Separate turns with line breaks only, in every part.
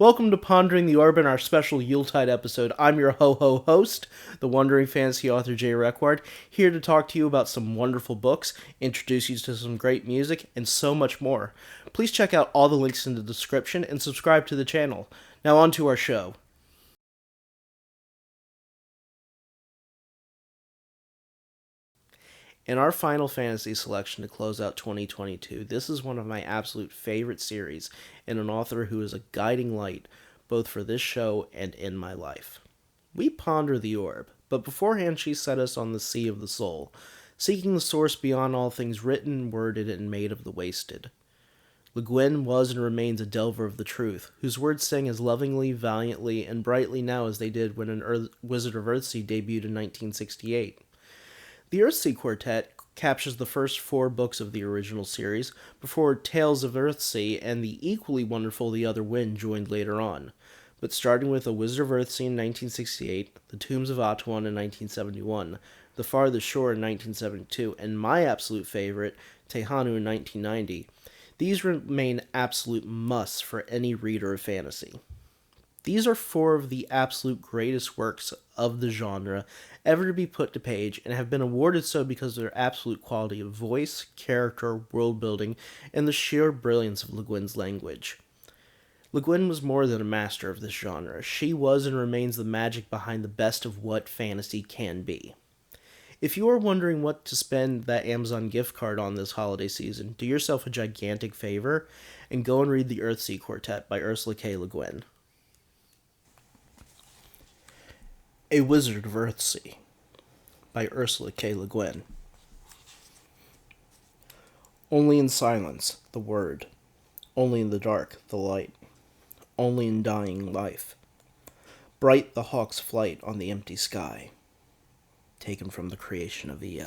Welcome to Pondering the Orb, our special Yuletide episode. I'm your ho-ho host, the Wandering Author Jay Requard, here to talk to you about some wonderful books, introduce you to some great music, and so much more. Please check out all the links in the description and subscribe to the channel. Now on to our show. In our Final Fantasy selection to close out 2022, this is one of my absolute favorite series, and an author who is a guiding light both for this show and in my life. We ponder the orb, but beforehand she set us on the sea of the soul, seeking the source beyond all things written, worded, and made of the wasted. Le Guin was and remains a delver of the truth, whose words sing as lovingly, valiantly, and brightly now as they did when Wizard of Earthsea debuted in 1968. The EARTHSEA Quartet captures the first 4 books of the original series, before Tales of Earthsea and the equally wonderful The Other Wind joined later on. But starting with A Wizard of Earthsea in 1968, The Tombs of Atuan in 1971, The Farthest Shore in 1972, and my absolute favorite, Tehanu in 1990, these remain absolute musts for any reader of fantasy. These are 4 of the absolute greatest works of the genre ever to be put to page, and have been awarded so because of their absolute quality of voice, character, world building, and the sheer brilliance of Le Guin's language. Le Guin was more than a master of this genre. She was and remains the magic behind the best of what fantasy can be. If you are wondering what to spend that Amazon gift card on this holiday season, do yourself a gigantic favor and go and read the EARTHSEA Quartet by Ursula Le Guin. A Wizard of Earthsea by Ursula Le Guin. Only in silence, the word. Only in the dark, the light. Only in dying life. Bright the hawk's flight on the empty sky. Taken from the creation of Ea.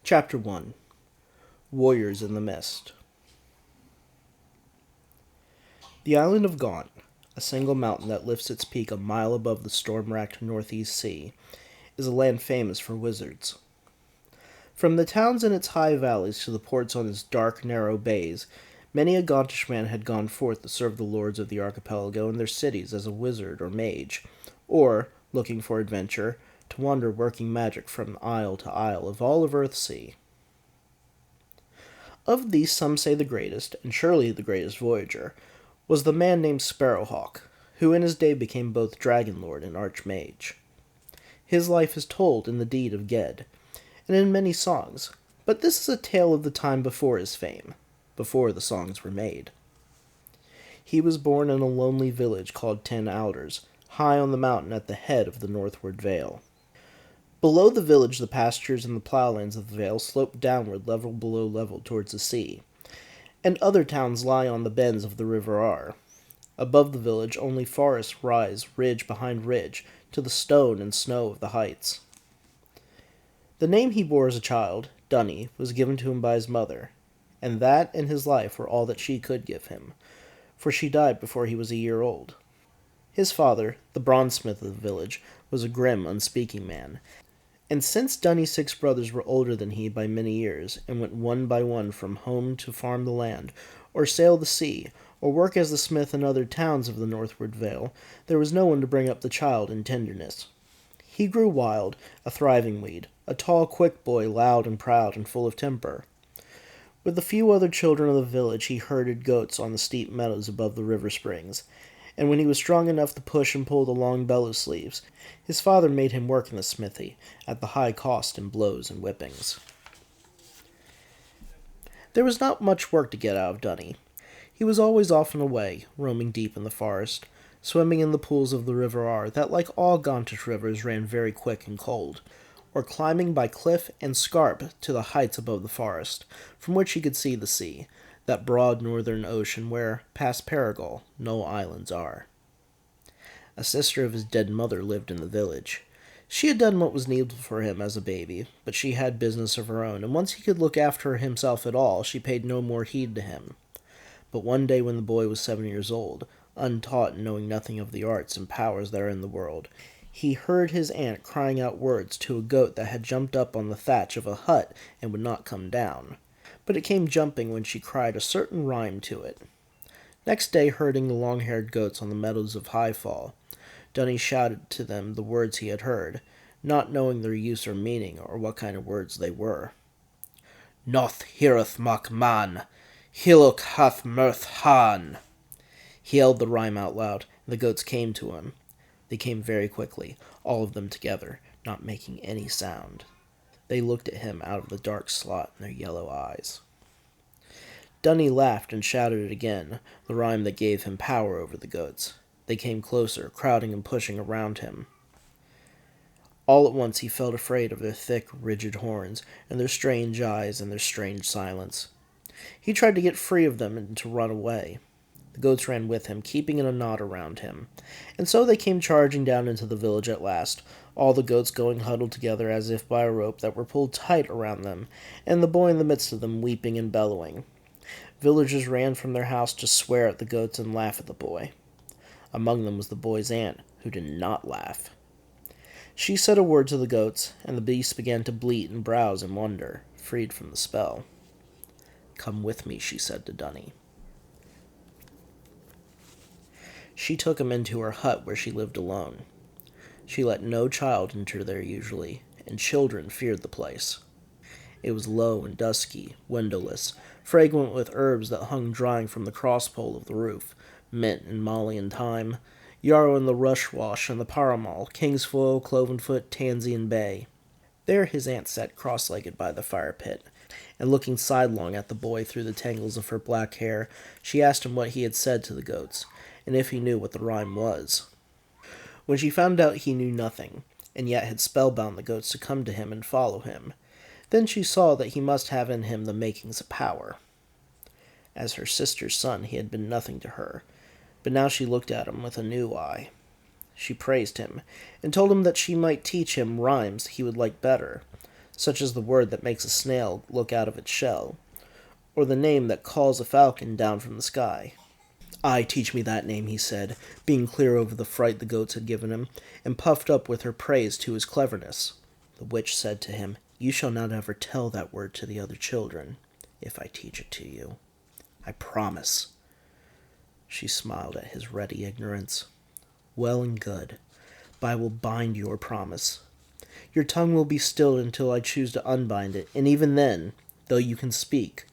Chapter 1. Warriors in the Mist. The island of Gaunt, a single mountain that lifts its peak a mile above the storm-racked Northeast Sea, is a land famous for wizards. From the towns in its high valleys to the ports on its dark, narrow bays, many a Gauntish man had gone forth to serve the lords of the archipelago in their cities as a wizard or mage, or, looking for adventure, to wander working magic from isle to isle of all of Earthsea. Of these some say the greatest, and surely the greatest voyager, was the man named Sparrowhawk, who in his day became both Dragon Lord and Archmage. His life is told in the Deed of Ged, and in many songs, but this is a tale of the time before his fame, before the songs were made. He was born in a lonely village called 10 Alders, high on the mountain at the head of the northward vale. Below the village the pastures and the plowlands of the vale slope downward level below level towards the sea, and other towns lie on the bends of the River Ar. Above the village only forests rise ridge behind ridge to the stone and snow of the heights. The name he bore as a child, Dunny, was given to him by his mother, and that and his life were all that she could give him, for she died before he was a year old. His father, the bronzesmith of the village, was a grim, unspeaking man, and since Dunny's 6 brothers were older than he by many years, and went one by one from home to farm the land, or sail the sea, or work as the smith in other towns of the northward vale, there was no one to bring up the child in tenderness. He grew wild, a thriving weed, a tall, quick boy, loud and proud and full of temper. With a few other children of the village he herded goats on the steep meadows above the river springs, and when he was strong enough to push and pull the long bellows sleeves, his father made him work in the smithy, at the high cost in blows and whippings. There was not much work to get out of Dunny. He was always off and away, roaming deep in the forest, swimming in the pools of the River Ar that, like all Gauntish rivers, ran very quick and cold, or climbing by cliff and scarp to the heights above the forest, from which he could see the sea, that broad northern ocean where, past Paragal, no islands are. A sister of his dead mother lived in the village. She had done what was needful for him as a baby, but she had business of her own, and once he could look after himself at all, she paid no more heed to him. But one day when the boy was 7 years old, untaught and knowing nothing of the arts and powers that are in the world, he heard his aunt crying out words to a goat that had jumped up on the thatch of a hut and would not come down. but it came jumping when she cried a certain rhyme to it. Next day, herding the long-haired goats on the meadows of Highfall, Dunny shouted to them the words he had heard, not knowing their use or meaning, or what kind of words they were. Noth heareth mock man, Hillock hath mirth han. He yelled the rhyme out loud, and the goats came to him. They came very quickly, all of them together, not making any sound. They looked at him out of the dark slot in their yellow eyes. Dunny laughed and shouted it again, the rhyme that gave him power over the goats. They came closer, crowding and pushing around him. All at once he felt afraid of their thick, rigid horns, and their strange eyes, and their strange silence. He tried to get free of them and to run away. The goats ran with him, keeping in a knot around him. And so they came charging down into the village at last, all the goats going huddled together as if by a rope that were pulled tight around them, and the boy in the midst of them weeping and bellowing. Villagers ran from their house to swear at the goats and laugh at the boy. Among them was the boy's aunt, who did not laugh. She said a word to the goats, and the beasts began to bleat and browse in wonder, freed from the spell. "Come with me," she said to Dunny. She took him into her hut where she lived alone. She let no child enter there usually, and children feared the place. It was low and dusky, windowless, fragrant with herbs that hung drying from the crosspole of the roof, mint and molly and thyme, yarrow and the rushwash and the paramal, kingsfoil, clovenfoot, tansy and bay. There his aunt sat cross-legged by the fire pit, and looking sidelong at the boy through the tangles of her black hair, she asked him what he had said to the goats, and if he knew what the rhyme was. When she found out he knew nothing, and yet had spellbound the goats to come to him and follow him, then she saw that he must have in him the makings of power. As her sister's son, he had been nothing to her, but now she looked at him with a new eye. She praised him, and told him that she might teach him rhymes he would like better, such as the word that makes a snail look out of its shell, or the name that calls a falcon down from the sky. "Aye, teach me that name," he said, being clear over the fright the goats had given him, and puffed up with her praise to his cleverness. The witch said to him, "You shall not ever tell that word to the other children, if I teach it to you. I promise." She smiled at his ready ignorance. "Well and good, but I will bind your promise. Your tongue will be stilled until I choose to unbind it, and even then, though you can speak,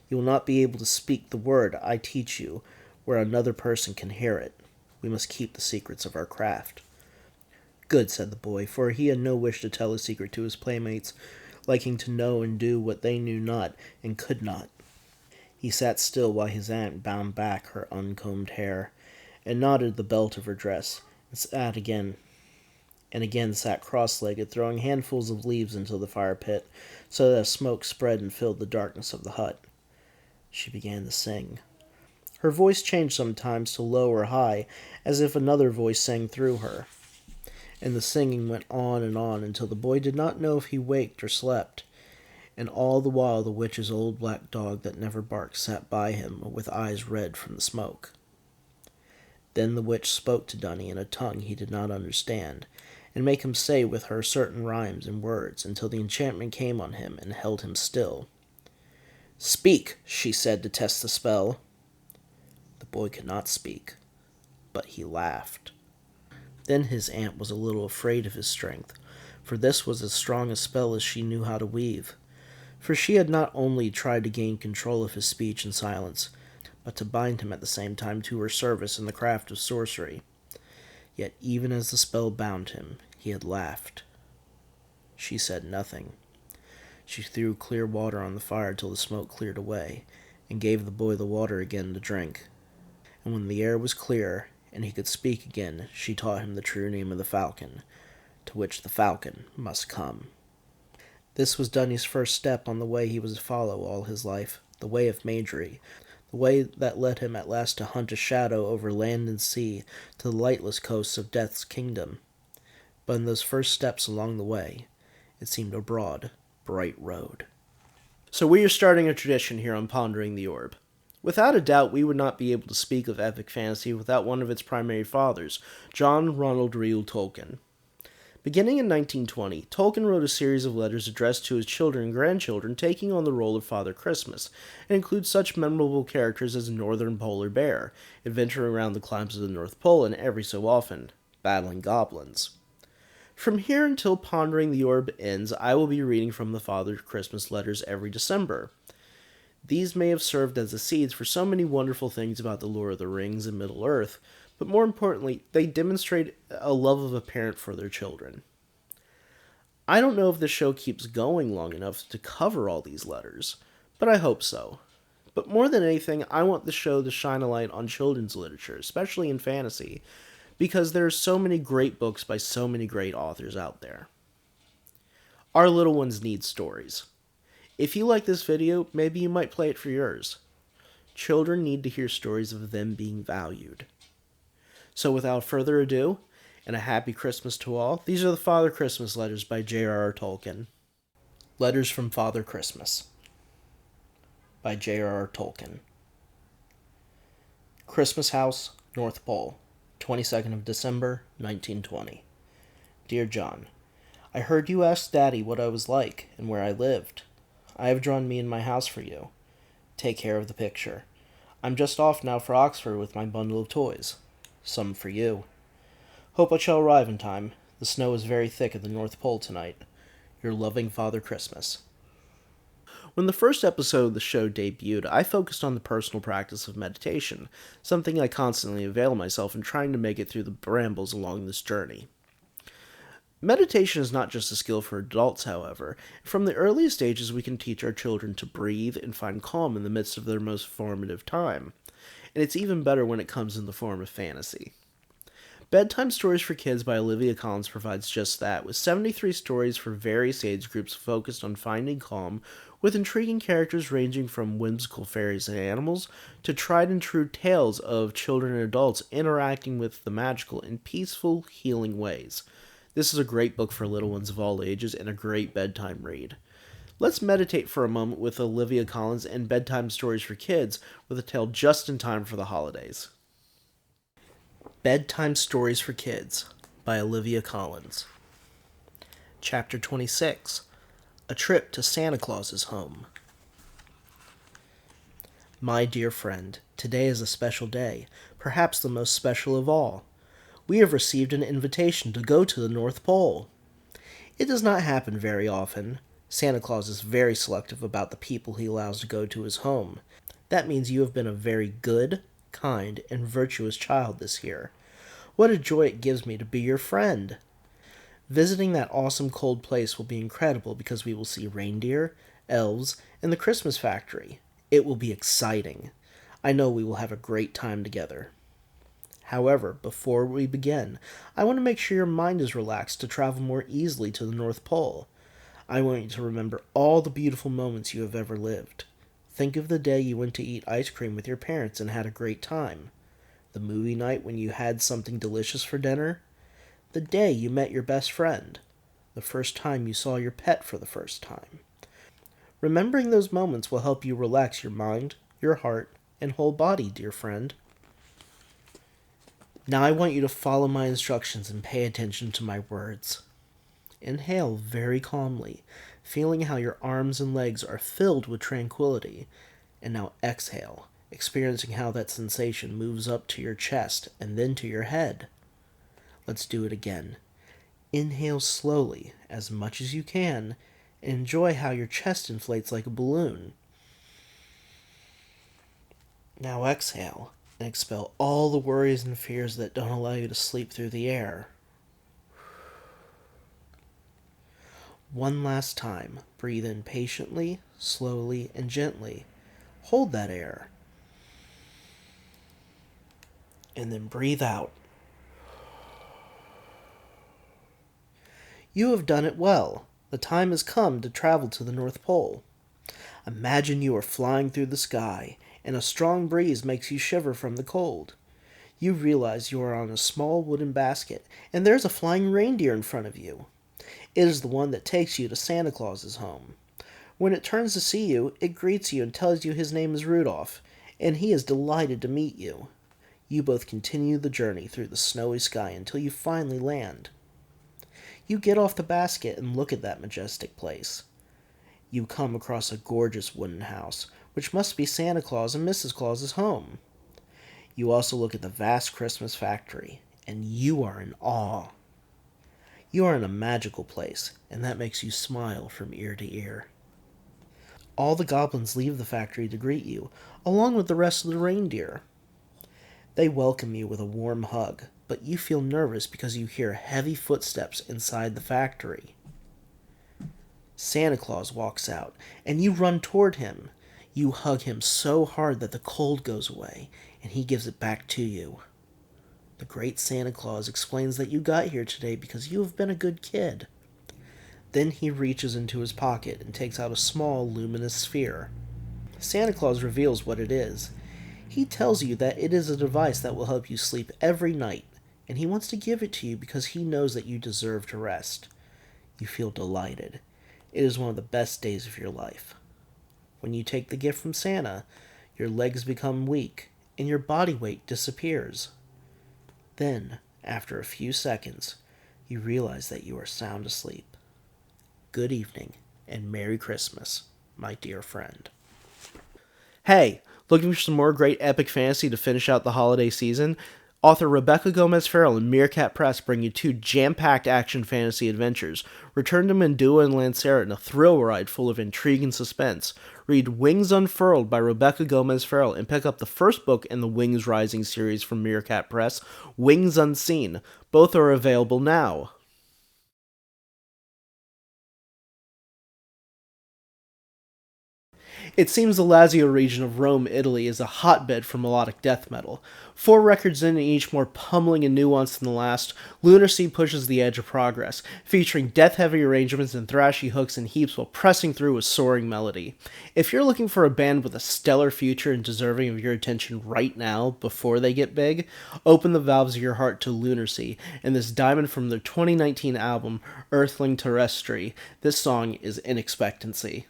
you will not be able to speak the word I teach you where another person can hear it. We must keep the secrets of our craft." "Good," said the boy, for he had no wish to tell his secret to his playmates, liking to know and do what they knew not and could not. He sat still while his aunt bound back her uncombed hair, and knotted the belt of her dress, and again sat cross-legged, throwing handfuls of leaves into the fire pit, so that smoke spread and filled the darkness of the hut. She began to sing. Her voice changed sometimes to low or high, as if another voice sang through her. And the singing went on until the boy did not know if he waked or slept. And all the while the witch's old black dog that never barked sat by him with eyes red from the smoke. Then the witch spoke to Dunny in a tongue he did not understand, and make him say with her certain rhymes and words until the enchantment came on him and held him still. "Speak," she said to test the spell. The boy could not speak, but he laughed. Then his aunt was a little afraid of his strength, for this was as strong a spell as she knew how to weave. For she had not only tried to gain control of his speech and silence, but to bind him at the same time to her service in the craft of sorcery. Yet even as the spell bound him, he had laughed. She said nothing. She threw clear water on the fire till the smoke cleared away, and gave the boy the water again to drink. And when the air was clear, and he could speak again, she taught him the true name of the falcon, to which the falcon must come. This was Dunny's first step on the way he was to follow all his life, the way of magery, the way that led him at last to hunt a shadow over land and sea to the lightless coasts of Death's kingdom. But in those first steps along the way, it seemed a broad, bright road. So we are starting a tradition here on Pondering the Orb. Without a doubt, we would not be able to speak of epic fantasy without one of its primary fathers, John Ronald Reuel Tolkien. Beginning in 1920, Tolkien wrote a series of letters addressed to his children and grandchildren, taking on the role of Father Christmas, and includes such memorable characters as Northern Polar Bear, adventuring around the climes of the North Pole and every so often, battling goblins. From here until Pondering the Orb ends, I will be reading from the Father Christmas letters every December. These may have served as the seeds for so many wonderful things about the Lord of the Rings and Middle-earth, but more importantly, they demonstrate a love of a parent for their children. I don't know if the show keeps going long enough to cover all these letters, but I hope so. But more than anything, I want the show to shine a light on children's literature, especially in fantasy, because there are so many great books by so many great authors out there. Our little ones need stories. If you like this video, maybe you might play it for yours. Children need to hear stories of them being valued. So without further ado, and a happy Christmas to all, these are the Father Christmas letters by J.R.R. Tolkien. Letters from Father Christmas by J.R.R. Tolkien. Christmas House, North Pole, 22nd of December, 1920. Dear John, I heard you ask Daddy what I was like and where I lived. I have drawn me and my house for you. Take care of the picture. I'm just off now for Oxford with my bundle of toys. Some for you. Hope I shall arrive in time. The snow is very thick at the North Pole tonight. Your loving Father Christmas. When the first episode of the show debuted, I focused on the personal practice of meditation, something I constantly avail myself in trying to make it through the brambles along this journey. Meditation is not just a skill for adults, however. From the earliest ages, we can teach our children to breathe and find calm in the midst of their most formative time. And it's even better when it comes in the form of fantasy. Bedtime Stories for Kids by Olivia Collins provides just that, with 73 stories for various age groups focused on finding calm, with intriguing characters ranging from whimsical fairies and animals to tried and true tales of children and adults interacting with the magical in peaceful, healing ways. This is a great book for little ones of all ages and a great bedtime read. Let's meditate for a moment with Olivia Collins and Bedtime Stories for Kids with a tale just in time for the holidays. Bedtime Stories for Kids by Olivia Collins. Chapter 26. A Trip to Santa Claus's Home. My dear friend, today is a special day, perhaps the most special of all. We have received an invitation to go to the North Pole. It does not happen very often. Santa Claus is very selective about the people he allows to go to his home. That means you have been a very good, kind, and virtuous child this year. What a joy it gives me to be your friend! Visiting that awesome cold place will be incredible because we will see reindeer, elves, and the Christmas factory. It will be exciting. I know we will have a great time together. However, before we begin, I want to make sure your mind is relaxed to travel more easily to the North Pole. I want you to remember all the beautiful moments you have ever lived. Think of the day you went to eat ice cream with your parents and had a great time. The movie night when you had something delicious for dinner. The day you met your best friend. The first time you saw your pet for the first time. Remembering those moments will help you relax your mind, your heart, and whole body, dear friend. Now I want you to follow my instructions and pay attention to my words. Inhale very calmly, feeling how your arms and legs are filled with tranquility. And now exhale, experiencing how that sensation moves up to your chest and then to your head. Let's do it again. Inhale slowly, as much as you can, and enjoy how your chest inflates like a balloon. Now exhale, and expel all the worries and fears that don't allow you to sleep through the air. One last time, breathe in patiently, slowly, and gently. Hold that air. And then breathe out. You have done it well. The time has come to travel to the North Pole. Imagine you are flying through the sky, and a strong breeze makes you shiver from the cold. You realize you are on a small wooden basket, and there's a flying reindeer in front of you. It is the one that takes you to Santa Claus's home. When it turns to see you, it greets you and tells you his name is Rudolph, and he is delighted to meet you. You both continue the journey through the snowy sky until you finally land. You get off the basket and look at that majestic place. You come across a gorgeous wooden house, which must be Santa Claus and Mrs. Claus's home. You also look at the vast Christmas factory, and you are in awe. You are in a magical place, and that makes you smile from ear to ear. All the goblins leave the factory to greet you, along with the rest of the reindeer. They welcome you with a warm hug, but you feel nervous because you hear heavy footsteps inside the factory. Santa Claus walks out, and you run toward him. You hug him so hard that the cold goes away, and he gives it back to you. The great Santa Claus explains that you got here today because you have been a good kid. Then he reaches into his pocket and takes out a small, luminous sphere. Santa Claus reveals what it is. He tells you that it is a device that will help you sleep every night, and he wants to give it to you because he knows that you deserve to rest. You feel delighted. It is one of the best days of your life. When you take the gift from Santa, your legs become weak, and your body weight disappears. Then, after a few seconds, you realize that you are sound asleep. Good evening, and Merry Christmas, my dear friend. Hey, looking for some more great epic fantasy to finish out the holiday season? Author Rebecca Gomez-Farrell and Meerkat Press bring you 2 jam-packed action fantasy adventures. Return to Mendua and Lanceret in a thrill ride full of intrigue and suspense. Read Wings Unfurled by Rebecca Gomez-Farrell and pick up the first book in the Wings Rising series from Meerkat Press, Wings Unseen. Both are available now. It seems the Lazio region of Rome, Italy is a hotbed for melodic death metal. 4 records in and each more pummeling and nuanced than the last, LUNARSEA pushes the edge of progress, featuring death-heavy arrangements and thrashy hooks and heaps while pressing through with soaring melody. If you're looking for a band with a stellar future and deserving of your attention right now, before they get big, open the valves of your heart to LUNARSEA, and this diamond from their 2019 album, Earthling Terrestri. This song is In Expectancy.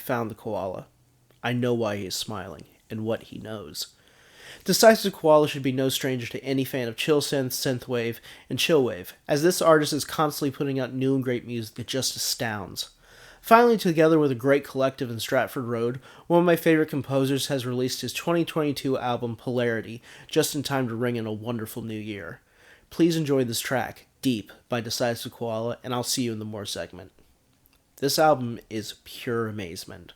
found the koala. I know why he is smiling, and what he knows. Decisive Koala should be no stranger to any fan of Chillsynth, Synthwave, and Chillwave, as this artist is constantly putting out new and great music that just astounds. Finally, together with a great collective in Stratford Road, one of my favorite composers has released his 2022 album Polarity, just in time to ring in a wonderful new year. Please enjoy this track, Deep, by Decisive Koala, and I'll see you in the more segment. This album is pure amazement.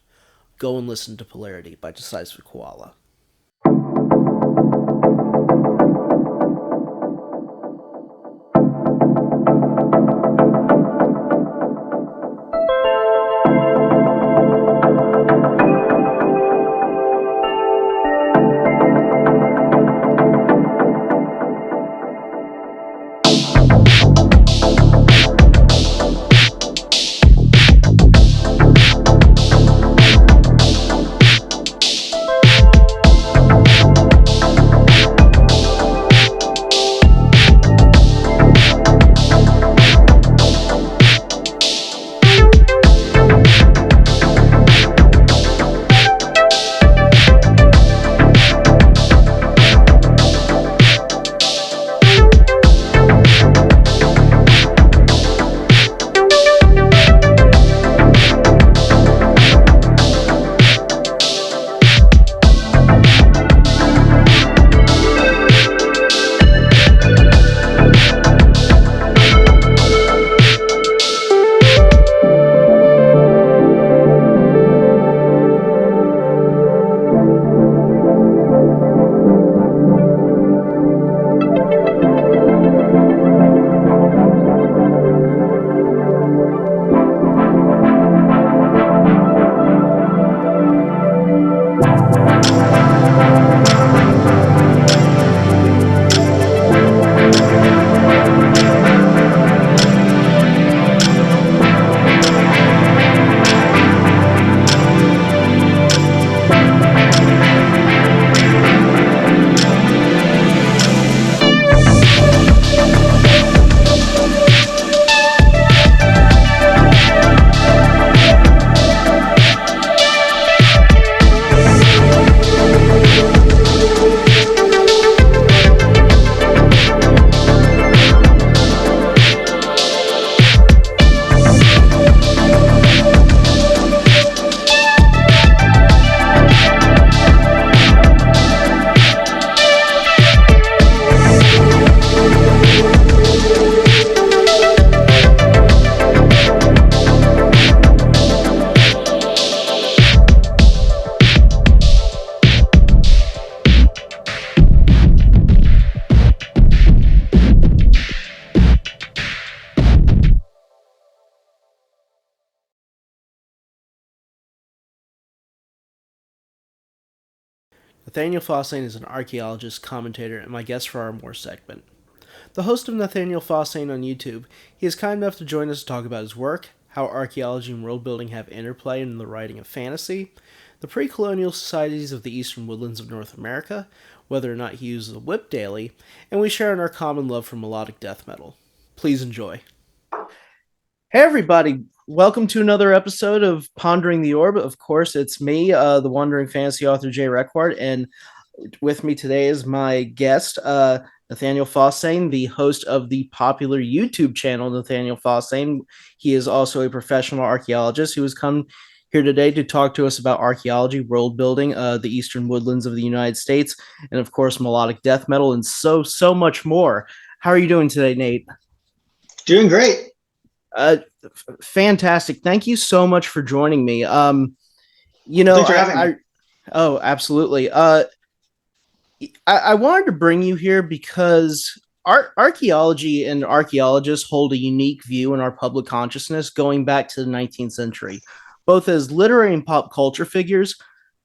Go and listen to Polarity by Decisive Koala. Nathanael Fosaaen is an archaeologist, commentator, and my guest for our More segment. The host of Nathanael Fosaaen on YouTube, he is kind enough to join us to talk about his work, how archaeology and world building have interplay in the writing of fantasy, the pre-colonial societies of the Eastern Woodlands of North America, whether or not he uses a whip daily, and we share in our common love for melodic death metal. Please enjoy. Hey everybody, welcome to another episode of Pondering the Orb. Of course, it's me, the wandering fantasy author Jay Requard, and with me today is my guest, Nathanael Fosaaen, the host of the popular YouTube channel Nathanael Fosaaen. He is also a professional archaeologist who has come here today to talk to us about archaeology, world building, the Eastern Woodlands of the United States, and of course, melodic death metal, and so much more. How are you doing today, Nate?
Doing great.
Fantastic. Thank you so much for joining me.
Thanks for having me.
Oh, absolutely. I wanted to bring you here because archaeology and archaeologists hold a unique view in our public consciousness going back to the 19th century, both as literary and pop culture figures,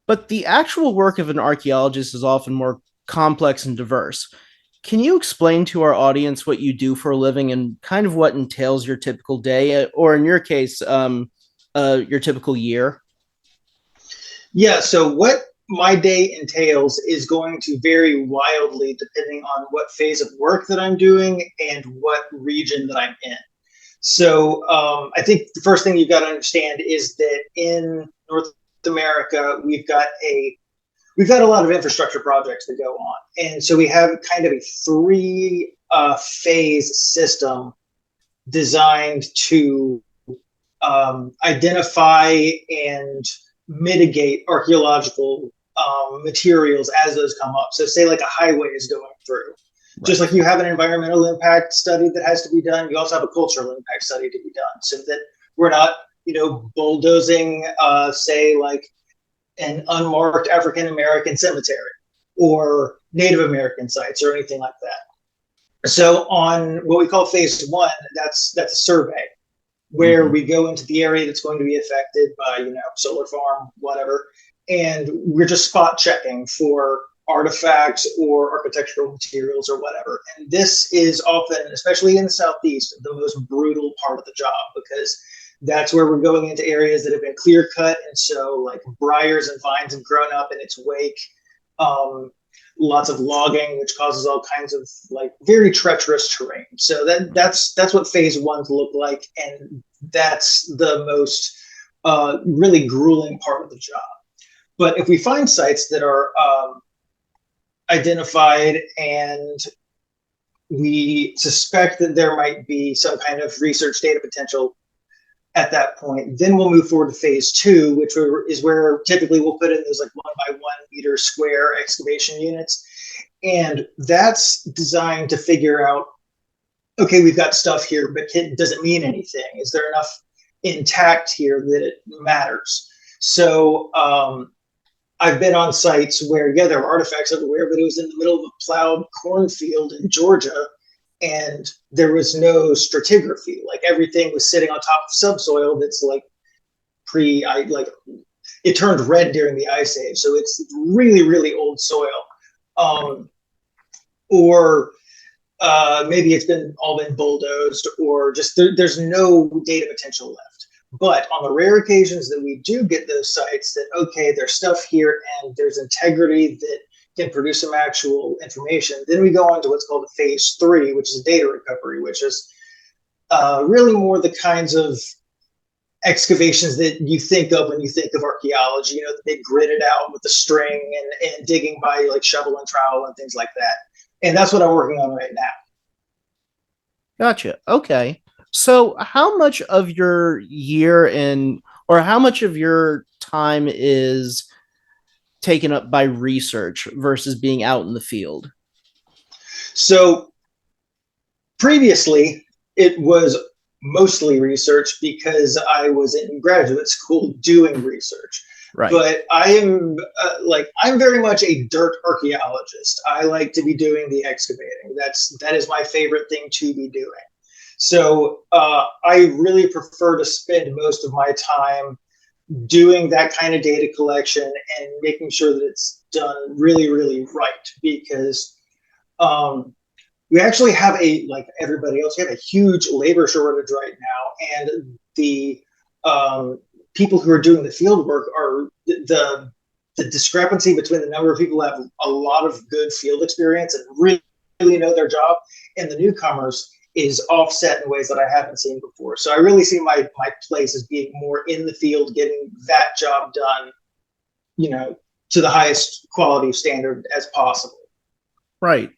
but the actual work of an archaeologist is often more complex and diverse. Can you explain to our audience what you do for a living and kind of what entails your typical day, or in your case, your typical year?
Yeah, so what my day entails is going to vary wildly depending on what phase of work that I'm doing and what region that I'm in. So I think the first thing you've got to understand is that in North America, we've got a lot of infrastructure projects that go on. And so we have kind of a three phase system designed to identify and mitigate archaeological materials as those come up. So say like a highway is going through. Right. Just like you have an environmental impact study that has to be done, you also have a cultural impact study to be done, so that we're not, bulldozing, say, like an unmarked African American cemetery or Native American sites or anything like that. So on what we call phase one, that's a survey where we go into the area that's going to be affected by, solar farm, whatever, and we're just spot checking for artifacts or architectural materials or whatever. And this is often, especially in the Southeast, the most brutal part of the job, because that's where we're going into areas that have been clear cut. And so like briars and vines have grown up in its wake. Lots of logging, which causes all kinds of like very treacherous terrain. So that's what phase ones look like. And that's the most really grueling part of the job. But if we find sites that are identified and we suspect that there might be some kind of research data potential at that point, then we'll move forward to phase two, which is where typically we'll put in those like 1 by 1 meter square excavation units. And that's designed to figure out, okay, we've got stuff here, but does it mean anything? Is there enough intact here that it matters? So I've been on sites where, there were artifacts everywhere, but it was in the middle of a plowed cornfield in Georgia, and there was no stratigraphy. Like everything was sitting on top of subsoil that's like it turned red during the ice age. So it's really, really old soil. Or maybe it's all been bulldozed, or just there's no data potential left. But on the rare occasions that we do get those sites that, okay, there's stuff here and there's integrity that can produce some actual information, then we go on to what's called a phase three, which is data recovery, which is really more the kinds of excavations that you think of when you think of archaeology, they grit it out with the string and digging by like shovel and trowel and things like that. And that's what I'm working on right now.
Gotcha. Okay. So how much of your year or how much of your time is taken up by research versus being out in the field?
So previously it was mostly research because I was in graduate school doing research. Right. But I'm very much a dirt archaeologist. I like to be doing the excavating. That is my favorite thing to be doing. So I really prefer to spend most of my time doing that kind of data collection and making sure that it's done really, really right. Because we actually have like everybody else, we have a huge labor shortage right now. And the people who are doing the field work are the discrepancy between the number of people who have a lot of good field experience and really know their job and the newcomers is offset in ways that I haven't seen before. So I really see my place as being more in the field, getting that job done, to the highest quality standard as possible.
Right.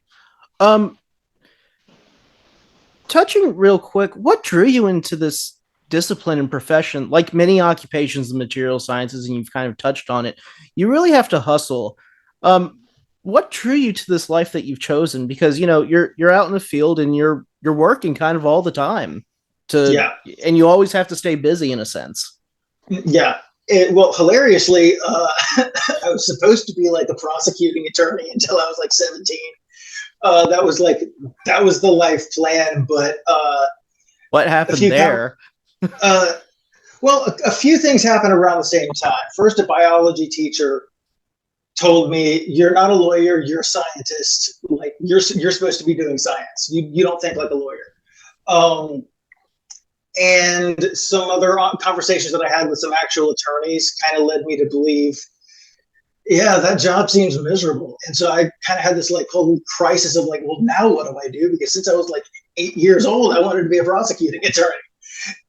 Touching real quick, what drew you into this discipline and profession? Like many occupations in material sciences, and you've kind of touched on it, you really have to hustle. What drew you to this life that you've chosen? Because you're out in the field and you're working kind of all the time and you always have to stay busy in a sense.
Yeah. Well, hilariously, I was supposed to be like a prosecuting attorney until I was like 17. That was the life plan, but
what happened there?
Well, a few things happened around the same time. First, a biology teacher told me, "You're not a lawyer. You're a scientist. Like you're supposed to be doing science. You don't think like a lawyer." And some other conversations that I had with some actual attorneys kind of led me to believe, yeah, that job seems miserable. And so I kind of had this like whole crisis of like, well, now what do I do? Because since I was like 8 years old, I wanted to be a prosecuting attorney.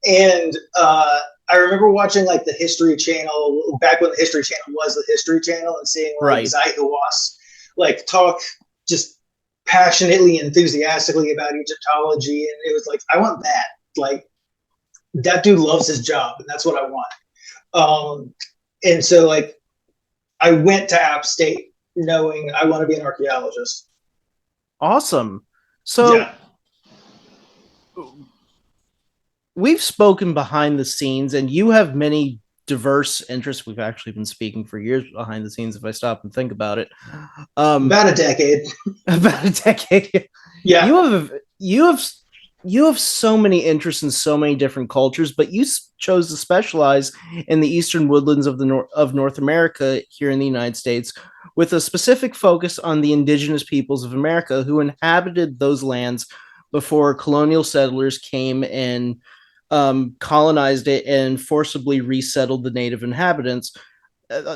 And I remember watching like the History Channel back when the History Channel was the History Channel, and seeing like Zaihawas like talk just passionately, enthusiastically about Egyptology, and it was like, I want that. Like, that dude loves his job, and that's what I want. And so like I went to App State knowing I want to be an archaeologist.
Awesome. So we've spoken behind the scenes, and you have many diverse interests. We've actually been speaking for years behind the scenes, if I stop and think about it.
About a decade.
About a decade.
Yeah.
You have so many interests in so many different cultures, but you chose to specialize in the Eastern Woodlands of North America here in the United States, with a specific focus on the indigenous peoples of America who inhabited those lands before colonial settlers came and colonized it and forcibly resettled the native inhabitants.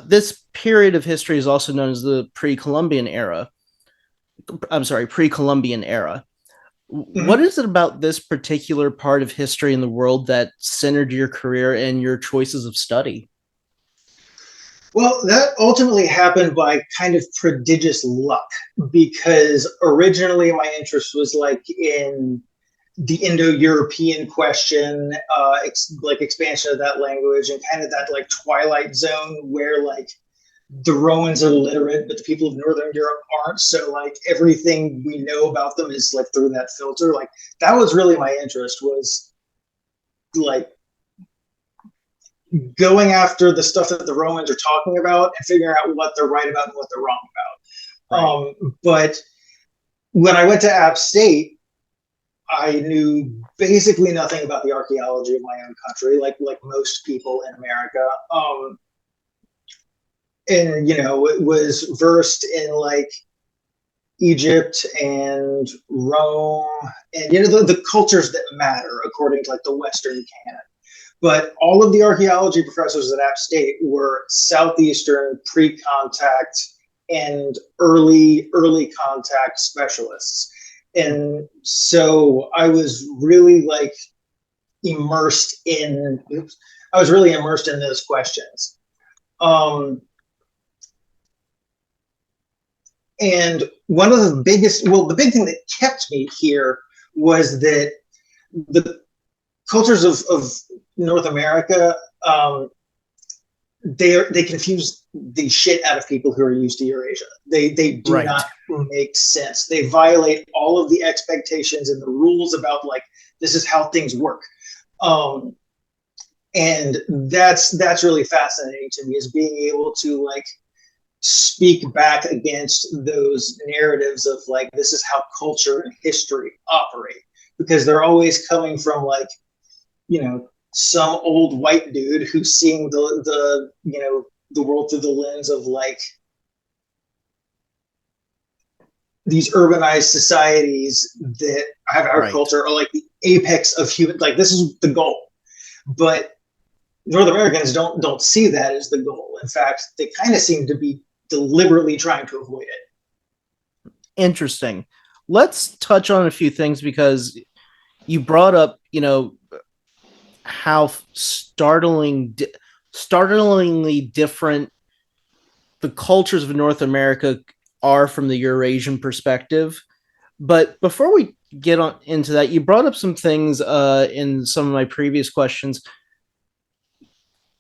This period of history is also known as the pre-Columbian era. Pre-Columbian era. Mm-hmm. What is it about this particular part of history in the world that centered your career and your choices of study?
Well, that ultimately happened by kind of prodigious luck, because originally my interest was like in the Indo-European question, like expansion of that language, and kind of that like twilight zone where like the Romans are literate, but the people of Northern Europe aren't. So like everything we know about them is like through that filter. Like that was really my interest, was like going after the stuff that the Romans are talking about and figuring out what they're right about and what they're wrong about. Right. But when I went to App State, I knew basically nothing about the archaeology of my own country, like most people in America. And, you know, it was versed in like Egypt and Rome and, you know, the cultures that matter according to like the Western canon. But all of the archaeology professors at App State were Southeastern pre-contact and early contact specialists. And so I was really like immersed in those questions. And one of the big thing that kept me here was that the cultures of North America, they confuse the shit out of people who are used to Eurasia. They do not make sense. They violate all of the expectations and the rules about like, this is how things work. And that's really fascinating to me, is being able to like speak back against those narratives of like, this is how culture and history operate, because they're always coming from like, you know, some old white dude who's seeing the you know, the world through the lens of like these urbanized societies that have agriculture, are like the apex of human, like this is the goal. But North Americans don't see that as the goal. In fact, they kind of seem to be deliberately trying to avoid it.
Interesting. Let's touch on a few things, because you brought up, you know, how startlingly different the cultures of North America are from the Eurasian perspective. But before we get on into that, you brought up some things in some of my previous questions.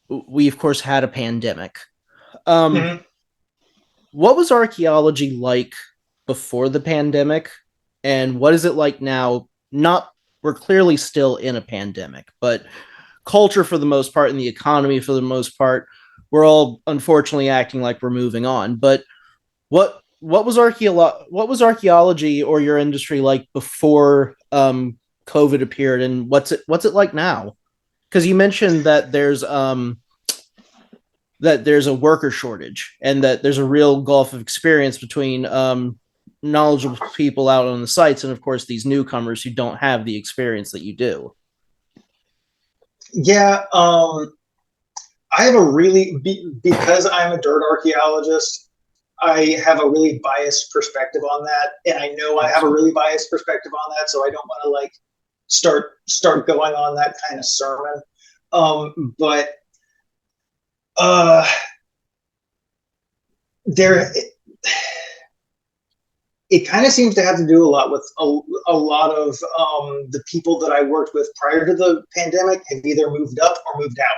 We, of course, had a pandemic. What was archaeology like before the pandemic, and what is it like now? We're clearly still in a pandemic, but culture for the most part and the economy for the most part, we're all unfortunately acting like we're moving on. But what was archaeology or your industry like before COVID appeared, and what's it like now? Because you mentioned that there's a worker shortage and that there's a real gulf of experience between knowledgeable people out on the sites and, of course, these newcomers who don't have the experience that you do.
Yeah, I have because I'm a dirt archaeologist, I have a really biased perspective on that, and I know I have a really biased perspective on that, so I don't want to like start going on that kind of sermon. But there, it kind of seems to have to do a lot with a lot of the people that I worked with prior to the pandemic have either moved up or moved out.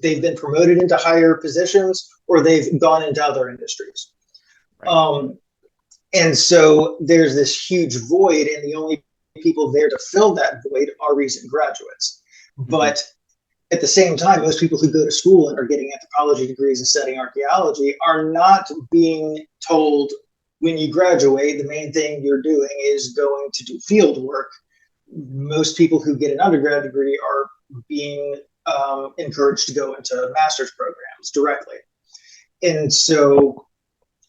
They've been promoted into higher positions or they've gone into other industries. Right. And so there's this huge void, and the only people there to fill that void are recent graduates. Mm-hmm. But at the same time, most people who go to school and are getting anthropology degrees and studying archaeology are not being told, when you graduate, the main thing you're doing is going to do field work. Most people who get an undergrad degree are being encouraged to go into master's programs directly. And so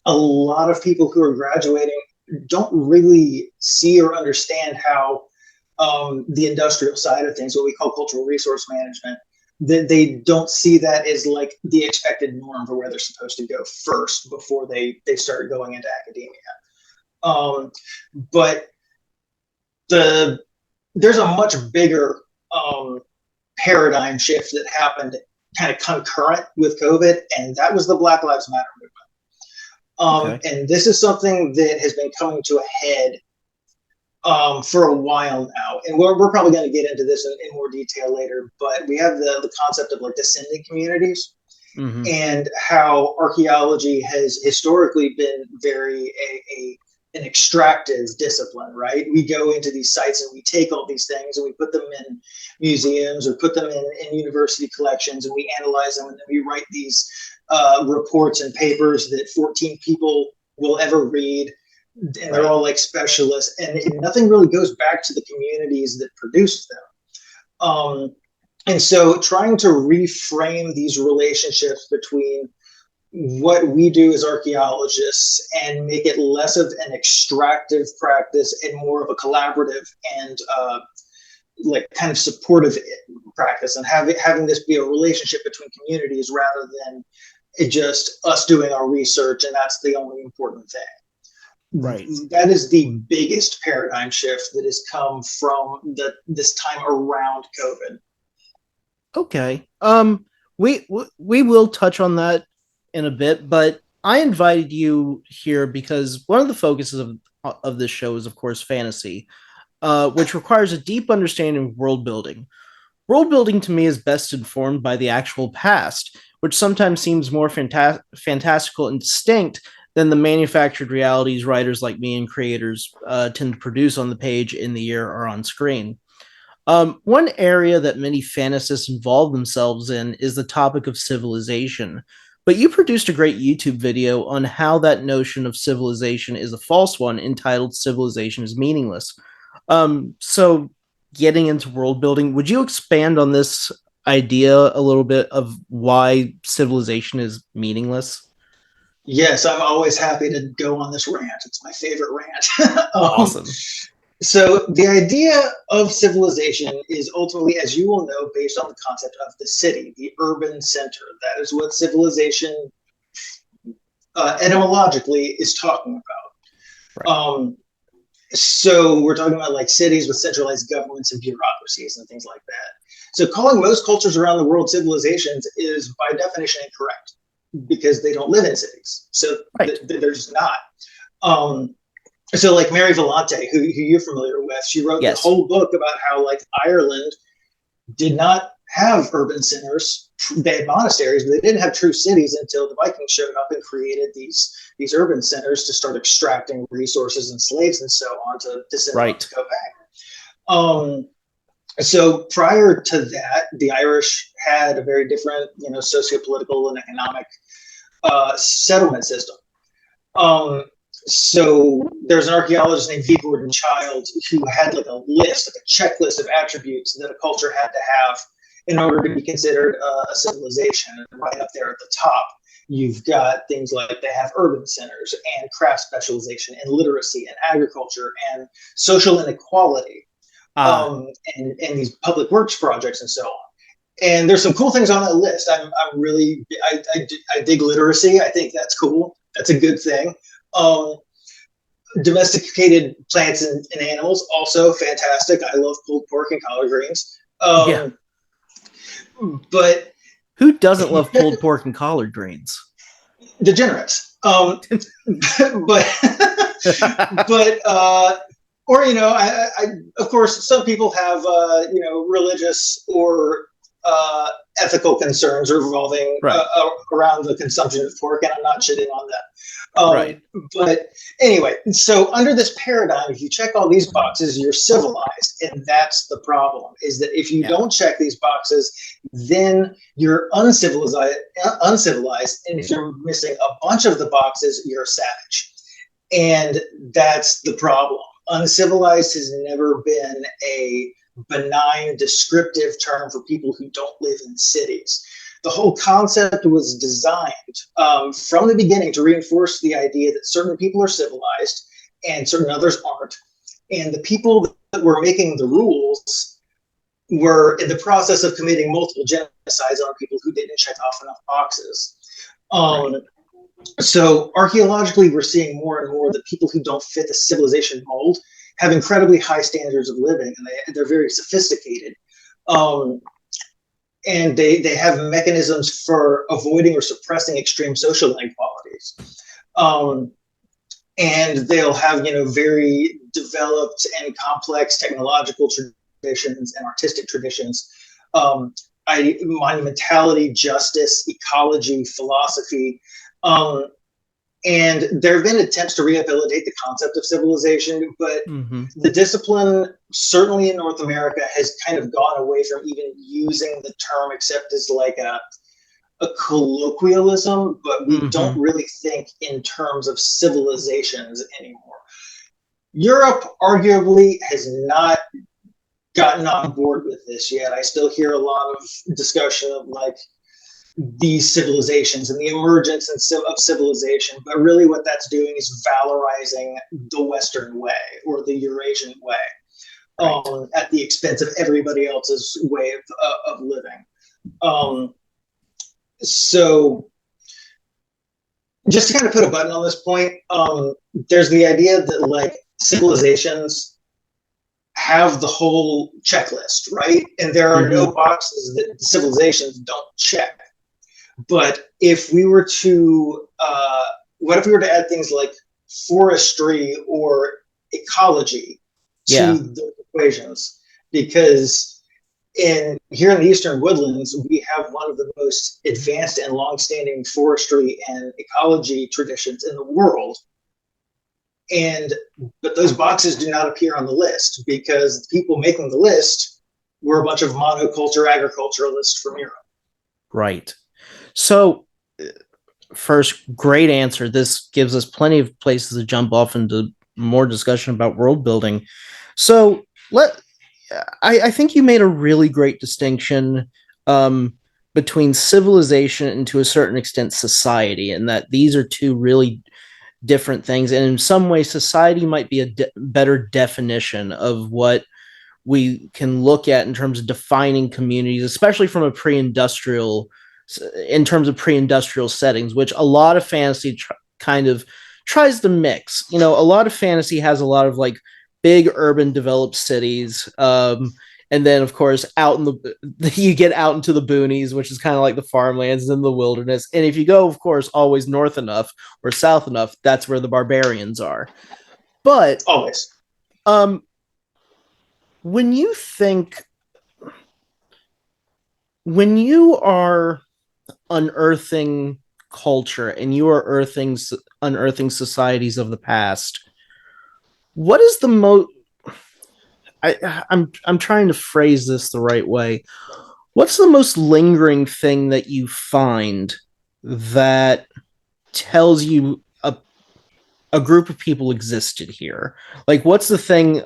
a lot of people who are graduating don't really see or understand how the industrial side of things, what we call cultural resource management, that they don't see that as like the expected norm for where they're supposed to go first before they start going into academia. But there's a much bigger paradigm shift that happened kind of concurrent with COVID, and that was the Black Lives Matter movement. Okay. And this is something that has been coming to a head for a while now, and we're probably going to get into this in more detail later, but we have the concept of like descendant communities. Mm-hmm. And how archaeology has historically been very an extractive discipline, right? We go into these sites and we take all these things and we put them in museums or put them in university collections, and we analyze them, and then we write these reports and papers that 14 people will ever read. And they're all like specialists, and nothing really goes back to the communities that produced them. And so trying to reframe these relationships between what we do as archaeologists and make it less of an extractive practice and more of a collaborative and like kind of supportive practice, and having this be a relationship between communities rather than just us doing our research and that's the only important thing. Right. That is the biggest paradigm shift that has come from this time around COVID.
Okay. We will touch on that in a bit, but I invited you here because one of the focuses of this show is, of course, fantasy, which requires a deep understanding of world building. World building to me is best informed by the actual past, which sometimes seems more fantastical and distinct than the manufactured realities writers like me and creators tend to produce on the page, in the year, or on screen. One area that many fantasists involve themselves in is the topic of civilization. But you produced a great YouTube video on how that notion of civilization is a false one, entitled "Civilization is Meaningless." So getting into world building, would you expand on this idea a little bit of why civilization is meaningless?
Yes, I'm always happy to go on this rant. It's my favorite rant.
Awesome.
So the idea of civilization is ultimately, as you will know, based on the concept of the city, the urban center. That is what civilization etymologically is talking about. Right. So we're talking about like cities with centralized governments and bureaucracies and things like that. So calling most cultures around the world civilizations is by definition incorrect, because they don't live in cities. So right. They're just not. So like Mary Vellante, who you're familiar with, she wrote this whole book about how like Ireland did not have urban centers. They had monasteries, but they didn't have true cities until the Vikings showed up and created these urban centers to start extracting resources and slaves and so on to send them to go back. So prior to that, the Irish had a very different, socio-political and economic settlement system. So there's an archaeologist named V. Gordon Childs who had like a list, like a checklist of attributes that a culture had to have in order to be considered a civilization. And right up there at the top, you've got things like they have urban centers and craft specialization and literacy and agriculture and social inequality. And these public works projects and so on. And there's some cool things on that list. I dig literacy. I think that's cool. That's a good thing. Domesticated plants and animals, also fantastic. I love pulled pork and collard greens.
Yeah.
But
who doesn't love pulled pork and collard greens?
Degenerates. But or I of course some people have religious or ethical concerns revolving around the consumption of pork, and I'm not shitting on that.
Right.
But anyway, so under this paradigm, if you check all these boxes, you're civilized, and that's the problem. Is that if you don't check these boxes, then you're uncivilized, and if you're missing a bunch of the boxes, you're a savage, and that's the problem. Uncivilized has never been a benign descriptive term for people who don't live in cities. The whole concept was designed from the beginning to reinforce the idea that certain people are civilized and certain others aren't. And the people that were making the rules were in the process of committing multiple genocides on people who didn't check off enough boxes. So archaeologically, we're seeing more and more that people who don't fit the civilization mold have incredibly high standards of living, and they're very sophisticated. And they have mechanisms for avoiding or suppressing extreme social inequalities. And they'll have, very developed and complex technological traditions and artistic traditions, monumentality, justice, ecology, philosophy. And there have been attempts to rehabilitate the concept of civilization, but the discipline, certainly in North America, has kind of gone away from even using the term except as like a colloquialism, but we don't really think in terms of civilizations anymore. Europe arguably has not gotten on board with this yet. I still hear a lot of discussion of like these civilizations and the emergence of civilization, but really what that's doing is valorizing the Western way or the Eurasian way at the expense of everybody else's way of living. So just to kind of put a button on this point, there's the idea that like civilizations have the whole checklist, right? And there are no boxes that civilizations don't check. But if we were to, what if we were to add things like forestry or ecology to the equations? Because here in the Eastern Woodlands, we have one of the most advanced and longstanding forestry and ecology traditions in the world. But those boxes do not appear on the list because the people making the list were a bunch of monoculture agriculturalists from Europe.
Right. So, first, great answer. This gives us plenty of places to jump off into more discussion about world building. So, I think you made a really great distinction between civilization and, to a certain extent, society, and that these are two really different things. And in some ways, society might be a better definition of what we can look at in terms of defining communities, especially from a in terms of pre-industrial settings, which a lot of fantasy kind of tries to mix. A lot of fantasy has a lot of like big urban developed cities. And then of course you get out into the boonies, which is kind of like the farmlands and the wilderness. And if you go, of course, always north enough or south enough, that's where the barbarians are. But
always,
when you are unearthing culture and you are unearthing societies of the past, what is the most I'm trying to phrase this the right way. What's the most lingering thing that you find that tells you a group of people existed here? Like, what's the thing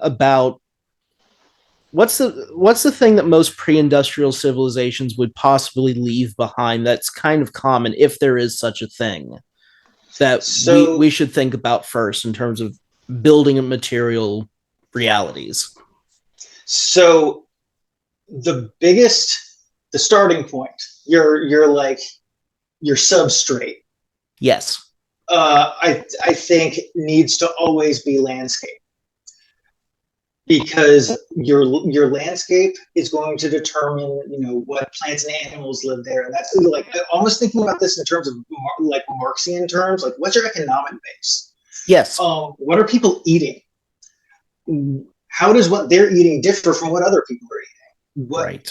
that most pre-industrial civilizations would possibly leave behind that's kind of common, if there is such a thing, that we should think about first in terms of building and material realities?
So the starting point, your substrate.
Yes.
I think needs to always be landscape, because your landscape is going to determine, you know, what plants and animals live there. And that's like almost thinking about this in terms of like Marxian terms, like what's your economic base?
Yes.
What are people eating? How does what they're eating differ from what other people are eating?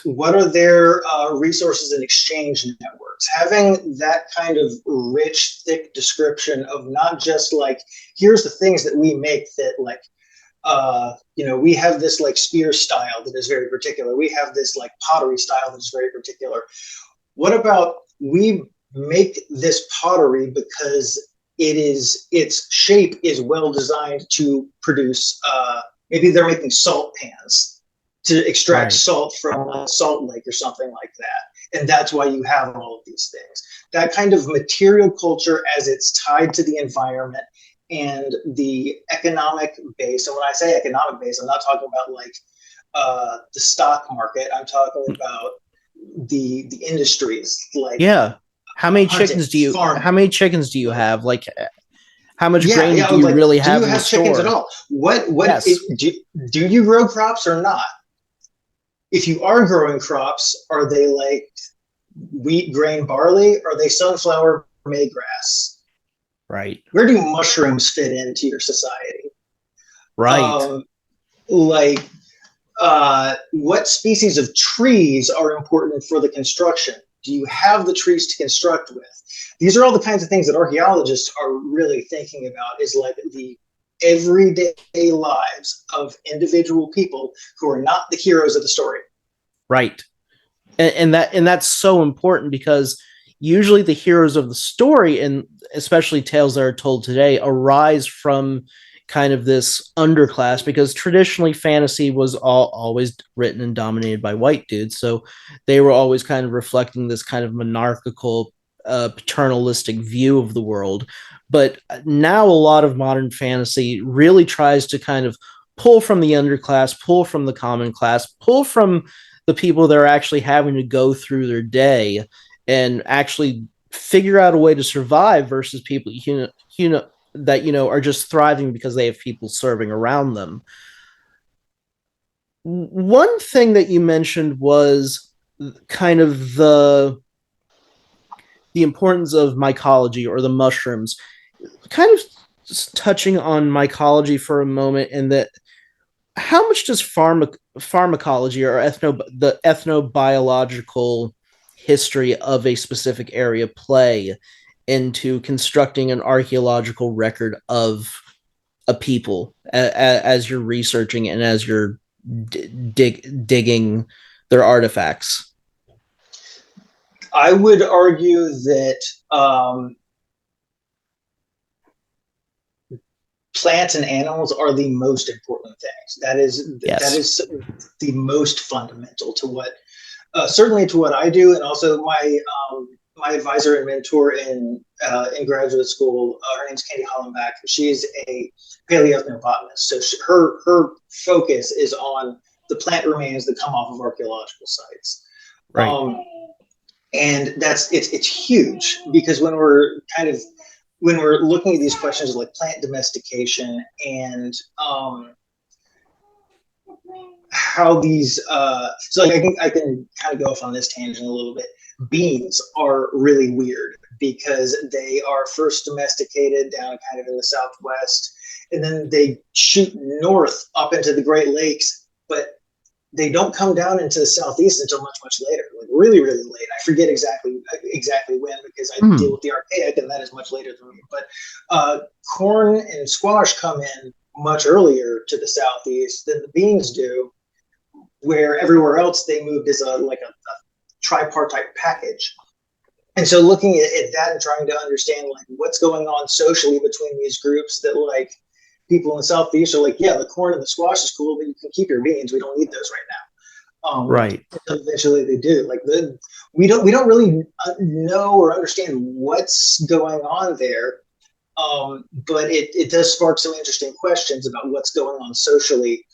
What are their resources and exchange networks? Having that kind of rich, thick description of not just like, here's the things that we make that like, you know, we have this like spear style that is very particular. We have this like pottery style that's very particular. What about we make this pottery because its shape is well designed to produce, maybe they're making salt pans to extract salt from a salt lake or something like that. And that's why you have all of these things. That kind of material culture as it's tied to the environment and the economic base. And when I say economic base, I'm not talking about like the stock market. I'm talking about the industries. Like,
yeah, how many
hunting,
chickens do you
farming.
How many chickens do you have? Like, how much grain do you
like,
really have?
Do you have chickens
store?
at all? What
Yes.
Do you grow crops or not? If you are growing crops, are they like wheat, grain, barley? Are they sunflower, maygrass?
Right.
Where do mushrooms fit into your society?
Right.
What species of trees are important for the construction? Do you have the trees to construct with? These are all the kinds of things that archaeologists are really thinking about, is like the everyday lives of individual people who are not the heroes of the story.
Right. And that's so important, because usually the heroes of the story, and especially tales that are told today, arise from kind of this underclass, because traditionally fantasy was always written and dominated by white dudes. So they were always kind of reflecting this kind of monarchical, paternalistic view of the world. But now a lot of modern fantasy really tries to kind of pull from the underclass, pull from the common class, pull from the people that are actually having to go through their day and actually figure out a way to survive, versus people that are just thriving because they have people serving around them. One thing that you mentioned was kind of the importance of mycology, or the mushrooms. Kind of touching on mycology for a moment, and that how much does pharmacology, or the ethnobiological history of a specific area play into constructing an archaeological record of a people, as you're researching and as you're digging their artifacts?
I would argue that plants and animals are the most important things. That is the most fundamental to what, certainly to what I do, and also my advisor and mentor in graduate school. Her name's Candy Hollenbach. She's a paleoethnobotanist, so her focus is on the plant remains that come off of archaeological sites.
Right.
And it's huge, because when we're looking at these questions like plant domestication and how these so like I can kind of go off on this tangent a little bit. Beans are really weird because they are first domesticated down kind of in the Southwest, and then they shoot north up into the Great Lakes, but they don't come down into the Southeast until much later, like really late. I forget exactly when, because I deal with the archaic, and that is much later than me. But corn and squash come in much earlier to the Southeast than the beans do, where everywhere else they moved as a tripartite package. And so looking at that and trying to understand like what's going on socially between these groups, that like people in the Southeast are like, yeah, the corn and the squash is cool, but you can keep your beans. We don't need those right now.
Right.
Eventually they do. Like we don't really know or understand what's going on there. But it does spark some interesting questions about what's going on socially,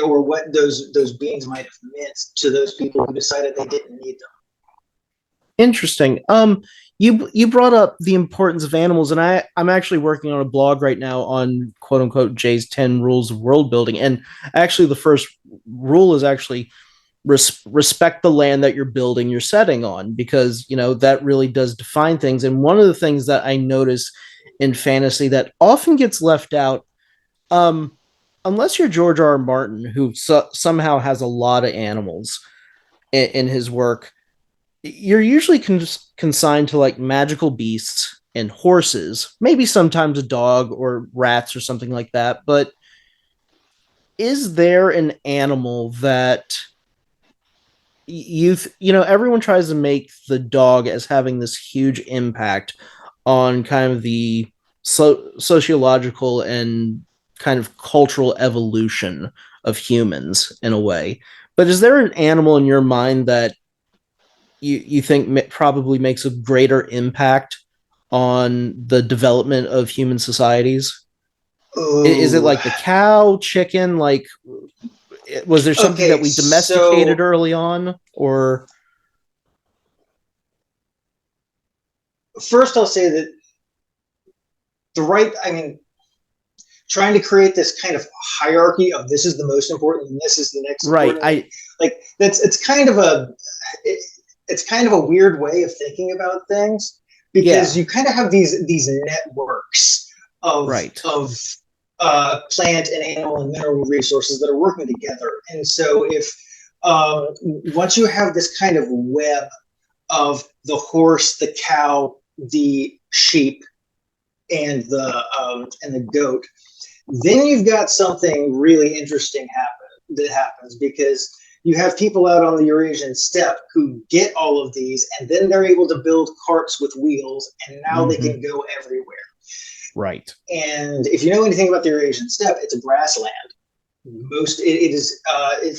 or what those beans might have meant to those people who decided they didn't need them.
Interesting. You brought up the importance of animals, and I'm actually working on a blog right now on quote unquote Jay's 10 rules of world building. And actually, the first rule is actually respect the land that you're building your setting on, because that really does define things. And one of the things that I notice in fantasy that often gets left out, um, unless you're George R. R. Martin, who somehow has a lot of animals in his work, you're usually consigned to like magical beasts and horses, maybe sometimes a dog or rats or something like that. But is there an animal that everyone tries to make the dog as having this huge impact on kind of the sociological and kind of cultural evolution of humans in a way? But is there an animal in your mind that you think probably makes a greater impact on the development of human societies? Is it
Ooh.
like the cow, chicken? Like, was there something that we domesticated early on, or?
First, I'll say that I mean, trying to create this kind of hierarchy of this is the most important and this is the next
right.
important. It's kind of a weird way of thinking about things, because you kind of have these networks of plant and animal and mineral resources that are working together. And so if once you have this kind of web of the horse, the cow, the sheep, and the goat, then you've got something really interesting that happens, because you have people out on the Eurasian steppe who get all of these, and then they're able to build carts with wheels, and now they can go everywhere.
Right.
And if you know anything about the Eurasian steppe, it's a grassland. It is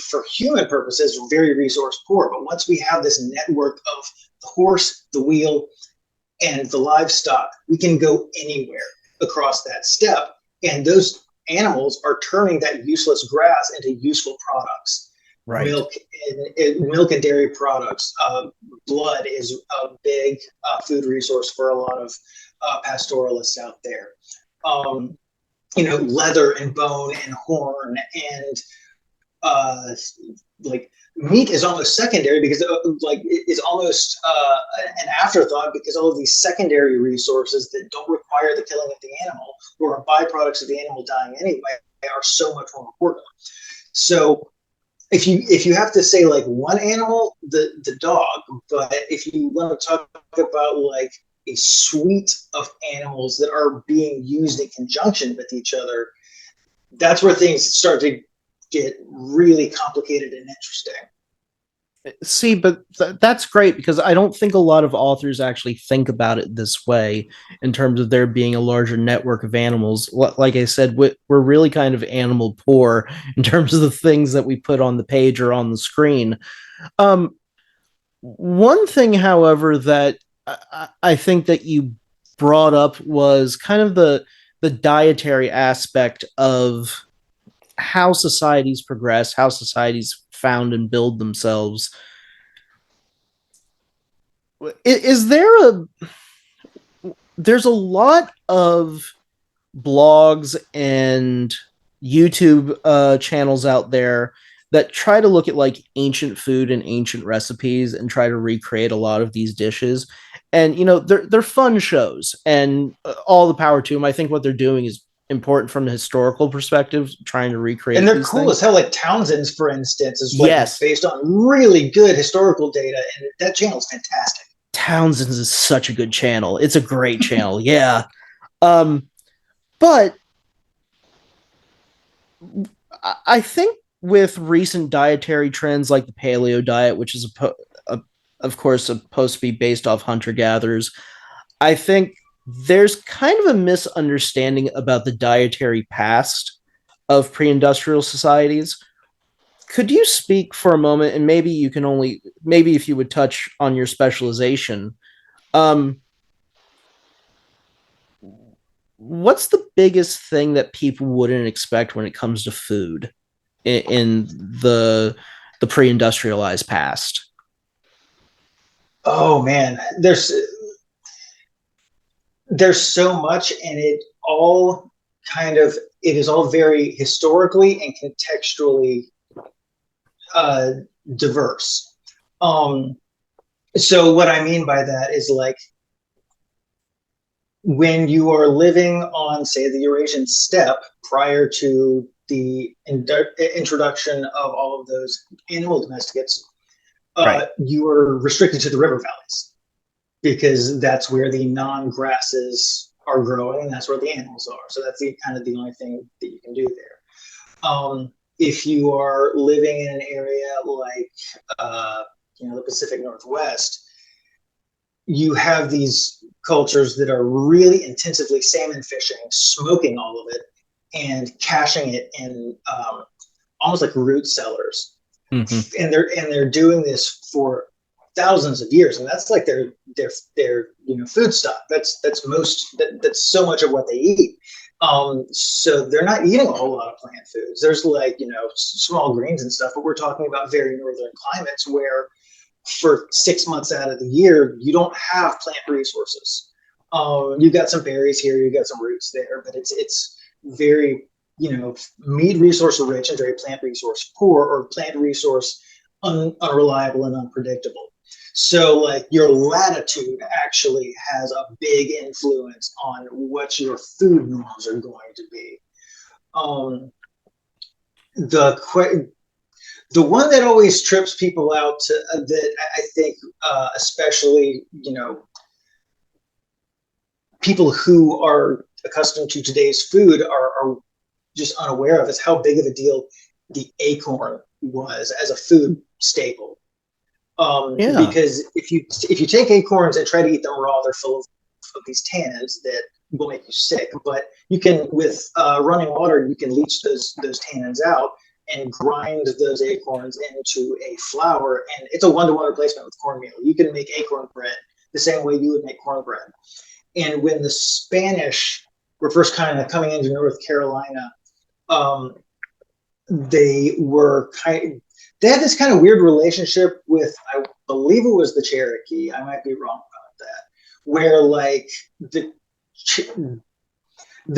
for human purposes very resource poor. But once we have this network of the horse, the wheel, and the livestock, we can go anywhere across that steppe, and those animals are turning that useless grass into useful products. Right. Milk and dairy products. Blood is a big food resource for a lot of pastoralists out there. Leather and bone and horn and meat is almost secondary, because is almost an afterthought, because all of these secondary resources that don't require the killing of the animal, or are byproducts of the animal dying anyway, are so much more important. So if you have to say like one animal, the dog, but if you want to talk about like a suite of animals that are being used in conjunction with each other, that's where things start to get really complicated and interesting.
See, but that's great, because I don't think a lot of authors actually think about it this way, in terms of there being a larger network of animals. Like I said, we're really kind of animal poor in terms of the things that we put on the page or on the screen. One thing, however, that I think that you brought up was kind of the dietary aspect of how societies progress, how societies found and build themselves. Is there there's a lot of blogs and YouTube channels out there that try to look at like ancient food and ancient recipes and try to recreate a lot of these dishes. And they're fun shows, and all the power to them. I think what they're doing is important from the historical perspective, trying to recreate.
And they're cool things. As hell. Like Townsend's, for instance, is based on really good historical data, and that channel is fantastic.
Townsend's is such a good channel. It's a great channel, yeah. But I think with recent dietary trends like the paleo diet, which is of course supposed to be based off hunter-gatherers, I think there's kind of a misunderstanding about the dietary past of pre-industrial societies. Could you speak for a moment, and maybe if you would touch on your specialization, what's the biggest thing that people wouldn't expect when it comes to food in the pre-industrialized past?
Oh man, there's so much, and all it is all very historically and contextually uh, diverse. Um, so what I mean by that is like when you are living on, say, the Eurasian steppe prior to the introduction of all of those animal domesticates,
Right.
you are restricted to the river valleys because that's where the non-grasses are growing and that's where the animals are. So that's kind of the only thing that you can do there. If you are living in an area like the Pacific Northwest, you have these cultures that are really intensively salmon fishing, smoking all of it, and caching it in almost like root cellars.
Mm-hmm.
And they're doing this for thousands of years, and that's like their food stock. That's so much of what they eat. So they're not eating a whole lot of plant foods. There's like small greens and stuff, but we're talking about very northern climates where for 6 months out of the year you don't have plant resources. You got some berries here, you got some roots there, but it's very meat resource rich and very plant resource poor, or plant resource unreliable and unpredictable. So like your latitude actually has a big influence on what your food norms are going to be. The one that always trips people out that I think especially people who are accustomed to today's food are just unaware of is how big of a deal the acorn was as a food staple.
Yeah.
Because if you take acorns and try to eat them raw, they're full of these tannins that will make you sick. But you can, with running water, you can leach those tannins out and grind those acorns into a flour, and it's a one-to-one replacement with cornmeal. You can make acorn bread the same way you would make cornbread. And when the Spanish were first kind of coming into North Carolina, they had this kind of weird relationship with, I believe it was the Cherokee. I might be wrong about that. Where like the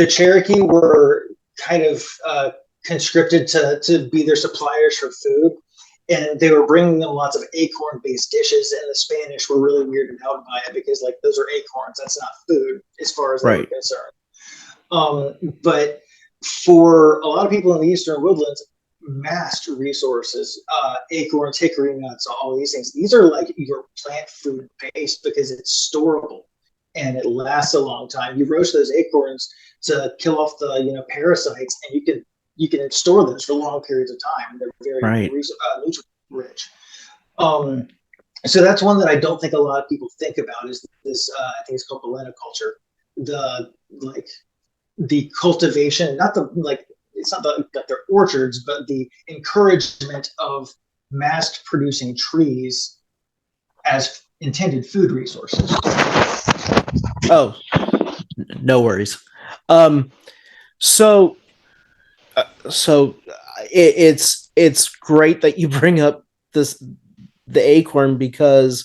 Cherokee were kind of conscripted to be their suppliers for food, and they were bringing them lots of acorn-based dishes, and the Spanish were really weirded out by it because like those are acorns, that's not food as far as they were concerned. But for a lot of people in the Eastern Woodlands, mast resources, acorns, hickory nuts, all these things, these are like your plant food based because it's storable and it lasts a long time. You roast those acorns to kill off the parasites, and you can store those for long periods of time. They're very nutrient rich. So that's one that I don't think a lot of people think about is this. I think it's called Balena culture. The cultivation, not the it's not that they're orchards, but the encouragement of mass producing trees as intended food resources.
Oh, no worries. So it's great that you bring up the acorn, because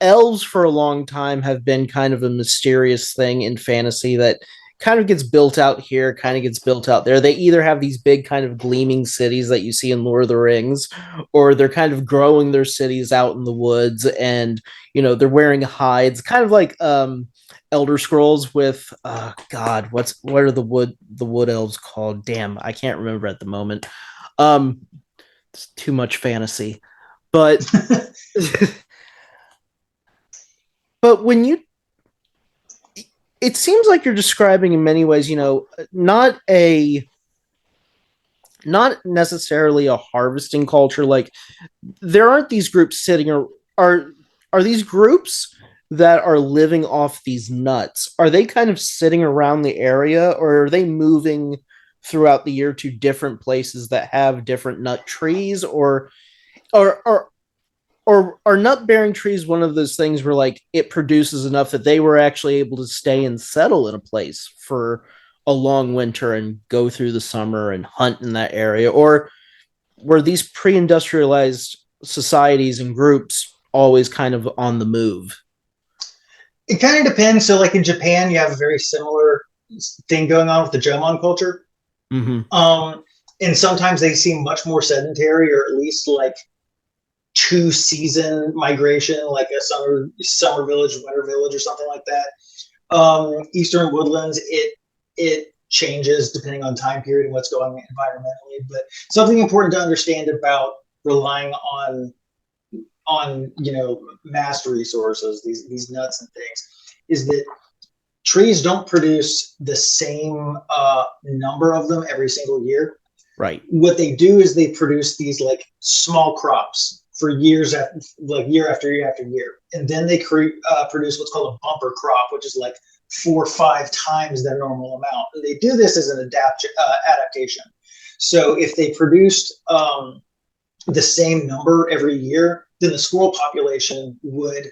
elves for a long time have been kind of a mysterious thing in fantasy that kind of gets built out here, kind of gets built out there. They either have these big kind of gleaming cities that you see in Lord of the Rings, or they're kind of growing their cities out in the woods, and they're wearing hides, kind of like Elder Scrolls with God, what are the wood elves called? Damn, I can't remember at the moment. It's too much fantasy. But but when it seems like you're describing in many ways, not necessarily a harvesting culture. Like there aren't these groups sitting, or are these groups that are living off these nuts? Are they kind of sitting around the area, or are they moving throughout the year to different places that have different nut trees, or are nut bearing trees one of those things where like it produces enough that they were actually able to stay and settle in a place for a long winter and go through the summer and hunt in that area? Or were these pre-industrialized societies and groups always kind of on the move?
It kind of depends. So, like in Japan, you have a very similar thing going on with the Jomon culture.
Mm-hmm.
And sometimes they seem much more sedentary, or at least like 2-season migration, like a summer village, winter village, or something like that. Eastern Woodlands, it changes depending on time period and what's going on environmentally. But something important to understand about relying on mass resources, these nuts and things, is that trees don't produce the same number of them every single year.
Right.
What they do is they produce these like small crops for years, year after year after year, and then they produce what's called a bumper crop, which is like 4 or 5 times their normal amount. And they do this as an adaptation. So if they produced the same number every year, then the squirrel population would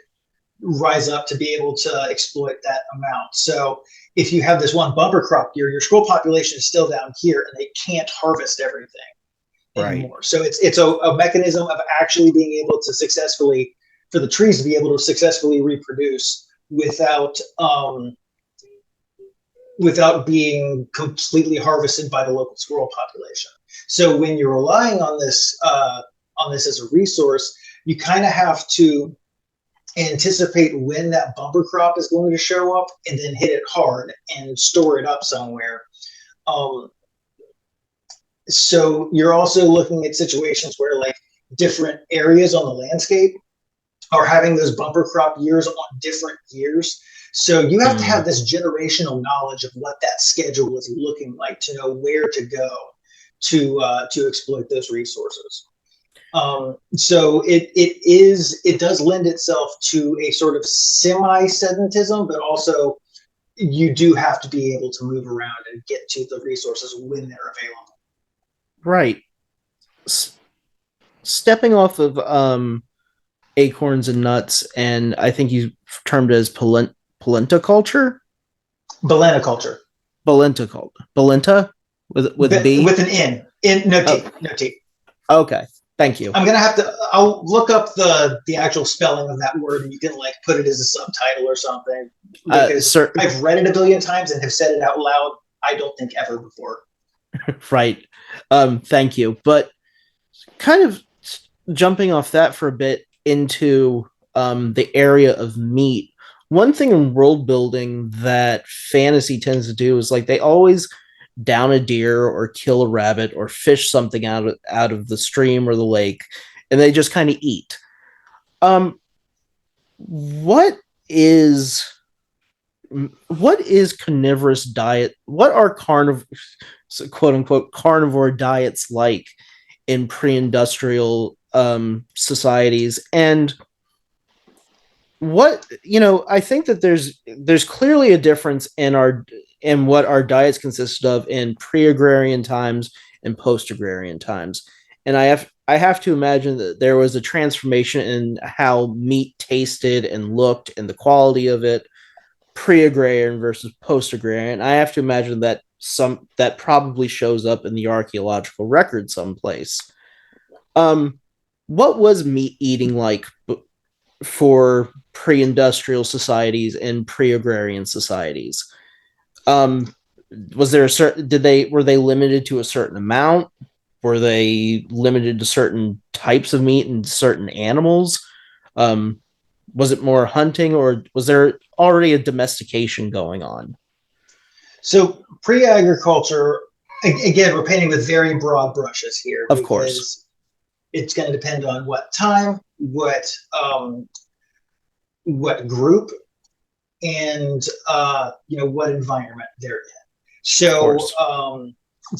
rise up to be able to exploit that amount. So if you have this one bumper crop year, your squirrel population is still down here, and they can't harvest everything anymore. Right. So it's a mechanism of actually being able to successfully, for the trees to be able to successfully reproduce without being completely harvested by the local squirrel population. So when you're relying on this as a resource, you kind of have to anticipate when that bumper crop is going to show up, and then hit it hard and store it up somewhere. So you're also looking at situations where like different areas on the landscape are having those bumper crop years on different years. So you have to have this generational knowledge of what that schedule is looking like to know where to go to exploit those resources. So it does lend itself to a sort of semi-sedentism, but also you do have to be able to move around and get to the resources when they're available.
Right. Stepping off of acorns and nuts, and I think you termed it as polenta culture?
Balenta culture.
Balenta culture. Balenta? With B?
With an N. No T. No T.
Okay. Thank you.
I'm going to have to, I'll look up the actual spelling of that word, and you can like put it as a subtitle or something. Because I've read it a billion times and have said it out loud, I don't think ever before.
Right. Thank you. But kind of jumping off that for a bit into the area of meat, one thing in world building that fantasy tends to do is like they always down a deer or kill a rabbit or fish something out of the stream or the lake, and they just kind of eat. What is carnivorous diet? What are quote unquote carnivore diets like in pre-industrial societies? And what, I think that there's clearly a difference in what our diets consisted of in pre-agrarian times and post-agrarian times. And I have to imagine that there was a transformation in how meat tasted and looked and the quality of it pre-agrarian versus post-agrarian. I have to imagine that that probably shows up in the archaeological record someplace. What was meat eating like for pre-industrial societies and pre-agrarian societies? Was there were they limited to a certain amount? Were they limited to certain types of meat and certain animals? Was it more hunting, or was there already a domestication going on?
So pre-agriculture, again, we're painting with very broad brushes here.
Of course.
It's going to depend on what time, what group, and what environment they're in. So,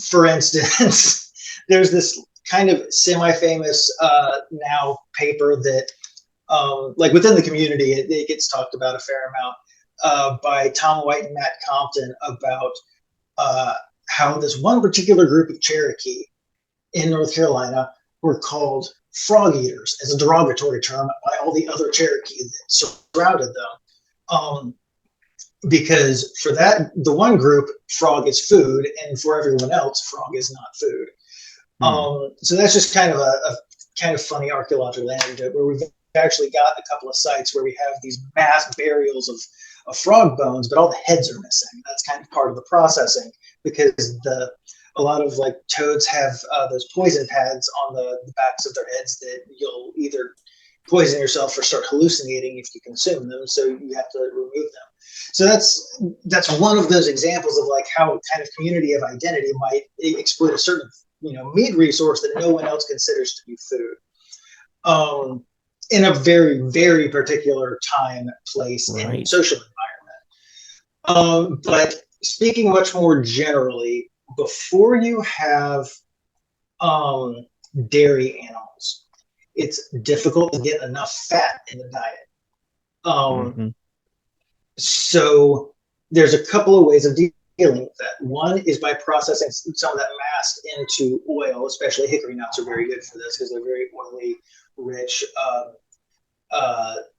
for instance, there's this kind of semi-famous now paper that, like within the community, it gets talked about a fair amount by Tom White and Matt Compton about how this one particular group of Cherokee in North Carolina were called frog eaters as a derogatory term by all the other Cherokee that surrounded them. Because for the one group, frog is food, and for everyone else, frog is not food. So that's just kind of a funny archaeological anecdote where we've actually got a couple of sites where we have these mass burials of frog bones, but all the heads are missing. That's kind of part of the processing, because a lot of like toads have those poison pads on the backs of their heads that you'll either poison yourself or start hallucinating if you consume them, so you have to remove them. So that's one of those examples of like how kind of community of identity might exploit a certain meat resource that no one else considers to be food, in a very, very particular time, place, and social environment. But speaking much more generally, before you have dairy animals, it's difficult to get enough fat in the diet. So there's a couple of ways of dealing with that. One is by processing some of that mast into oil. Especially hickory nuts are very good for this because they're very oily, rich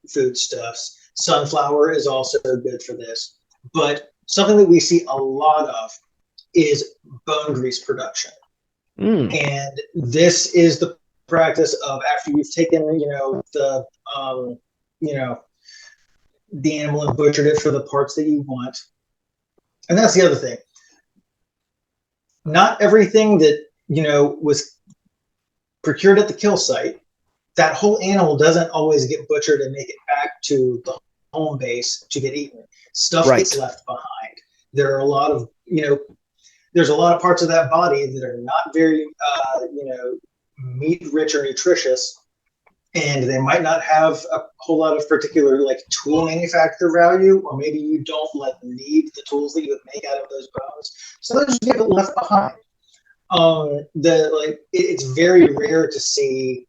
foodstuffs. Sunflower is also good for this. But something that we see a lot of is bone grease production. And this is the practice of, after you've taken the animal and butchered it for the parts that you want. And that's the other thing. Not everything that was procured at the kill site, that whole animal doesn't always get butchered and make it back to the home base to get eaten. Stuff gets left behind. There are a lot of there's a lot of parts of that body that are not very meat rich or nutritious, and they might not have a whole lot of particular like tool manufacturer value, or maybe you don't need the tools that you would make out of those bones, so those get left behind. It's very rare to see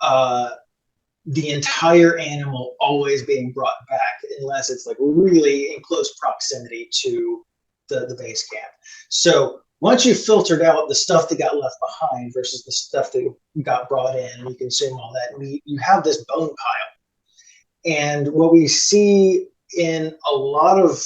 the entire animal always being brought back, unless it's like really in close proximity to the base camp. So once you've filtered out the stuff that got left behind versus the stuff that got brought in, and you consume all that meat, you have this bone pile. And what we see in a lot of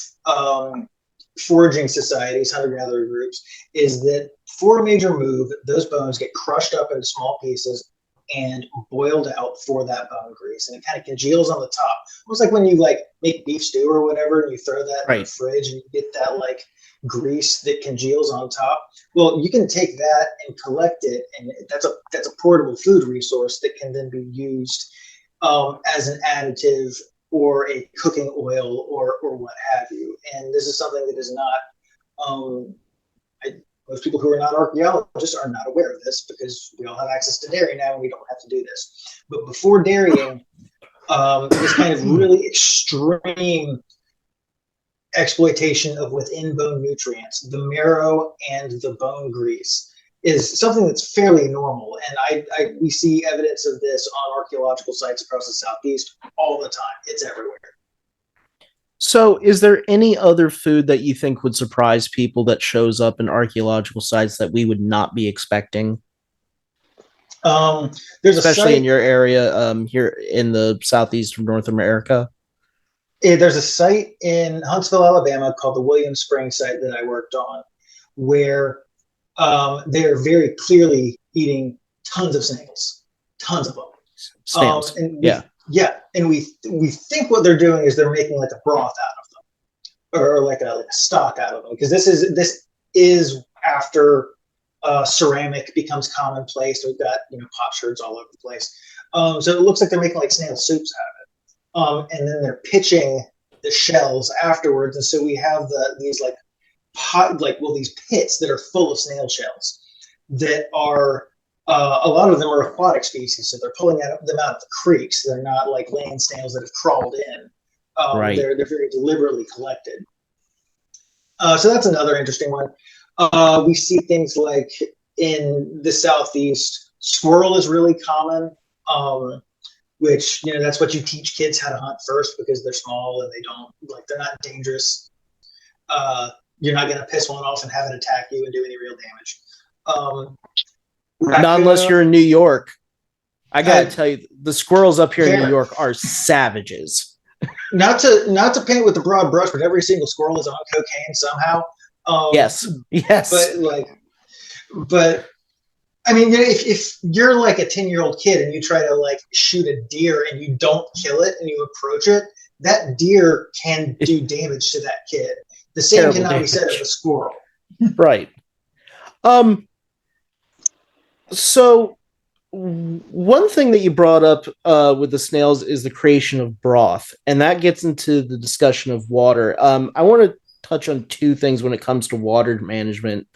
foraging societies, hunter-gatherer groups, is that for a major move, those bones get crushed up into small pieces and boiled out for that bone grease, and it kind of congeals on the top. Almost like when you make beef stew or whatever, and you throw that in the fridge, and you get that grease that congeals on top. Well, you can take that and collect it, and that's a portable food resource that can then be used as an additive or a cooking oil or what have you. And this is something that is not most people who are not archaeologists are not aware of this, because we all have access to dairy now and we don't have to do this. But before dairying, this kind of really extreme exploitation of within bone nutrients, the marrow and the bone grease, is something that's fairly normal. And we see evidence of this on archaeological sites across the Southeast all the time. It's everywhere.
So is there any other food that you think would surprise people that shows up in archaeological sites that we would not be expecting?
There's
especially in your area here in the Southeast of North America.
There's a site in Huntsville, Alabama called the William Spring site that I worked on, where they are very clearly eating tons of snails, tons of them.
Snails,
Yeah, and we think what they're doing is they're making like a broth out of them, or like a stock out of them, because this is after ceramic becomes commonplace. We've got potsherds all over the place, so it looks like they're making like snail soups out of it, and then they're pitching the shells afterwards, and so we have these pits that are full of snail shells that are. A lot of them are aquatic species, so they're pulling them out of the creeks. They're not like land snails that have crawled in. They're very deliberately collected. So that's another interesting one. We see things like in the Southeast, squirrel is really common, which that's what you teach kids how to hunt first, because they're small and they're not dangerous. You're not going to piss one off and have it attack you and do any real damage.
Not unless you're in New York. I gotta tell you, the squirrels up here in New York are savages.
Not to paint with the broad brush, but every single squirrel is on cocaine somehow.
Yes.
But I mean, if you're like a 10-year-old kid and you try to like shoot a deer and you don't kill it and you approach it, that deer can do damage to that kid. The same
Terrible
cannot be said of
damage.
a squirrel.
Right. So one thing that you brought up with the snails is the creation of broth, and that gets into the discussion of water. I want to touch on two things when it comes to water management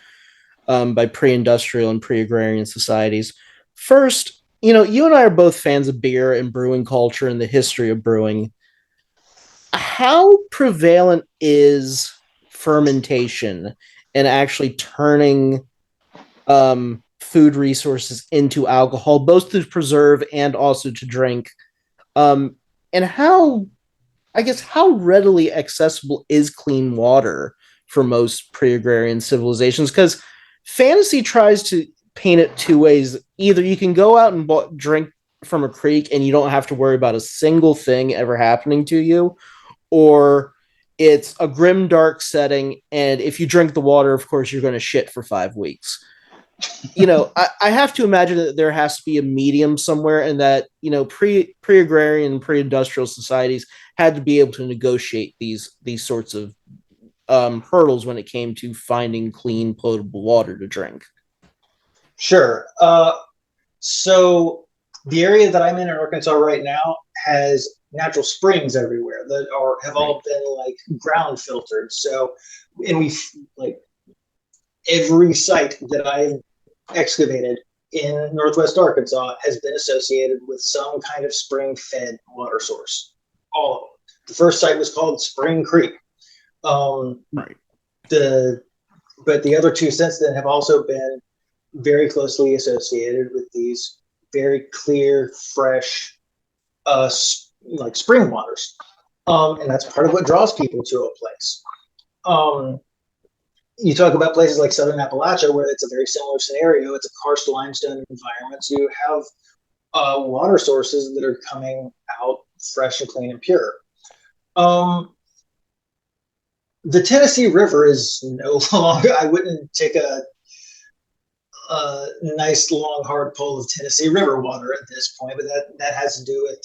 by pre-industrial and pre-agrarian societies. First, you and I are both fans of beer and brewing culture and the history of brewing. How prevalent is fermentation and actually turning food resources into alcohol, both to preserve and also to drink? And how readily accessible is clean water for most pre-agrarian civilizations? Because fantasy tries to paint it two ways. Either you can go out and drink from a creek and you don't have to worry about a single thing ever happening to you, or it's a grim, dark setting, and if you drink the water, of course, you're going to shit for 5 weeks. I have to imagine that there has to be a medium somewhere, and that pre-agrarian, pre-industrial societies had to be able to negotiate these sorts of hurdles when it came to finding clean, potable water to drink.
Sure. So the area that I'm in Arkansas right now has natural springs everywhere that have all been like ground filtered. So, and we like every site that I've excavated in Northwest Arkansas has been associated with some kind of spring-fed water source. All of them. The first site was called Spring Creek. But the other two since then have also been very closely associated with these very clear, fresh, like spring waters. And that's part of what draws people to a place. You talk about places like Southern Appalachia, where it's a very similar scenario. It's a karst limestone environment. So you have water sources that are coming out fresh and clean and pure. The Tennessee River is no longer, I wouldn't take a nice long hard pull of Tennessee River water at this point, but that has to do with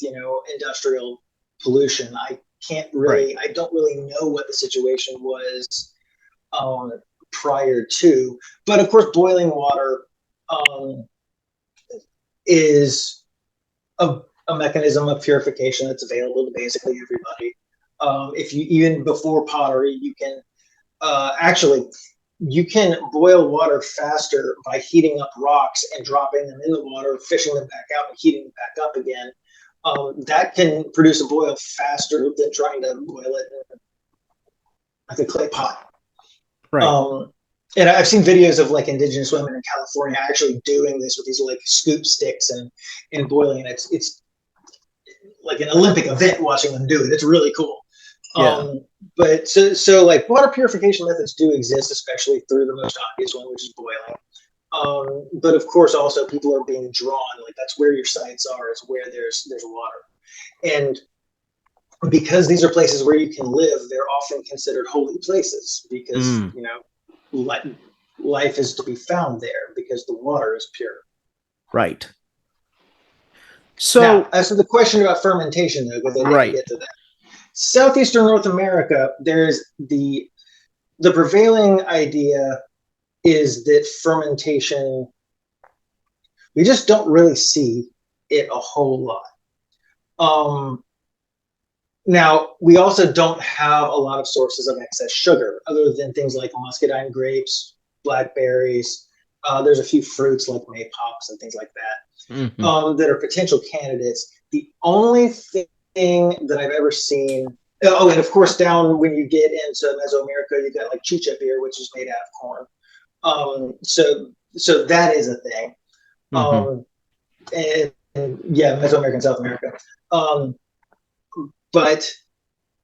industrial pollution. I don't really know what the situation was prior to, but of course boiling water is a mechanism of purification that's available to basically everybody. If you, even before pottery, you can you can boil water faster by heating up rocks and dropping them in the water, fishing them back out and heating them back up again. That can produce a boil faster than trying to boil it in like a clay pot. Right. And I've seen videos of like indigenous women in California actually doing this with these like scoop sticks and boiling. And it's like an Olympic event watching them do it. It's really cool. Yeah. But so like water purification methods do exist, especially through the most obvious one, which is boiling. But of course, also people are being drawn. Like that's where your sites are, is where there's water. And because these are places where you can live, they're often considered holy places because life is to be found there because the water is pure.
Right.
So now, as to the question about fermentation, though, because I didn't get to that. Southeastern North America, there's the prevailing idea is that fermentation, we just don't really see it a whole lot. Now, we also don't have a lot of sources of excess sugar other than things like muscadine grapes, blackberries. There's a few fruits like maypops and things like that that are potential candidates. The only thing that I've ever seen, and of course down when you get into Mesoamerica, you got like chicha beer, which is made out of corn. So that is a thing. And yeah, Mesoamerica and South America. But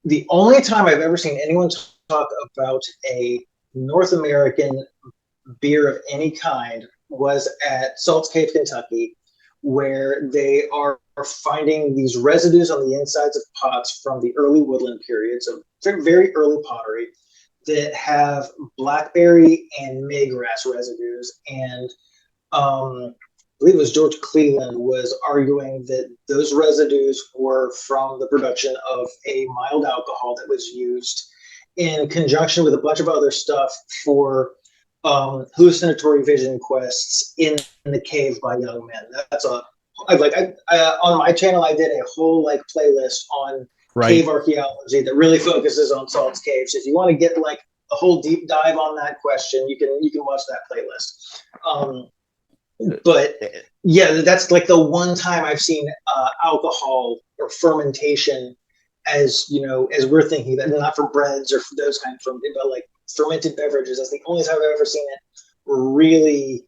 the only time I've ever seen anyone talk about a North American beer of any kind was at Salts Cave, Kentucky, where they are finding these residues on the insides of pots from the early woodland periods of very early pottery that have blackberry and maygrass residues. And I believe it was George Cleland, was arguing that those residues were from the production of a mild alcohol that was used in conjunction with a bunch of other stuff for hallucinatory vision quests in the cave by young men. That's a on my channel I did a whole like playlist on cave archaeology that really focuses on Salt's Caves. If you want to get like a whole deep dive on that question, you can watch that playlist. But yeah, that's like the one time I've seen alcohol or fermentation as as we're thinking that, not for breads or for those kind of but like fermented beverages. That's the only time I've ever seen it really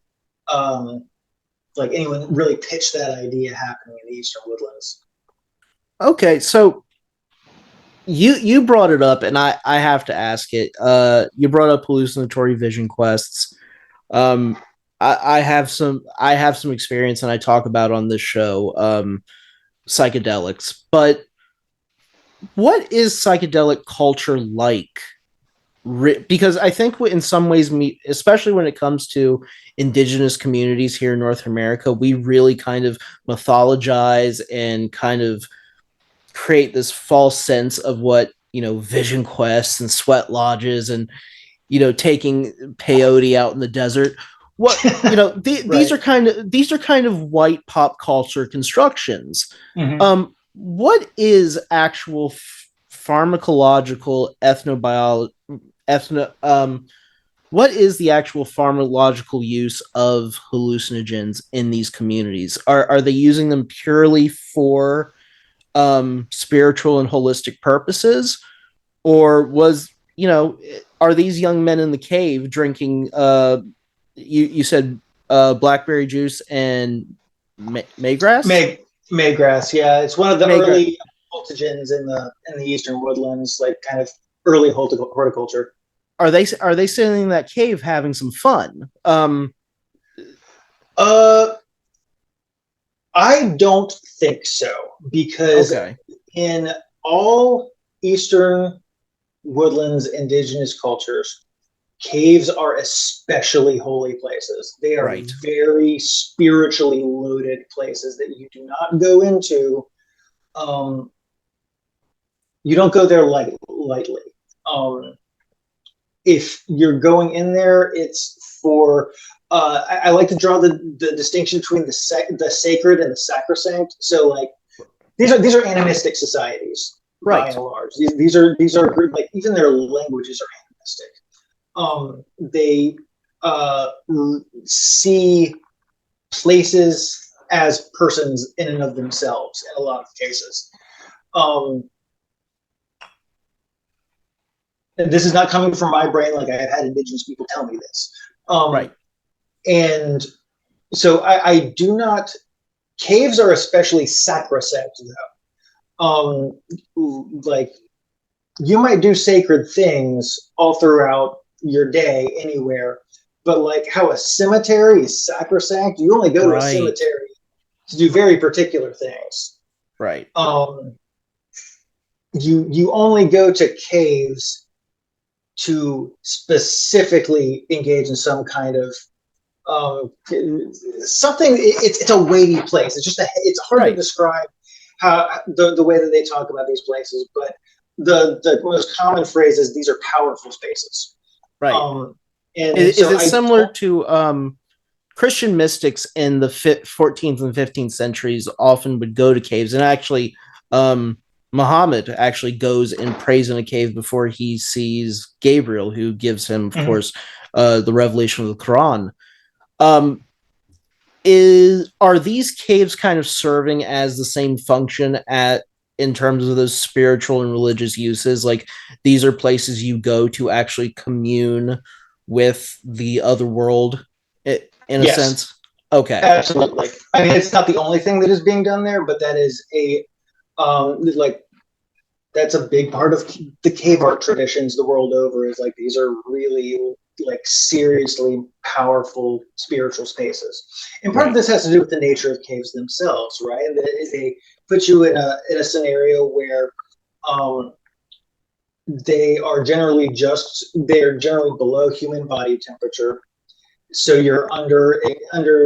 like anyone really pitch that idea happening in the Eastern Woodlands.
Okay, so you brought it up, and I have to ask it. You brought up hallucinatory vision quests. I have some experience, and I talk about on this show psychedelics. But what is psychedelic culture like? Because I think in some ways, especially when it comes to indigenous communities here in North America, we really kind of mythologize and kind of create this false sense of what vision quests and sweat lodges and taking peyote out in the desert. What these are kind of white pop culture constructions.
Mm-hmm.
What is actual pharmacological ethnobiology? What is the actual pharmacological use of hallucinogens in these communities? Are they using them purely for spiritual and holistic purposes, or are these young men in the cave drinking you said blackberry juice and maygrass?
Maygrass, yeah, it's one of the early hallucinogens in the Eastern Woodlands, like kind of early horticulture.
Are they sitting in that cave having some fun?
I don't think so, because in all Eastern Woodlands indigenous cultures, caves are especially holy places. They are very spiritually loaded places that you do not go into. You don't go there lightly. If you're going in there, it's for I like to draw the distinction between the sacred and the sacrosanct. So like these are animistic societies, by and large. These are like, even their languages are animistic. They see places as persons in and of themselves in a lot of cases. And this is not coming from my brain. Like, I have had indigenous people tell me this. And so I do not. Caves are especially sacrosanct, though. Like, you might do sacred things all throughout your day anywhere, but like how a cemetery is sacrosanct, you only go to a cemetery to do very particular things. You only go to caves to specifically engage in some kind of something. It's a weighty place. It's hard to describe how the way that they talk about these places, but the most common phrase is these are powerful spaces.
And is it similar to Christian mystics in the 14th and 15th centuries often would go to caves, and actually Muhammad actually goes and prays in a cave before he sees Gabriel, who gives him, of course, the revelation of the Quran. Are these caves kind of serving as the same function in terms of those spiritual and religious uses? Like, these are places you go to actually commune with the other world in a sense? Okay.
Absolutely. I mean, it's not the only thing that is being done there, but that is that's a big part of the cave art traditions the world over, is like, these are really like seriously powerful spiritual spaces. And part of this has to do with the nature of caves themselves, right? And they put you in a scenario where they're generally below human body temperature. So you're under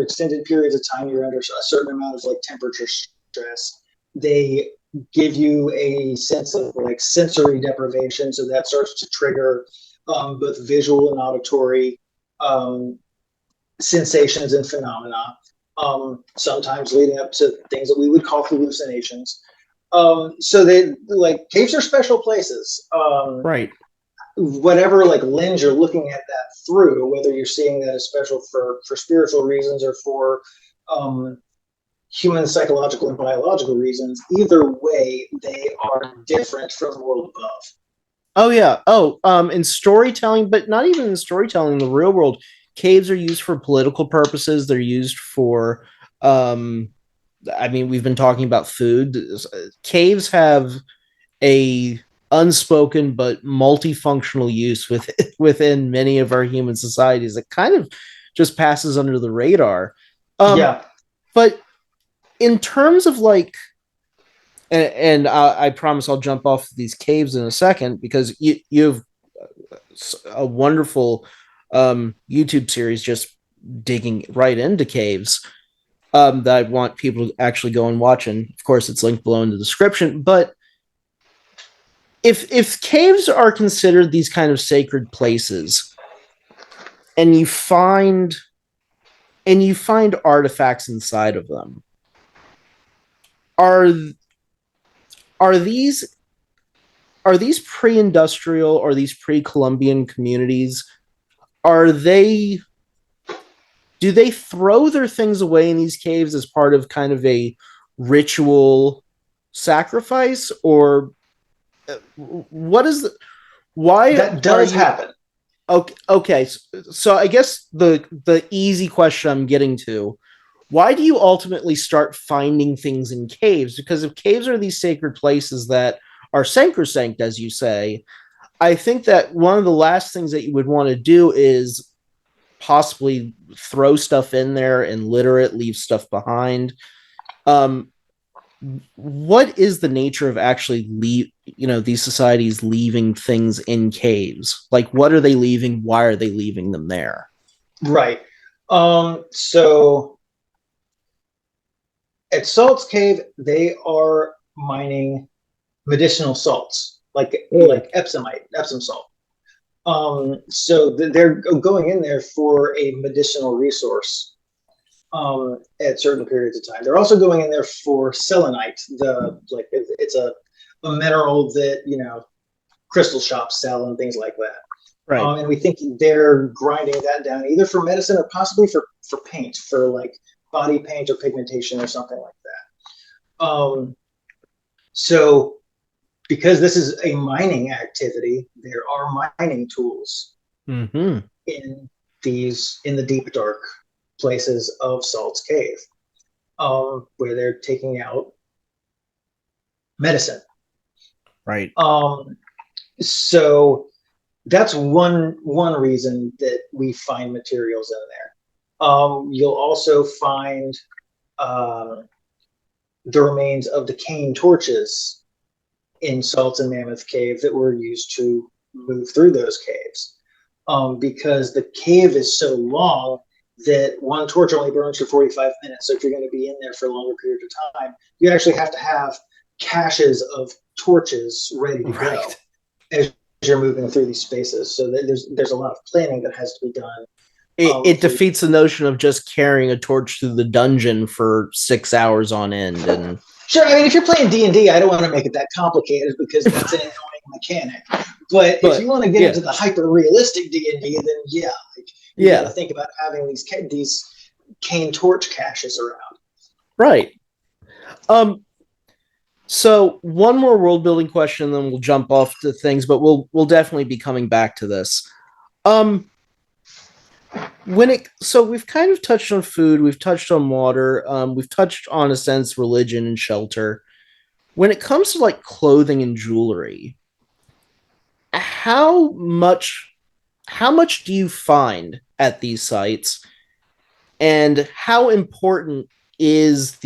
extended periods of time, you're under a certain amount of like temperature stress. They give you a sense of like sensory deprivation, so that starts to trigger both visual and auditory um, sensations and phenomena, sometimes leading up to things that we would call hallucinations. So they like caves are special places.
Right.
Whatever like lens you're looking at that through, whether you're seeing that as special for spiritual reasons or for human psychological and biological reasons, either way, they are different from the world above.
Oh yeah. Oh, in storytelling, but not even in storytelling, in the real world, caves are used for political purposes. They're used for, I mean, we've been talking about food. Caves have a unspoken but multifunctional use within many of our human societies. It kind of just passes under the radar.
Yeah.
But in terms of like, and I promise I'll jump off these caves in a second because you have a wonderful YouTube series just digging right into caves that I want people to actually go and watch. And of course, it's linked below in the description. But if caves are considered these kind of sacred places, and you find artifacts inside of them, are these pre-industrial or these pre-Columbian communities, do they throw their things away in these caves as part of kind of a ritual sacrifice, or what is why
that does happen?
Okay, so I guess the easy question I'm getting to, why do you ultimately start finding things in caves? Because if caves are these sacred places that are sacrosanct, as you say, I think that one of the last things that you would want to do is possibly throw stuff in there and litter it, leave stuff behind. Um, what is the nature of actually these societies leaving things in caves? Like, what are they leaving? Why are they leaving them there?
Right. So at Salt's Cave, they are mining medicinal salts, like Epsom salt. So they're going in there for a medicinal resource at certain periods of time. They're also going in there for selenite. It's a mineral that crystal shops sell and things like that.
Right.
And we think they're grinding that down either for medicine or possibly for paint, for like body paint or pigmentation or something like that. So because this is a mining activity, there are mining tools
mm-hmm.
in the deep dark places of Salt's Cave, where they're taking out medicine.
Right.
So that's one reason that we find materials in there. You'll also find the remains of decaying torches in Salt and Mammoth Cave that were used to move through those caves. Because the cave is so long that one torch only burns for 45 minutes. So if you're going to be in there for a longer period of time, you actually have to have caches of torches ready to go as you're moving through these spaces. So there's a lot of planning that has to be done.
It defeats the notion of just carrying a torch through the dungeon for 6 hours on end. And
sure, I mean, if you're playing D&D, I don't want to make it that complicated because that's an annoying mechanic. But if you want to get into the hyper-realistic D&D, then you got to think about having these cane torch caches around.
Right. So one more world building question, then we'll jump off to things, but we'll definitely be coming back to this. So we've kind of touched on food, we've touched on water, we've touched on, a sense, religion and shelter. When it comes to like clothing and jewelry, how much do you find at these sites, and how important is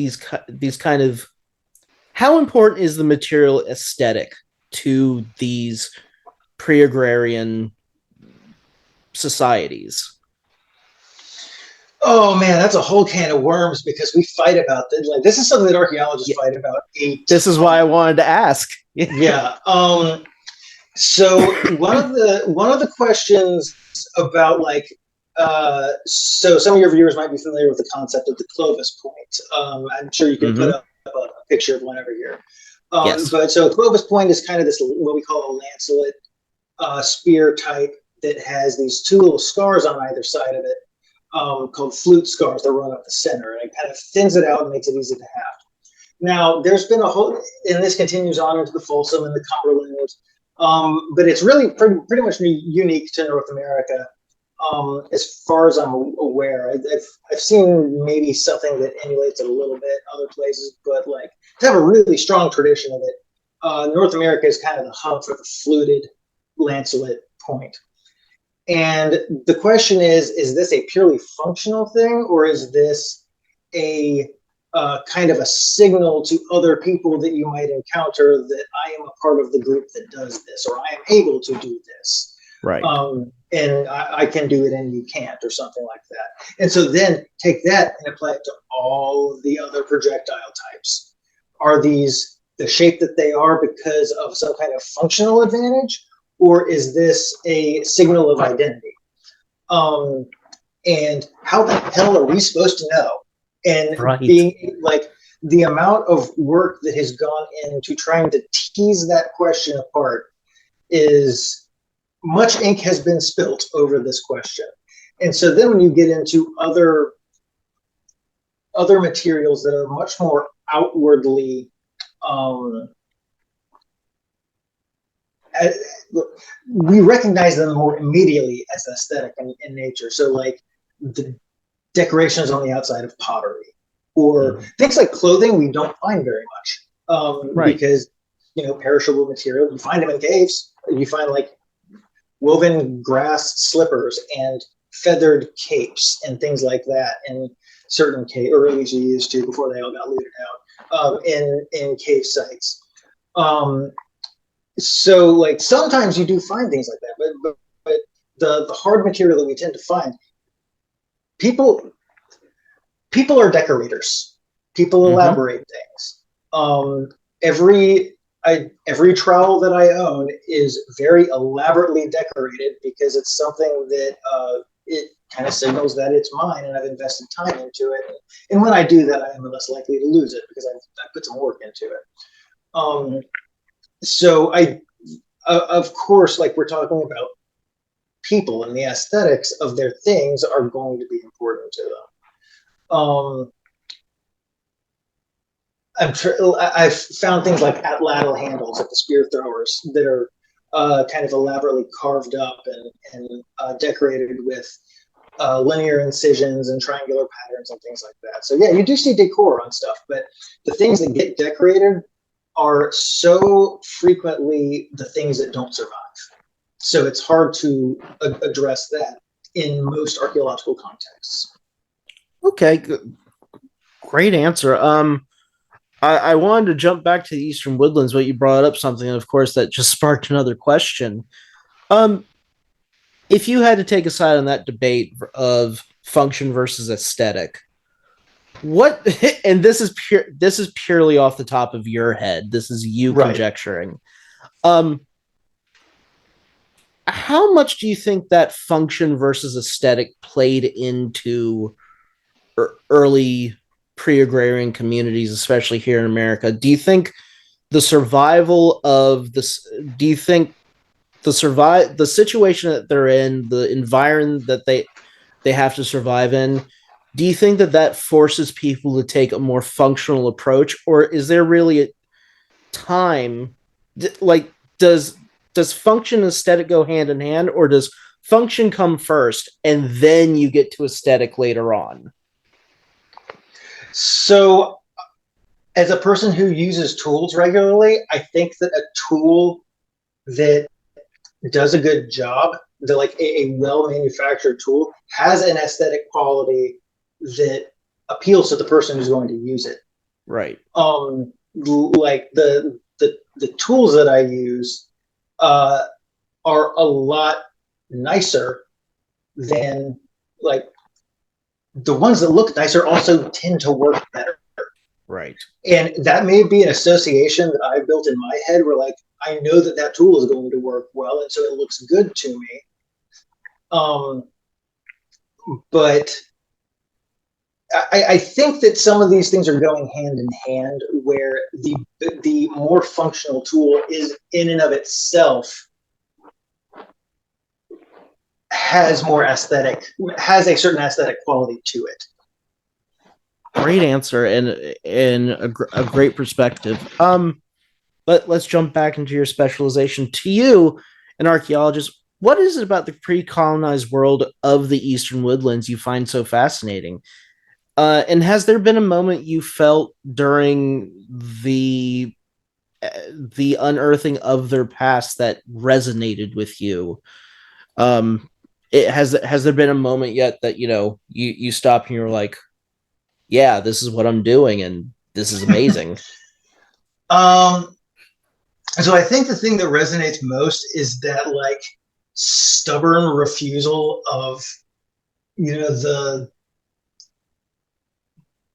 how important is the material aesthetic to these pre-agrarian societies?
Oh man, that's a whole can of worms because we fight about this. Like, this is something that archaeologists fight about
This is why I wanted to ask.
Yeah. So one of the questions about like so some of your viewers might be familiar with the concept of the Clovis point. I'm sure you can put up a picture of one over here.
Yes.
But so Clovis point is kind of this what we call a lancelet spear type that has these two little scars on either side of it, called flute scars that run up the center, and it kind of thins it out and makes it easy to have. Now, there's been a whole, and this continues on into the Folsom and the Cumberland, but it's really pretty much unique to North America, as far as I'm aware. I've seen maybe something that emulates it a little bit other places, but like to have a really strong tradition of it, North America is kind of the hub for the fluted lancelet point. And the question is this a purely functional thing, or is this a kind of a signal to other people that you might encounter that I am a part of the group that does this, or I am able to do this?
Right.
And I can do it and you can't, or something like that. And so then take that and apply it to all of the other projectile types. Are these the shape that they are because of some kind of functional advantage, or is this a signal of identity? And how the hell are we supposed to know? And being like, the amount of work that has gone into trying to tease that question apart is much ink has been spilt over this question. And so then when you get into other materials that are much more outwardly we recognize them more immediately as aesthetic in nature. So like the decorations on the outside of pottery, or things like clothing we don't find very much, because, you know, perishable material, you find them in caves. You find like woven grass slippers and feathered capes and things like that in certain cave, or at least you used to before they all got looted out, in cave sites. So like sometimes you do find things like that, but the hard material that we tend to find, people are decorators. People elaborate things. Every trowel that I own is very elaborately decorated because it's something that it kind of signals that it's mine and I've invested time into it. And when I do that, I am less likely to lose it because I put some work into it. So of course, like we're talking about, people and the aesthetics of their things are going to be important to them. I've found things like atlatl handles at the spear throwers that are kind of elaborately carved up and decorated with linear incisions and triangular patterns and things like that. So yeah, you do see decor on stuff, but the things that get decorated are so frequently the things that don't survive. So it's hard to address that in most archaeological contexts.
Okay, great answer. I wanted to jump back to the Eastern Woodlands, but you brought up something, of course, that just sparked another question. If you had to take a side on that debate of function versus aesthetic, what, and this is purely off the top of your head, this is you conjecturing, how much do you think that function versus aesthetic played into early pre-agrarian communities, especially here in America? Do you think the survival of this, do you think the situation that they're in, the environment that they have to survive in, do you think that forces people to take a more functional approach, or is there really a time, like, does function and aesthetic go hand in hand, or does function come first and then you get to aesthetic later on?
So as a person who uses tools regularly, I think that a tool that does a good job, that like a well-manufactured tool, has an aesthetic quality that appeals to the person who's going to use it.
Right.
Like the tools that I use are a lot nicer than like the ones that look nicer also tend to work better.
Right.
And that may be an association that I built in my head where, like, I know that that tool is going to work well, and so it looks good to me. But I think that some of these things are going hand in hand, where the more functional tool is in and of itself has a certain aesthetic quality to it.
Great answer and a great perspective. Let's jump back into your specialization. To you, an archaeologist, what is it about the pre-colonized world of the Eastern Woodlands you find so fascinating? And has there been a moment you felt during the unearthing of their past that resonated with you? Has there been a moment yet that you stop and you're like, yeah, this is what I'm doing, and this is amazing?
So I think the thing that resonates most is that, like, stubborn refusal of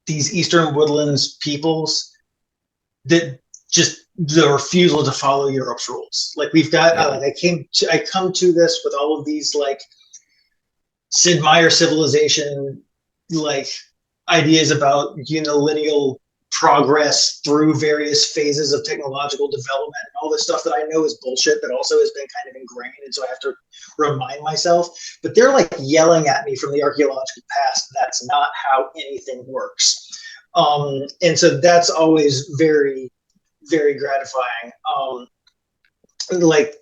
these Eastern Woodlands peoples, that just the refusal to follow Europe's rules. Like, we've got, I come to this with all of these, like, Sid Meier civilization, like, ideas about unilineal progress through various phases of technological development and all this stuff that I know is bullshit, but also has been kind of ingrained, and so I have to remind myself. But they're, like, yelling at me from the archaeological past, that's not how anything works. And so that's always very, very gratifying. Like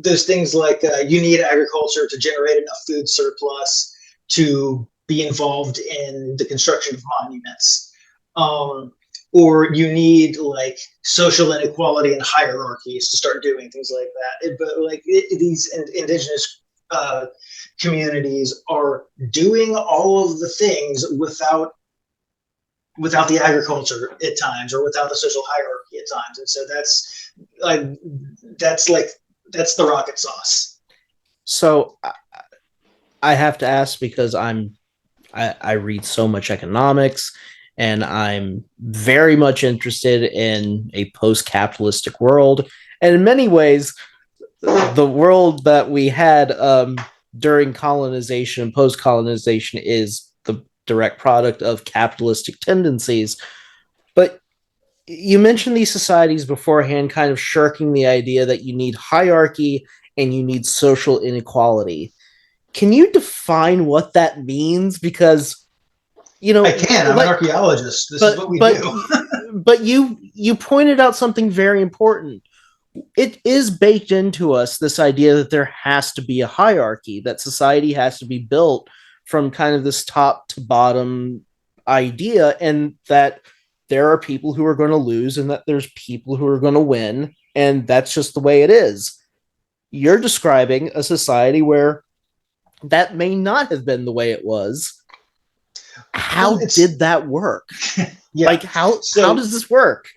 those things like you need agriculture to generate enough food surplus to be involved in the construction of monuments. Or you need, like, social inequality and hierarchies to start doing things like that. But, like, these indigenous communities are doing all of the things without the agriculture at times, or without the social hierarchy at times. And so that's the rocket sauce.
So I have to ask, because I read so much economics, and I'm very much interested in a post-capitalistic world. And in many ways, the world that we had during colonization and post-colonization is the direct product of capitalistic tendencies. But you mentioned these societies beforehand kind of shirking the idea that you need hierarchy and you need social inequality. Can you define what that means? Because
I can. I'm an archaeologist. This is what we do.
But you pointed out something very important. It is baked into us, this idea that there has to be a hierarchy, that society has to be built from kind of this top to bottom idea, and that there are people who are going to lose and that there's people who are going to win, and that's just the way it is. You're describing a society where that may not have been the way it was. How did that work?
Yeah.
Like, how does this work?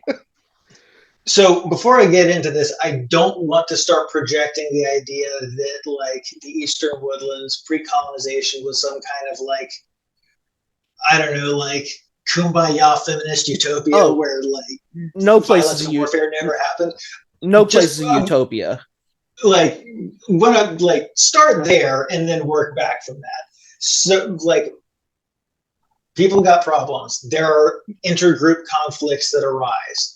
So before I get into this, I don't want to start projecting the idea that, like, the Eastern Woodlands pre-colonization was some kind of, like, I don't know, like, kumbaya feminist utopia where, like,
no places
of warfare never happened.
No place is a utopia.
Like, want to, like, start there and then work back from that. So, like, people got problems. There are intergroup conflicts that arise.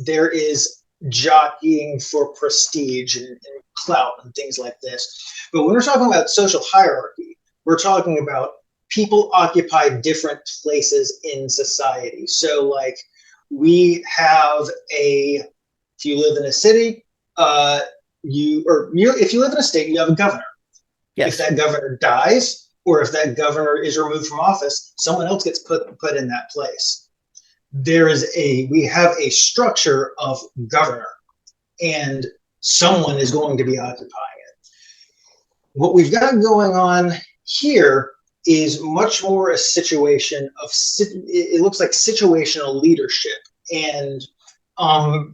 There is jockeying for prestige and clout and things like this. But when we're talking about social hierarchy, we're talking about people occupy different places in society. So, like, we have if you live in a city, if you live in a state, you have a governor. Yes. If that governor dies, or if that governor is removed from office, someone else gets put in that place. We have a structure of governor, and someone is going to be occupying it. What we've got going on here is much more a situation of, it looks like situational leadership, and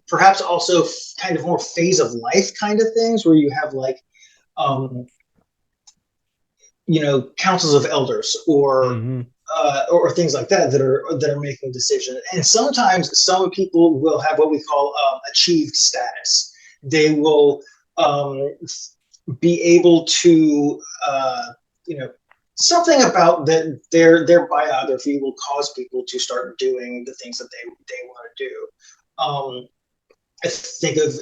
perhaps also kind of more phase of life kind of things, where you have, like, councils of elders, or or things like that are making decisions. And sometimes some people will have what we call achieved status. They will be able to, something about their biography will cause people to start doing the things that they want to do. I think of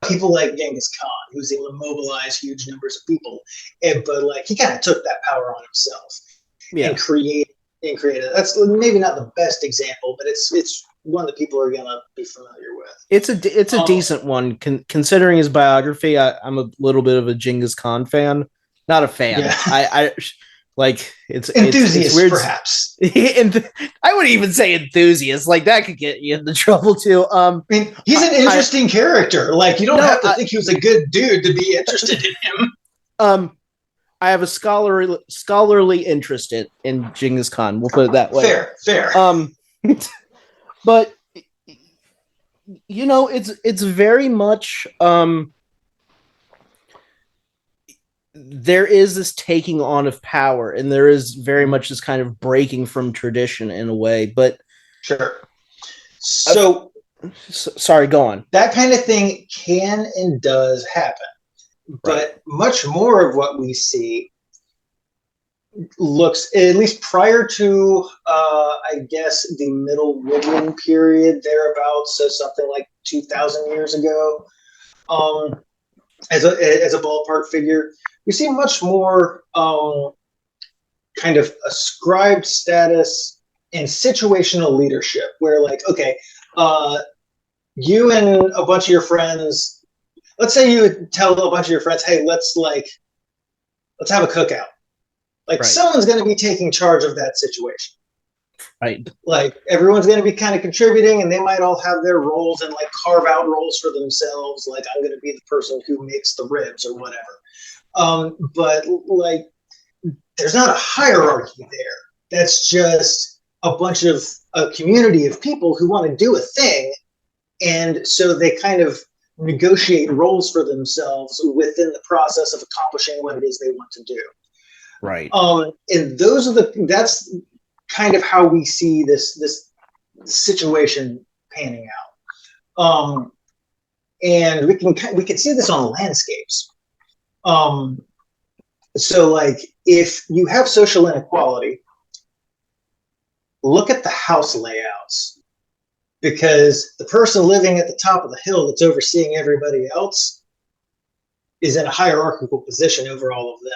people like Genghis Khan, who's able to mobilize huge numbers of people, but like he kind of took that power on himself and created. That's maybe not the best example, but it's one that people are gonna be familiar with.
It's a decent one considering his biography. I'm a little bit of a Genghis Khan fan, not a fan.
Yeah.
I like it's
enthusiast,
it's weird.
Perhaps.
I wouldn't even say enthusiast. Like that could get you into trouble too.
I mean, he's an interesting character. Like you don't have to think he was a good dude to be interested in him.
I have a scholarly interest in Genghis Khan. We'll put it that way.
Fair.
But it's very much there is this taking on of power, and there is very much this kind of breaking from tradition in a way. But
sure. So
sorry, go on.
That kind of thing can and does happen. But much more of what we see looks, at least prior to, I guess, the Middle Woodland period, thereabouts, so something like 2,000 years ago, as a ballpark figure, we see much more kind of ascribed status and situational leadership, where, like, okay, you and a bunch of your friends. Let's say you would tell a bunch of your friends, hey, let's have a cookout. Like someone's going to be taking charge of that situation.
Right.
Like everyone's going to be kind of contributing, and they might all have their roles and like carve out roles for themselves. Like I'm going to be the person who makes the ribs or whatever. But like, there's not a hierarchy there. That's just a bunch of a community of people who want to do a thing. And so they kind of negotiate roles for themselves within the process of accomplishing what it is they want to do.
Right.
And that's kind of how we see this situation panning out. And we can see this on landscapes. So like if you have social inequality, look at the house layouts. Because the person living at the top of the hill that's overseeing everybody else is in a hierarchical position over all of them.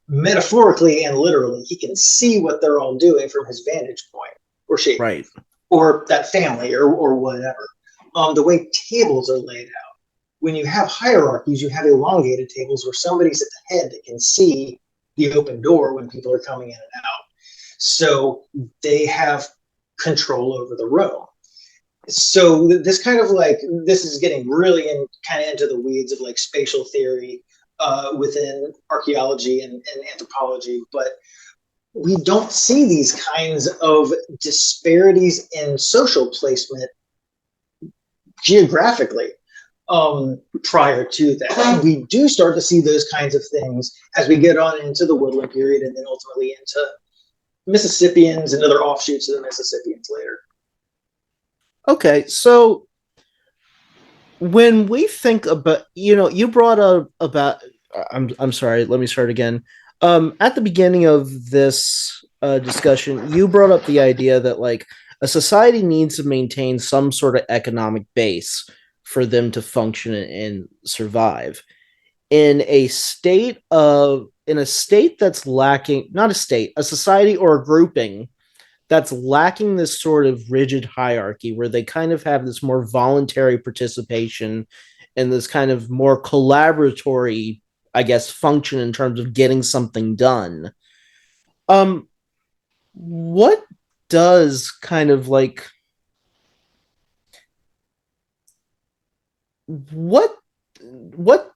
Metaphorically and literally, he can see what they're all doing from his vantage point, or she,
right,
or that family, or whatever. The way tables are laid out. When you have hierarchies, you have elongated tables where somebody's at the head that can see the open door when people are coming in and out. So they have control over the row. So this kind of like, this is getting really into the weeds of like spatial theory within archaeology and anthropology, but we don't see these kinds of disparities in social placement geographically prior to that. We do start to see those kinds of things as we get on into the Woodland period and then ultimately into Mississippians and other offshoots of the Mississippians later.
Okay, so when we think about, you brought up about, I'm sorry, let me start again. At the beginning of this discussion, you brought up the idea that like a society needs to maintain some sort of economic base for them to function and survive. In a state that's lacking, not a state, a society or a grouping that's lacking this sort of rigid hierarchy where they kind of have this more voluntary participation and this kind of more collaboratory, I guess, function in terms of getting something done. What does kind of like, what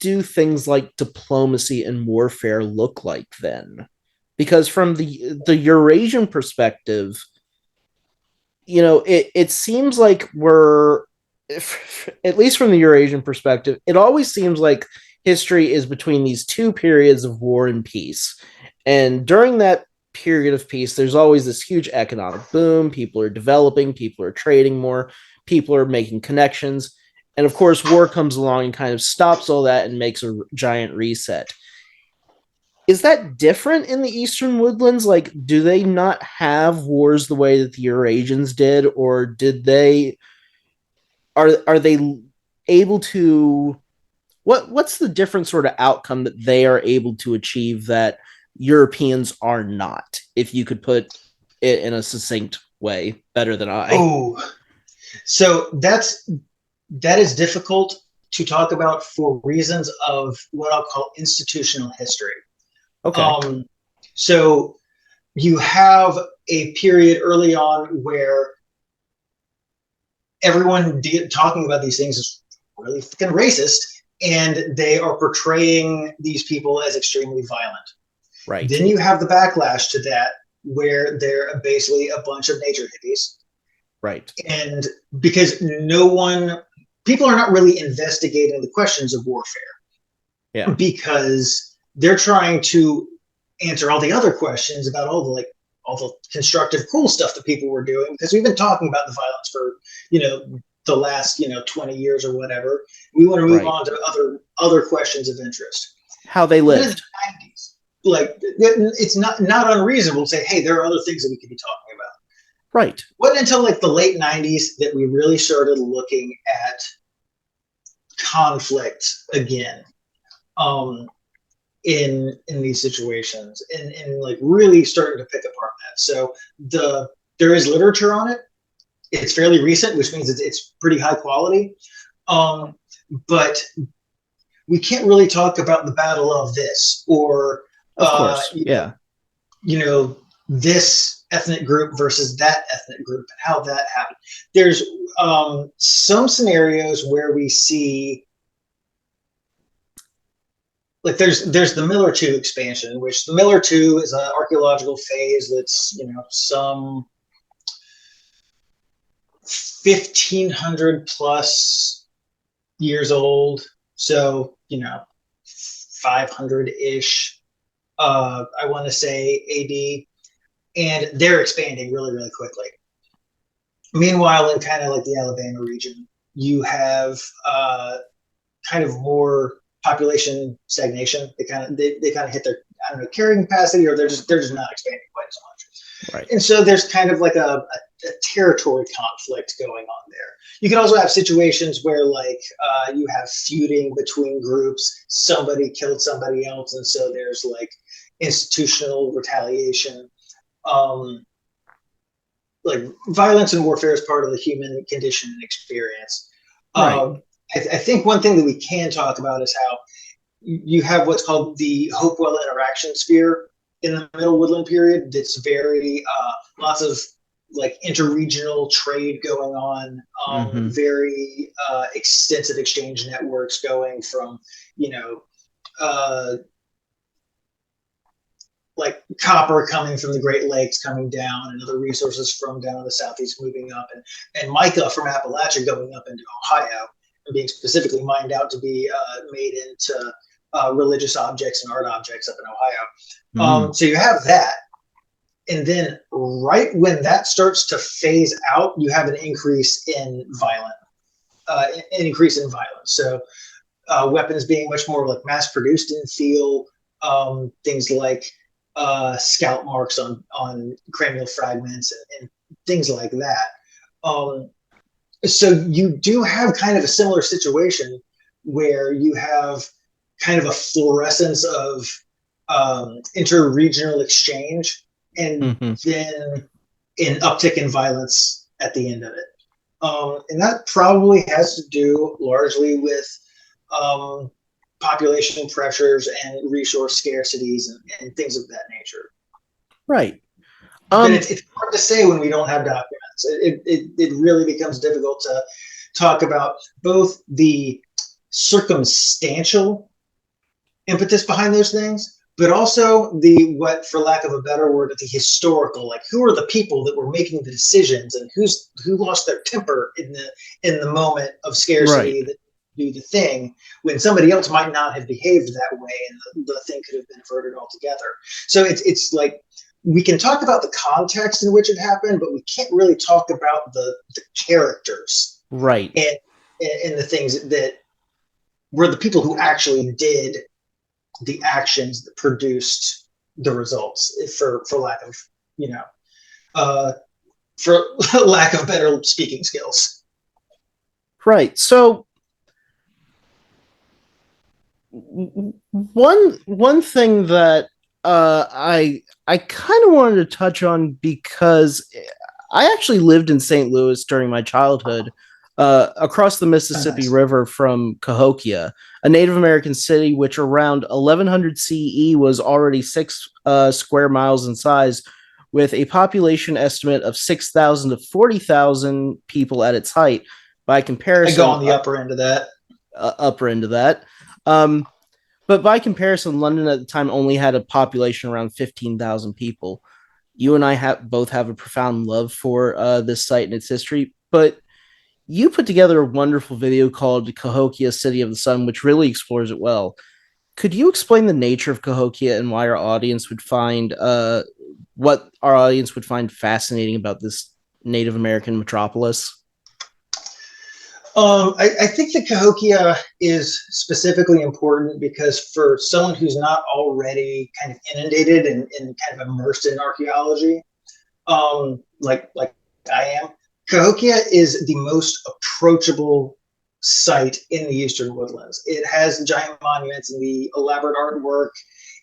do things like diplomacy and warfare look like then? Because from the Eurasian perspective, it seems like at least from the Eurasian perspective, it always seems like history is between these two periods of war and peace. And during that period of peace, there's always this huge economic boom. People are developing, people are trading more, people are making connections. And of course, war comes along and kind of stops all that and makes a giant reset. Is that different in the Eastern Woodlands? Like, do they not have wars the way that the Eurasians did, or did they are they able to what's the different sort of outcome that they are able to achieve that Europeans are not, if you could put it in a succinct way better than I?
Oh, so that is difficult to talk about for reasons of what I'll call institutional history.
Okay.
So you have a period early on where everyone talking about these things is really fucking racist, and they are portraying these people as extremely violent.
Right.
Then you have the backlash to that, where they're basically a bunch of nature hippies.
Right.
And because people are not really investigating the questions of warfare.
Yeah.
Because they're trying to answer all the other questions about all the constructive, cool stuff that people were doing. Because we've been talking about the violence for, the last, 20 years or whatever. We want to move on to other questions of interest.
How they lived.
In the 90s, like, it's not unreasonable to say, hey, there are other things that we could be talking about.
Right.
It wasn't until like the late 90s that we really started looking at conflict again. In these situations, and like really starting to pick apart that. So there is literature on it. It's fairly recent, which means it's pretty high quality. But we can't really talk about the battle of this, or
of course,
this ethnic group versus that ethnic group and how that happened. There's some scenarios where we see, like, there's the Miller II expansion, which the Miller II is an archaeological phase that's, some 1,500 plus years old. So, 500-ish, I want to say AD. And they're expanding really, really quickly. Meanwhile, in kind of like the Alabama region, you have kind of more population stagnation. They kind of hit their, I don't know, carrying capacity, or they're just not expanding quite as much.
Right.
And so there's kind of like a territory conflict going on there. You can also have situations where, like, you have feuding between groups. Somebody killed somebody else, and so there's like institutional retaliation. Like, violence and warfare is part of the human condition and experience.
Right.
I think one thing that we can talk about is how you have what's called the Hopewell interaction sphere in the Middle Woodland period. That's very lots of like interregional trade going on, very extensive exchange networks going from, like copper coming from the Great Lakes coming down, and other resources from down in the southeast moving up, and mica from Appalachia going up into Ohio and being specifically mined out to be made into religious objects and art objects up in Ohio. So you have that. And then right when that starts to phase out, you have an increase in violence. So weapons being much more like mass produced in feel, things like scalp marks on cranial fragments and things like that. So you do have kind of a similar situation where you have kind of a fluorescence of interregional exchange, and then an uptick in violence at the end of it. And that probably has to do largely with population pressures and resource scarcities and things of that nature.
Right.
But it's hard to say when we don't have documents. It really becomes difficult to talk about both the circumstantial impetus behind those things, but also what, for lack of a better word, the historical, like, who are the people that were making the decisions, and who lost their temper in the moment of scarcity, that do the thing when somebody else might not have behaved that way, and the thing could have been averted altogether. So it's like we can talk about the context in which it happened, but we can't really talk about the characters,
Right.
And the things that were the people who actually did the actions that produced the results, for lack of, for lack of better speaking skills.
Right. So one thing that I kind of wanted to touch on, because I actually lived in St. Louis during my childhood, across the Mississippi River from Cahokia, a Native American city which around 1100 CE was already 6 square miles in size, with a population estimate of 6,000 to 40,000 people at its height. By comparison,
I go on the upper end of that.
But by comparison, London at the time only had a population around 15,000 people. You and I both have a profound love for this site and its history, but you put together a wonderful video called Cahokia City of the Sun, which really explores it well. Could you explain the nature of Cahokia and why our audience would find fascinating about this Native American metropolis?
I think that Cahokia is specifically important because for someone who's not already kind of inundated and kind of immersed in archaeology, like I am, Cahokia is the most approachable site in the Eastern Woodlands. It has giant monuments and the elaborate artwork,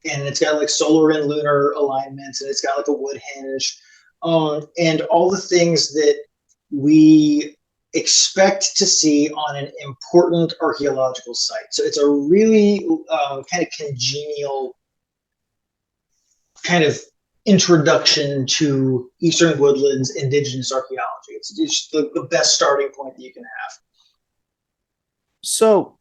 and it's got like solar and lunar alignments, and it's got like a wood hinge, and all the things that we expect to see on an important archaeological site. So it's a really kind of congenial kind of introduction to Eastern Woodlands indigenous archaeology. It's the best starting point that you can have.
So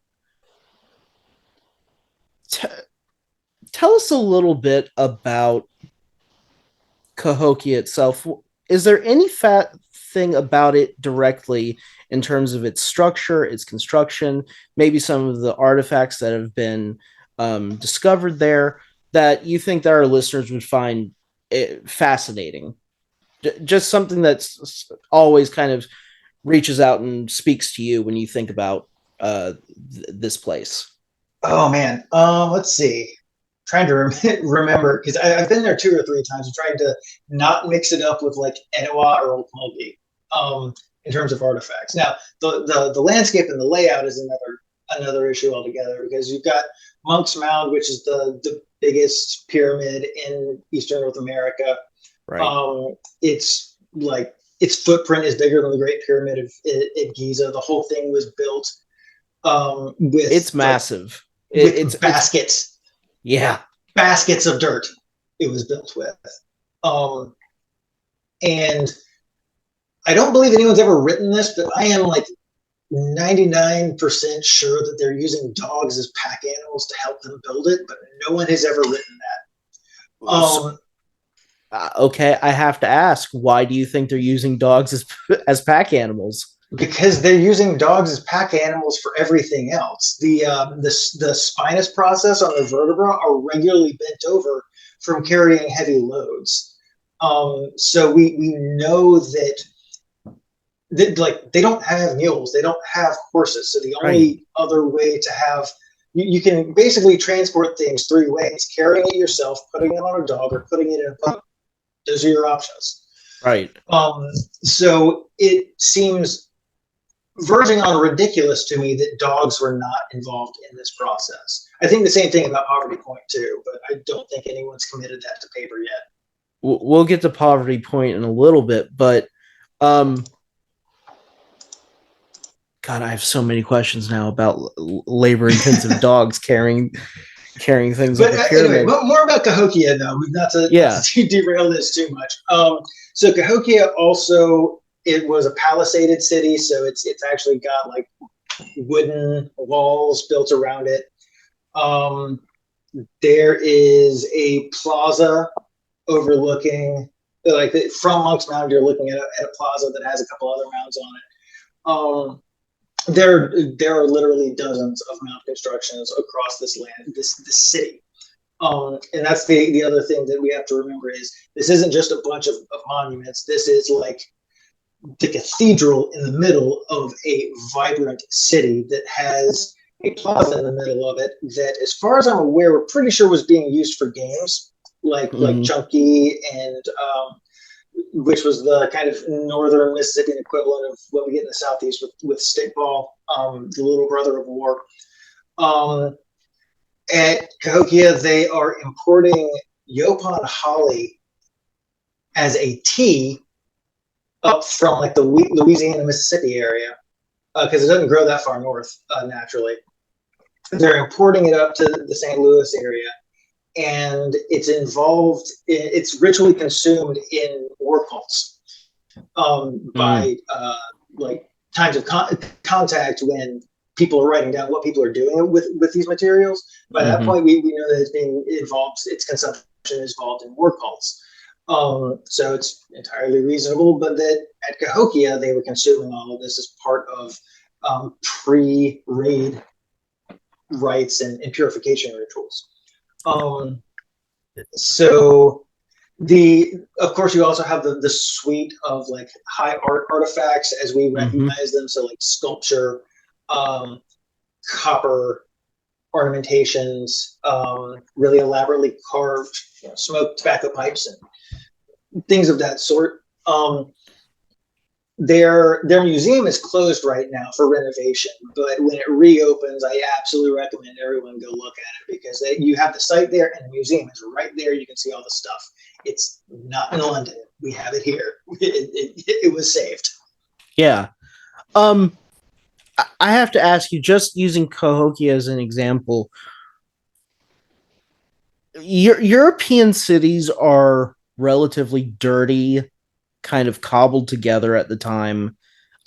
tell us a little bit about Cahokia itself. Is there any thing about it directly in terms of its structure, its construction, maybe some of the artifacts that have been discovered there that you think that our listeners would find fascinating? Just something that's always kind of reaches out and speaks to you when you think about this place.
Oh man, let's see. Trying to remember, because I've been there 2 or 3 times. I'm trying to not mix it up with like Etowah or Okmulgee, in terms of artifacts. Now, the landscape and the layout is another issue altogether, because you've got Monk's Mound, which is the biggest pyramid in Eastern North America.
Right.
It's like its footprint is bigger than the Great Pyramid of Giza. The whole thing was built with
it's massive.
It's baskets.
Yeah.
Baskets of dirt it was built with. And I don't believe anyone's ever written this, but I am like 99% sure that they're using dogs as pack animals to help them build it, but no one has ever written that.
Okay, I have to ask, why do you think they're using dogs as pack animals?
Because they're using dogs as pack animals for everything else. The spinous process on the vertebra are regularly bent over from carrying heavy loads. So we know that like they don't have mules, they don't have horses. So the only other way to have you can basically transport things 3 ways: carrying it yourself, putting it on a dog, or putting it in a boat. Those are your options.
Right.
So it seems verging on ridiculous to me that dogs were not involved in this process. I think the same thing about Poverty Point too, but I don't think anyone's committed that to paper yet.
We'll get to Poverty Point in a little bit, but God, I have so many questions now about labor-intensive dogs carrying things up a pyramid.
Anyway, more about Cahokia though. Not to derail this too much. So Cahokia also, it was a palisaded city, so it's actually got like wooden walls built around it. There is a plaza overlooking, like from Monk's Mound, you're looking at a plaza that has a couple other mounds on it. There are literally dozens of mound constructions across this land, this city. And that's the other thing that we have to remember is this isn't just a bunch of monuments. This is like the cathedral in the middle of a vibrant city that has a plaza in the middle of it that, as far as I'm aware, we're pretty sure was being used for games like Chunky and which was the kind of northern Mississippian equivalent of what we get in the southeast with stickball, the little brother of war. At Cahokia, they are importing Yopon holly as a tea up from like the Louisiana, Mississippi area, because it doesn't grow that far north naturally. They're importing it up to the St. Louis area, and it's ritually consumed in war cults by like times of contact when people are writing down what people are doing with these materials. By that point, we know that it's being involved, its consumption is involved in war cults. So it's entirely reasonable, but that at Cahokia, they were consuming all of this as part of pre-raid rites and purification rituals. So of course, you also have the suite of like high art artifacts as we recognize them. So like sculpture, copper ornamentations, really elaborately carved smoked tobacco pipes and things of that sort. Their museum is closed right now for renovation, but when it reopens, I absolutely recommend everyone go look at it, because you have the site there and the museum is right there. You can see all the stuff. It's not in London. We have it here. It was saved.
Yeah. I have to ask you, just using Cahokia as an example, European cities are relatively dirty, kind of cobbled together at the time.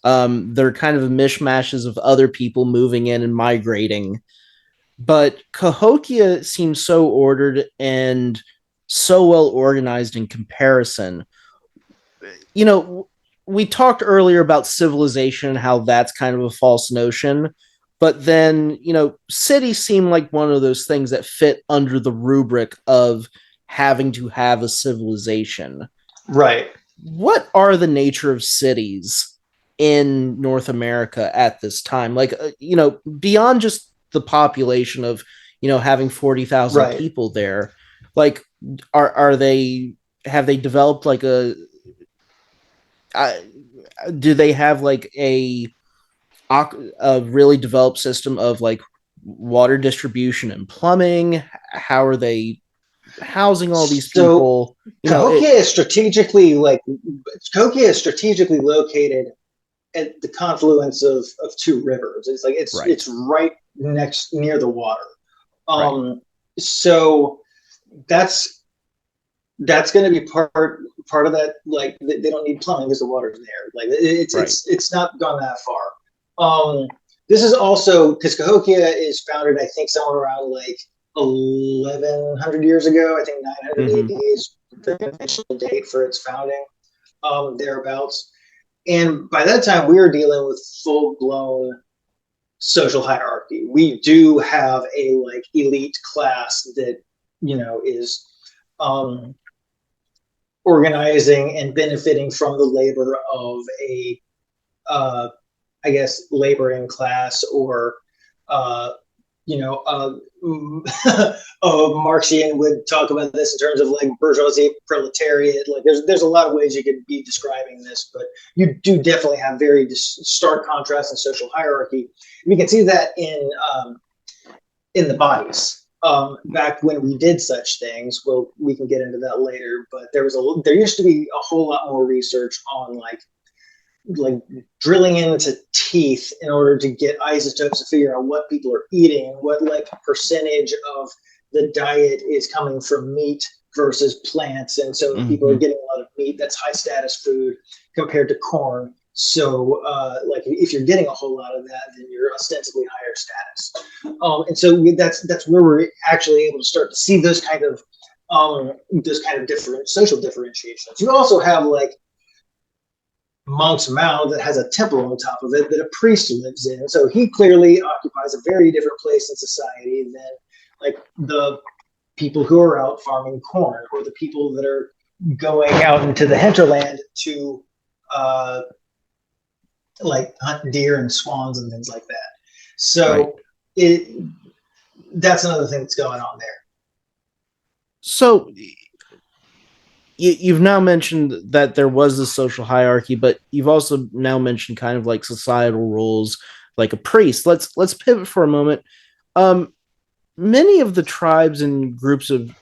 They're kind of mishmashes of other people moving in and migrating. But Cahokia seems so ordered and so well organized in comparison. You know, we talked earlier about civilization, how that's kind of a false notion. But then, cities seem like one of those things that fit under the rubric of having to have a civilization.
Right.
What are the nature of cities in North America at this time? Like, beyond just the population of, having 40,000 people there, like, have they developed like do they have like a really developed system of like water distribution and plumbing? How are they housing all these people?
Cahokia is strategically located at the confluence of two rivers. It's like it's right near the water. So that's going to be part of that. Like, they don't need plumbing because the water's there. Like, it's not gone that far. This is also because Cahokia is founded, I think, somewhere around like 1,100 years ago. I think 900 AD is the conventional date for its founding, thereabouts. And by that time, we were dealing with full-blown social hierarchy. We do have a like elite class that is organizing and benefiting from the labor of a I guess laboring class, or Marxian would talk about this in terms of like bourgeoisie, proletariat. Like there's a lot of ways you could be describing this, but you do definitely have very stark contrast in social hierarchy. We can see that in the bodies. Back when we did such things, well, we can get into that later. But there used to be a whole lot more research on like drilling into teeth in order to get isotopes to figure out what people are eating and what like percentage of the diet is coming from meat versus plants. And so people are getting a lot of meat, that's high status food compared to corn. So like if you're getting a whole lot of that, then you're ostensibly higher status. And so that's where we're actually able to start to see those kind of different social differentiations. You also have like Monk's Mound that has a temple on top of it that a priest lives in. So he clearly occupies a very different place in society than like the people who are out farming corn, or the people that are going out into the hinterland to like hunt deer and swans and things like that. So that's another thing that's going on there.
So you've now mentioned that there was a social hierarchy, but you've also now mentioned kind of like societal roles, like a priest. Let's pivot for a moment. Many of the tribes and groups in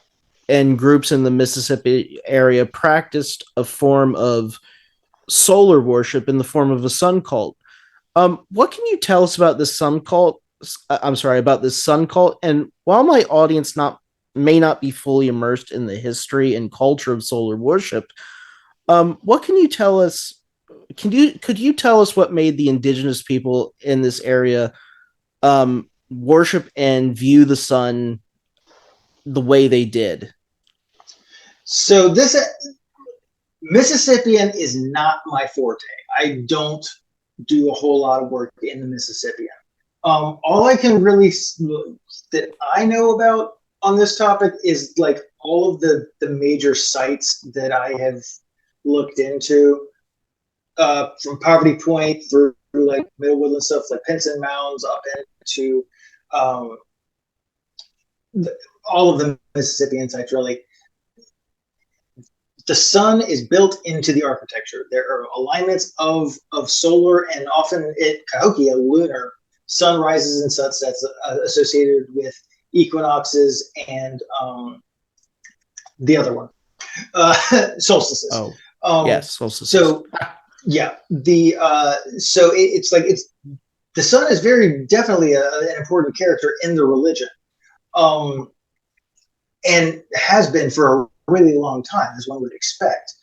the Mississippi area practiced a form of solar worship in the form of a sun cult. What can you tell us about this sun cult? About this sun cult. And while my audience may not be fully immersed in the history and culture of solar worship, what can you tell us? Could you tell us what made the indigenous people in this area worship and view the sun the way they did?
So this Mississippian is not my forte. I don't do a whole lot of work in the Mississippian. All I can really that I know about on this topic is like all of the major sites that I have looked into, from Poverty Point through like Middle Woodland stuff like Pinson Mounds up into all of the Mississippian sites really. The sun is built into the architecture. There are alignments of solar and often Cahokia, lunar, sunrises and sunsets associated with equinoxes and the other one, solstices.
Yes, solstices.
So yeah, it's like the sun is very definitely an important character in the religion, and has been for a really long time, as one would expect.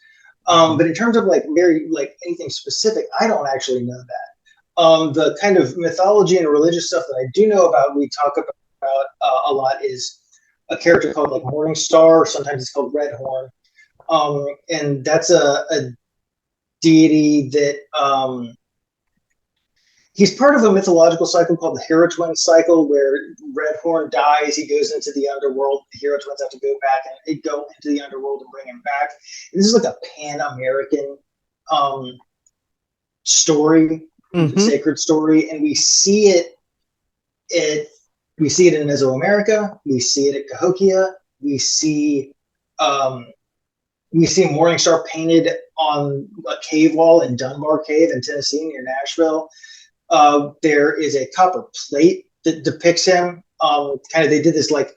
But in terms of like very like anything specific, I don't actually know that. The kind of mythology and religious stuff that I do know about, we talk about a lot, is a character called like Morning Star, or sometimes it's called Red Horn, and that's a deity that he's part of a mythological cycle called the Hero Twin cycle, where Red Horn dies, he goes into the underworld, the Hero Twins have to go back and go into the underworld and bring him back. And this is like a Pan-American story, sacred story, and we see it in Mesoamerica, we see it at Cahokia, we see Morningstar painted on a cave wall in Dunbar Cave in Tennessee near Nashville. There is a copper plate that depicts him. They did this like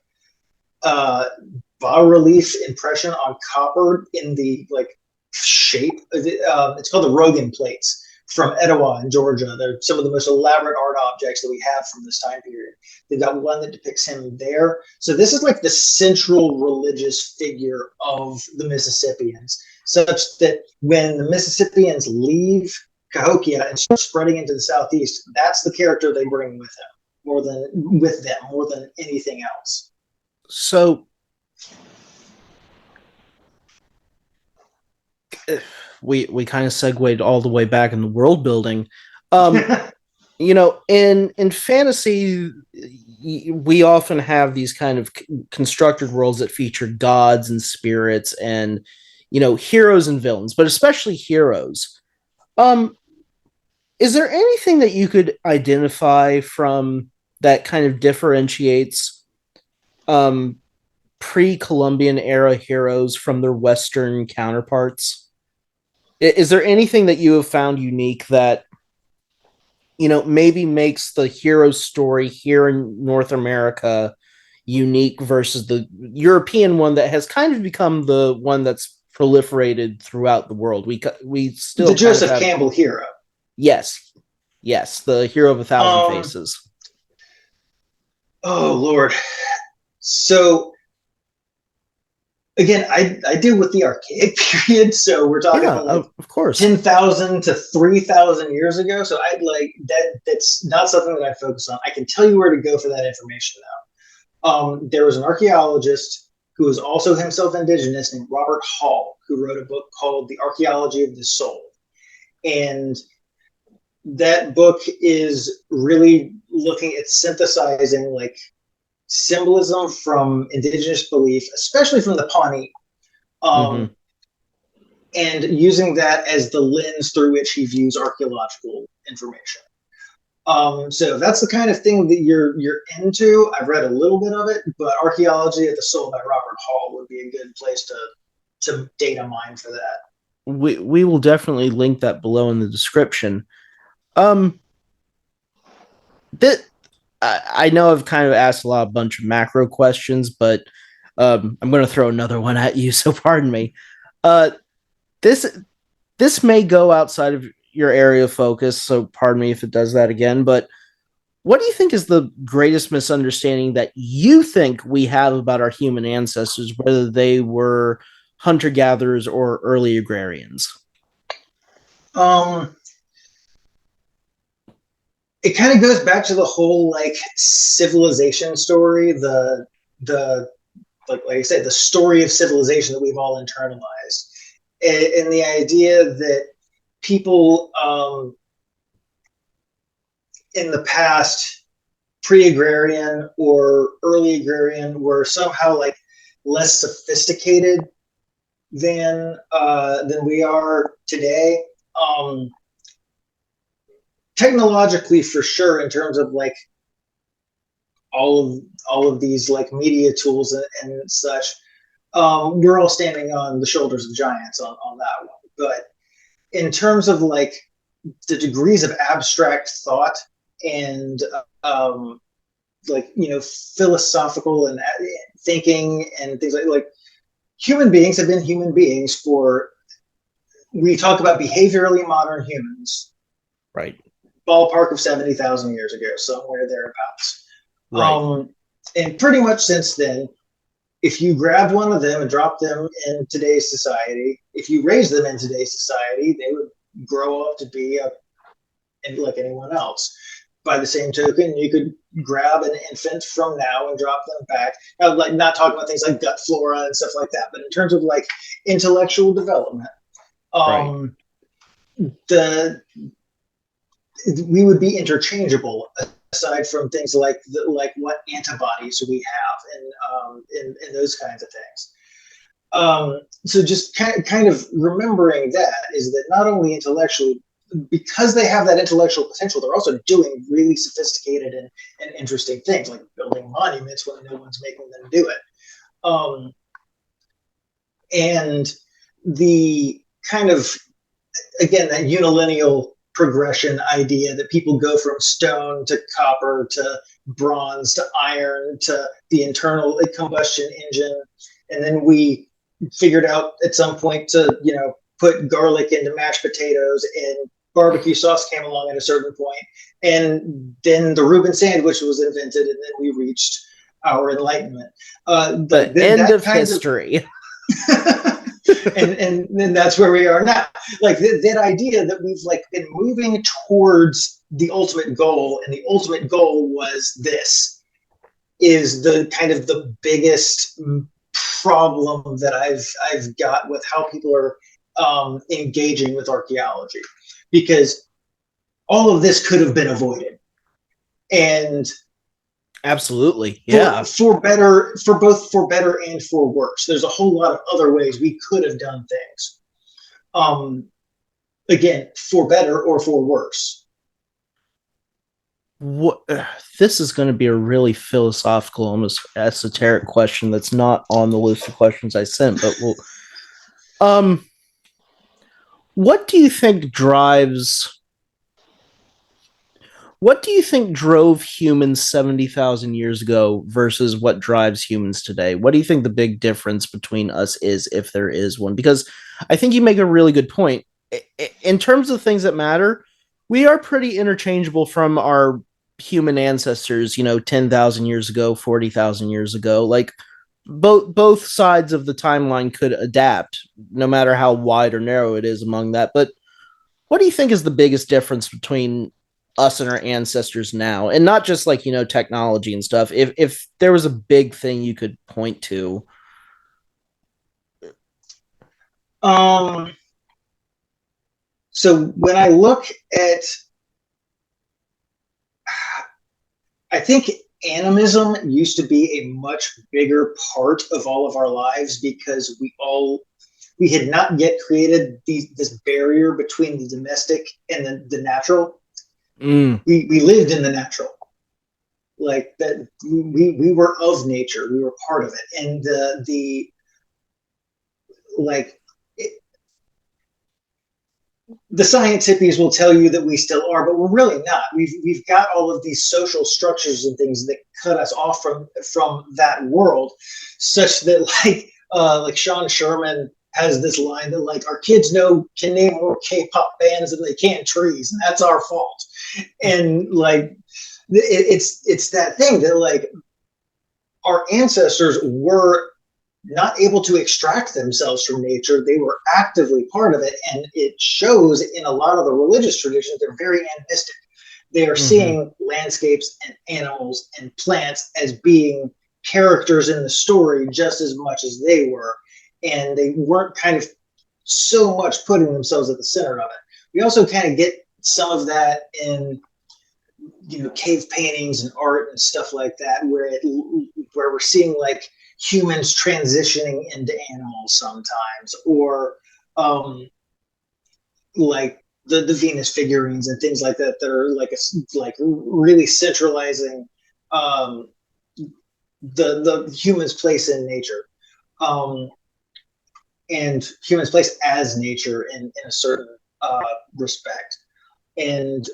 bas-relief impression on copper in the like shape. It's called the Rogan plates from Etowah in Georgia. They're some of the most elaborate art objects that we have from this time period. They've got one that depicts him there. So this is like the central religious figure of the Mississippians, such that when the Mississippians leave Cahokia and start spreading into the southeast, that's the character they bring with them more than anything else.
So we kind of segued all the way back in the world building. You know, in fantasy, we often have these kind of constructed worlds that feature gods and spirits and, you know, heroes and villains, but especially heroes. Is there anything that you could identify from that kind of differentiates pre-Columbian era heroes from their Western counterparts? Is there anything that you have found unique that, you know, maybe makes the hero story here in North America unique versus the European one that has kind of become the one that's proliferated throughout the world? We still
the Joseph Campbell hero.
Yes, the hero of 1,000 faces.
Oh Lord! So again, I deal with the archaic period, so we're talking
of course
10,000 to 3,000 years ago. So I'd like that. That's not something that I focus on. I can tell you where to go for that information though. There was an archaeologist who was also himself indigenous named Robert Hall, who wrote a book called The Archeology of the Soul, and that book is really looking at synthesizing like symbolism from indigenous belief, especially from the Pawnee, and using that as the lens through which he views archaeological information. So that's the kind of thing that you're into. I've read a little bit of it, but Archeology at the Soul by Robert Hall would be a good place to data mine for that.
We will definitely link that below in the description. That I know I've kind of asked a bunch of macro questions, but I'm going to throw another one at you. So pardon me. This may go outside of your area of focus, so pardon me if it does that again. But what do you think is the greatest misunderstanding that you think we have about our human ancestors, whether they were hunter-gatherers or early agrarians?
It kind of goes back to the whole like civilization story, the like I said, the story of civilization that we've all internalized, and the idea that people in the past, pre-agrarian or early agrarian, were somehow like less sophisticated than we are today. Technologically, for sure, in terms of like all of these like media tools and such, we're all standing on the shoulders of giants on that one. But in terms of like the degrees of abstract thought and like, you know, philosophical and thinking and things like human beings have been human beings for, we talk about behaviorally modern humans,
right?
Ballpark of 70,000 years ago, somewhere thereabouts.
Right.
And pretty much since then, if you grabbed one of them and dropped them in today's society, if you raised them in today's society, they would grow up to be like anyone else. By the same token, you could grab an infant from now and drop them back. Now, like, not talking about things like gut flora and stuff like that, but in terms of like intellectual development,
Right.
We would be interchangeable, aside from things like what antibodies we have and those kinds of things. So just kind of remembering that is that not only intellectually, because they have that intellectual potential, they're also doing really sophisticated and interesting things, like building monuments when no one's making them do it. And the kind of, again, that unilineal progression idea that people go from stone to copper to bronze to iron to the internal combustion engine, and then we figured out at some point to, you know, put garlic into mashed potatoes, and barbecue sauce came along at a certain point, and then the Reuben sandwich was invented, and then we reached our enlightenment.
The end of history.
and then that's where we are now. Like that idea that we've like been moving towards the ultimate goal, and the ultimate goal was this, is the kind of the biggest problem that I've got with how people are engaging with archaeology, because all of this could have been avoided. And
absolutely, yeah,
for better and for worse. There's a whole lot of other ways we could have done things. Again, for better or for worse.
What this is going to be a really philosophical, almost esoteric question that's not on the list of questions I sent, but we'll what do you think drove humans 70,000 years ago versus what drives humans today? What do you think the big difference between us is, if there is one? Because I think you make a really good point. In terms of things that matter, we are pretty interchangeable from our human ancestors, 10,000 years ago, 40,000 years ago. Like, both sides of the timeline could adapt, no matter how wide or narrow it is among that. But what do you think is the biggest difference between us and our ancestors now? And not just like, technology and stuff. If there was a big thing you could point to.
So when I look at, I think animism used to be a much bigger part of all of our lives because we had not yet created this barrier between the domestic and the natural. We lived in the natural, like that. We were of nature. We were part of it, and the like. The science hippies will tell you that we still are, but we're really not. We've got all of these social structures and things that cut us off from that world, such that like Sean Sherman has this line that like our kids can name more K-pop bands than they can trees, and that's our fault. And like it's that thing that like our ancestors were not able to extract themselves from nature. They were actively part of it, and it shows in a lot of the religious traditions. They're very animistic. They are seeing landscapes and animals and plants as being characters in the story just as much as they were, and they weren't kind of so much putting themselves at the center of it. We also kind of get some of that in cave paintings and art and stuff like that, where we're seeing like humans transitioning into animals sometimes, or like the Venus figurines and things like that are like really centralizing the human's place in nature, and human's place as nature in a certain respect, and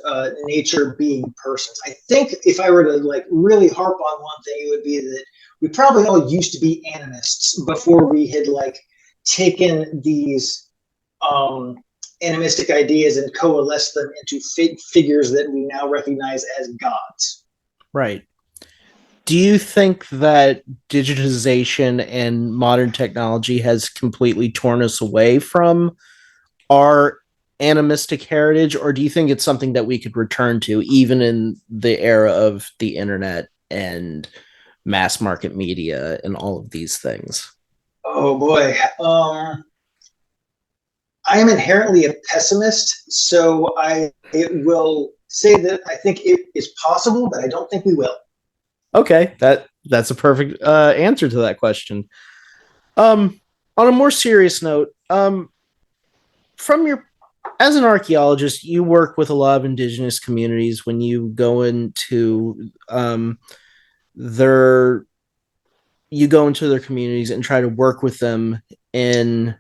nature being persons. I think if I were to like really harp on one thing, it would be that we probably all used to be animists before we had like taken these animistic ideas and coalesced them into figures that we now recognize as gods.
Right. Do you think that digitization and modern technology has completely torn us away from our animistic heritage, or do you think it's something that we could return to even in the era of the internet and mass market media and all of these things?
Oh boy. I am inherently a pessimist, so I will say that I think it is possible, but I don't think we will.
Okay, that's a perfect answer to that question. On a more serious note, from your as an archaeologist, you work with a lot of indigenous communities. When you go into their communities and try to work with them in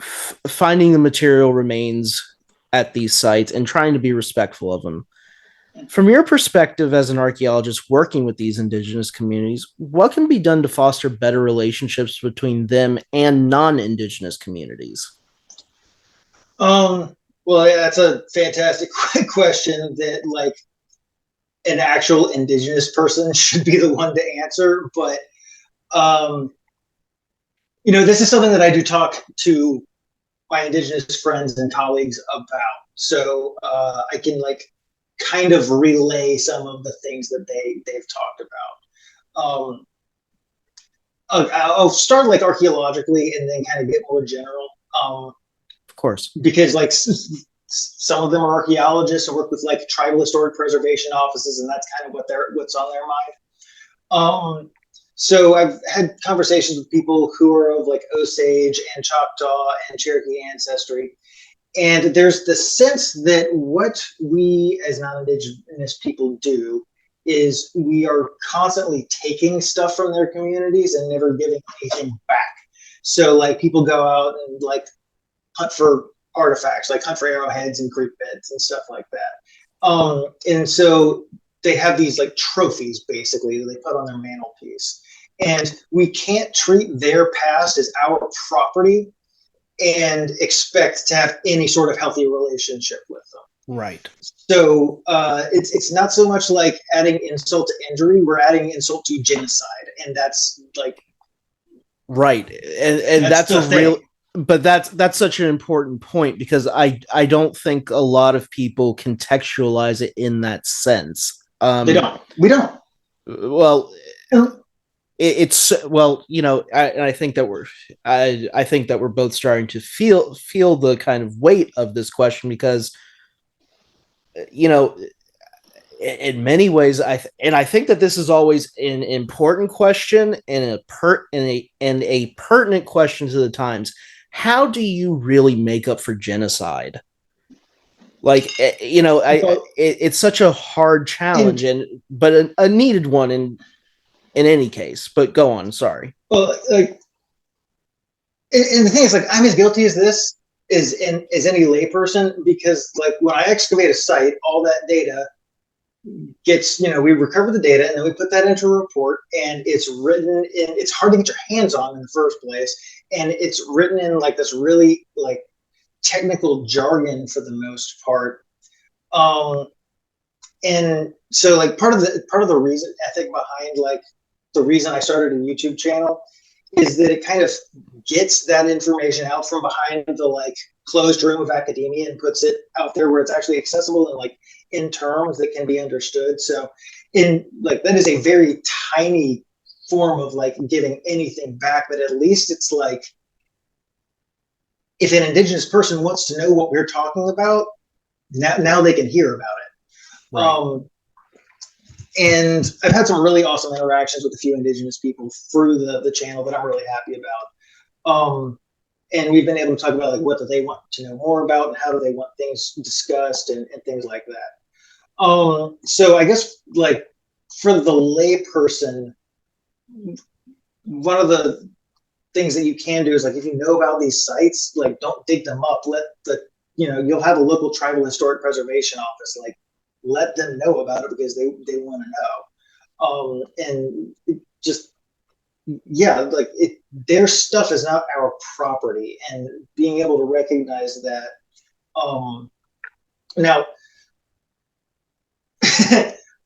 finding the material remains at these sites and trying to be respectful of them. From your perspective as an archaeologist working with these indigenous communities, what can be done to foster better relationships between them and non-indigenous communities?
Well, yeah, that's a fantastic question that like an actual indigenous person should be the one to answer. But this is something that I do talk to my indigenous friends and colleagues about. So I can like kind of relay some of the things that they've talked about. I'll start like archaeologically and then kind of get more general.
Of course,
because like some of them are archaeologists and work with like tribal historic preservation offices, and that's kind of what's on their mind. So I've had conversations with people who are of like Osage and Choctaw and Cherokee ancestry, and there's the sense that what we as non-indigenous people do is we are constantly taking stuff from their communities and never giving anything back. So like people go out and like hunt for artifacts, like hunt for arrowheads and creek beds and stuff like that. And so they have these like trophies basically that they put on their mantelpiece. And we can't treat their past as our property and expect to have any sort of healthy relationship with them.
Right.
So it's not so much like adding insult to injury, we're adding insult to genocide. And that's like
right. And that's a real but that's such an important point, because I don't think a lot of people contextualize it in that sense.
They don't. We don't.
Well, it's I think that we're both starting to feel the kind of weight of this question, because in many ways, I think that this is always an important question and a pertinent question to the times. How do you really make up for genocide? Like, it's such a hard challenge, but a needed one in any case. But go on, sorry.
Well, like, and the thing is, like, I'm as guilty as this as any layperson, because like when I excavate a site, all that data gets, we recover the data and then we put that into a report, and it's written in, it's hard to get your hands on in the first place, and it's written in like this really like technical jargon for the most part. And so like part of the reason I think behind like the reason I started a YouTube channel is that it kind of gets that information out from behind the like closed room of academia and puts it out there where it's actually accessible and like in terms that can be understood. So in like, that is a very tiny form of like giving anything back, but at least it's like, if an Indigenous person wants to know what we're talking about, now they can hear about it. Right. And I've had some really awesome interactions with a few Indigenous people through the channel that I'm really happy about. And we've been able to talk about like what do they want to know more about and how do they want things discussed and things like that. So I guess like for the lay person, one of the things that you can do is like, if you know about these sites, like don't dig them up. Let the, you'll have a local tribal historic preservation office, like let them know about it because they want to know. And just, yeah, like their stuff is not our property, and being able to recognize that. Now,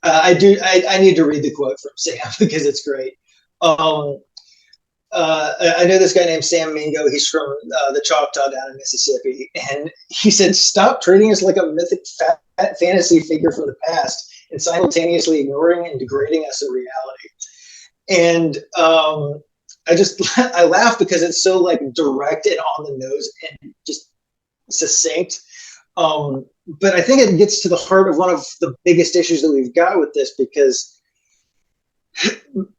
I need to read the quote from Sam because it's great. I know this guy named Sam Mingo. He's from the Choctaw down in Mississippi, and he said, "Stop treating us like a mythic fantasy figure from the past, and simultaneously ignoring and degrading us in reality." And I laugh because it's so like direct and on the nose and just succinct. But I think it gets to the heart of one of the biggest issues that we've got with this, because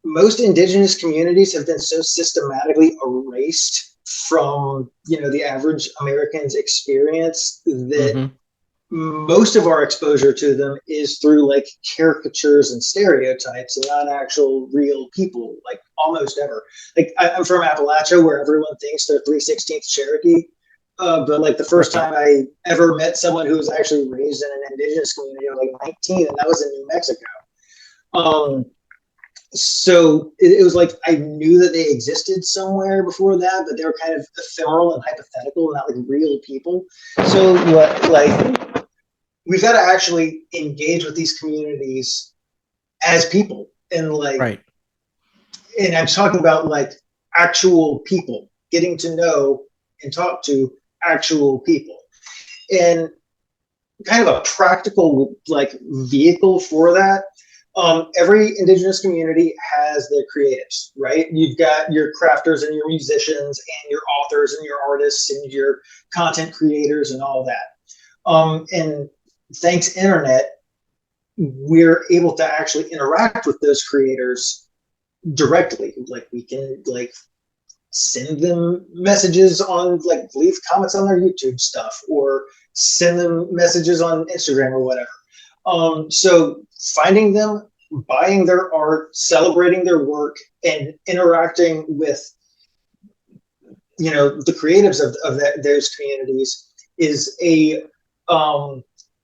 most Indigenous communities have been so systematically erased from, the average American's experience that most of our exposure to them is through like caricatures and stereotypes and not actual real people, like almost ever. Like I'm from Appalachia, where everyone thinks they're 3/16 Cherokee. But like the first time I ever met someone who was actually raised in an Indigenous community, I was like 19, and that was in New Mexico. So it was like I knew that they existed somewhere before that, but they were kind of ephemeral and hypothetical, not like real people. So like we've got to actually engage with these communities as people, and like, right. And I'm talking about like actual people, getting to know and talk to actual people, and kind of a practical like vehicle for that. Every Indigenous community has their creatives, right? You've got your crafters and your musicians and your authors and your artists and your content creators and all that. And thanks internet, we're able to actually interact with those creators directly. Like we can like send them messages on, like leave comments on their YouTube stuff, or send them messages on Instagram or whatever. So finding them, buying their art, celebrating their work, and interacting with, the creatives of those communities is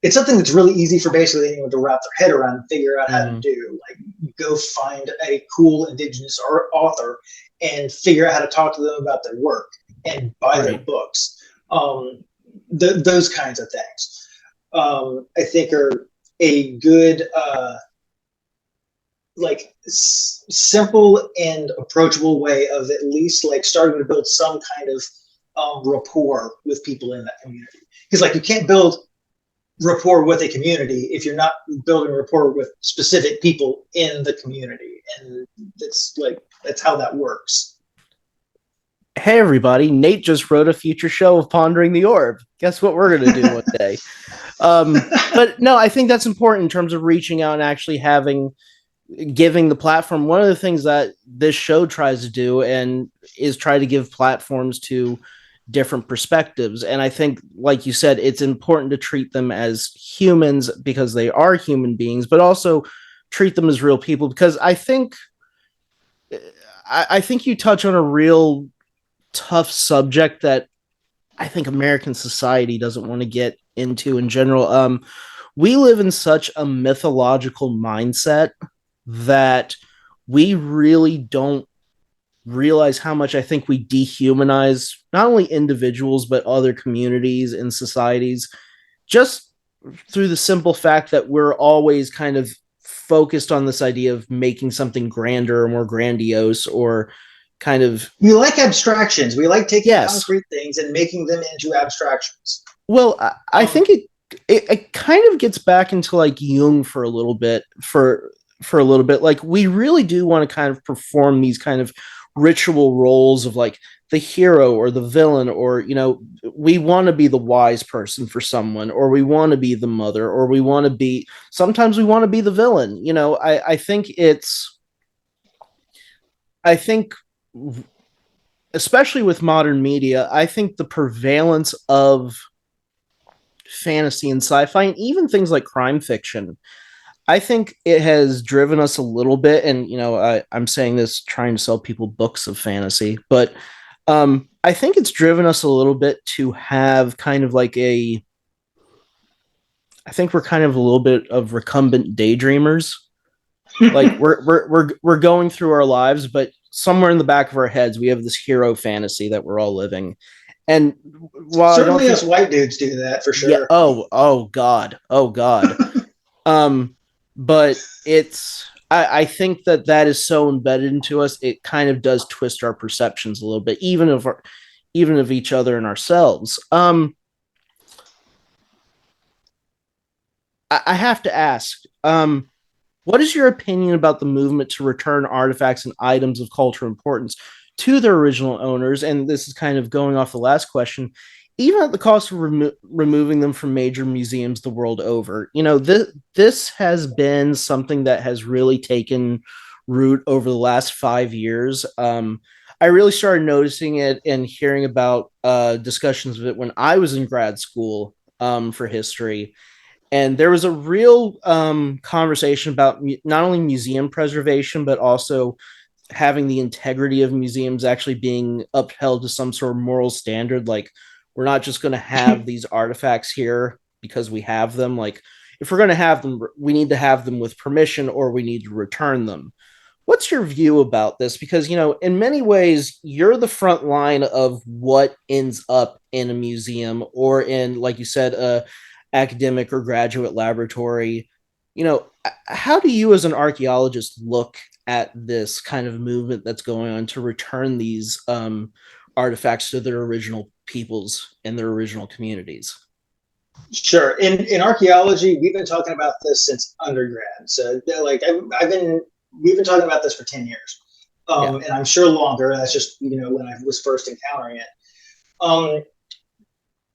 it's something that's really easy for basically anyone to wrap their head around and figure out how to do. Like, go find a cool Indigenous author and figure out how to talk to them about their work and buy their books. Those kinds of things, I think, are a good, like simple and approachable way of at least like starting to build some kind of rapport with people in that community. Because like you can't build rapport with a community if you're not building rapport with specific people in the community, and that's how that works.
Hey everybody, Nate just wrote a future show of Pondering the Orb. Guess what we're gonna do one day? But no, I think that's important in terms of reaching out and actually giving the platform. One of the things that this show tries to do and is try to give platforms to different perspectives. And I think, like you said, it's important to treat them as humans because they are human beings, but also treat them as real people, because I think you touch on a real tough subject that I think American society doesn't want to get into in general. We live in such a mythological mindset that we really don't realize how much I think we dehumanize not only individuals but other communities and societies, just through the simple fact that we're always kind of focused on this idea of making something grander or more grandiose, or kind of,
we like abstractions. We like taking
yes,
concrete things and making them into abstractions.
well, I think it kind of gets back into like Jung for a little bit, for a little bit. Like, we really do want to kind of perform these kind of ritual roles of like the hero or the villain, or we want to be the wise person for someone, or we want to be the mother, or sometimes we want to be the villain. I think especially with modern media, I think the prevalence of fantasy and sci-fi, and even things like crime fiction, I think it has driven us a little bit. And I'm saying this trying to sell people books of fantasy, but I think it's driven us a little bit to have kind of like I think we're kind of a little bit of recumbent daydreamers. Like, we're going through our lives, but somewhere in the back of our heads we have this hero fantasy that we're all living. And while
certainly us white dudes do that for sure.
Yeah, oh god. But I think that is so embedded into us, it kind of does twist our perceptions a little bit, even of each other and ourselves. I have to ask, what is your opinion about the movement to return artifacts and items of cultural importance to their original owners? And this is kind of going off the last question, even at the cost of removing them from major museums the world over. This has been something that has really taken root over the last 5 years. I really started noticing it and hearing about discussions of it when I was in grad school for history. And there was a real conversation about not only museum preservation, but also having the integrity of museums actually being upheld to some sort of moral standard. Like, we're not just going to have these artifacts here because we have them. Like, if we're going to have them, we need to have them with permission, or we need to return them. What's your view about this? Because, in many ways, you're the front line of what ends up in a museum or in, like you said, a academic or graduate laboratory. How do you as an archaeologist look at this kind of movement that's going on to return these artifacts to their original peoples and their original communities?
Sure. In archaeology, we've been talking about this since undergrad. So like we've been talking about this for 10 years. And I'm sure longer. That's just, when I was first encountering it.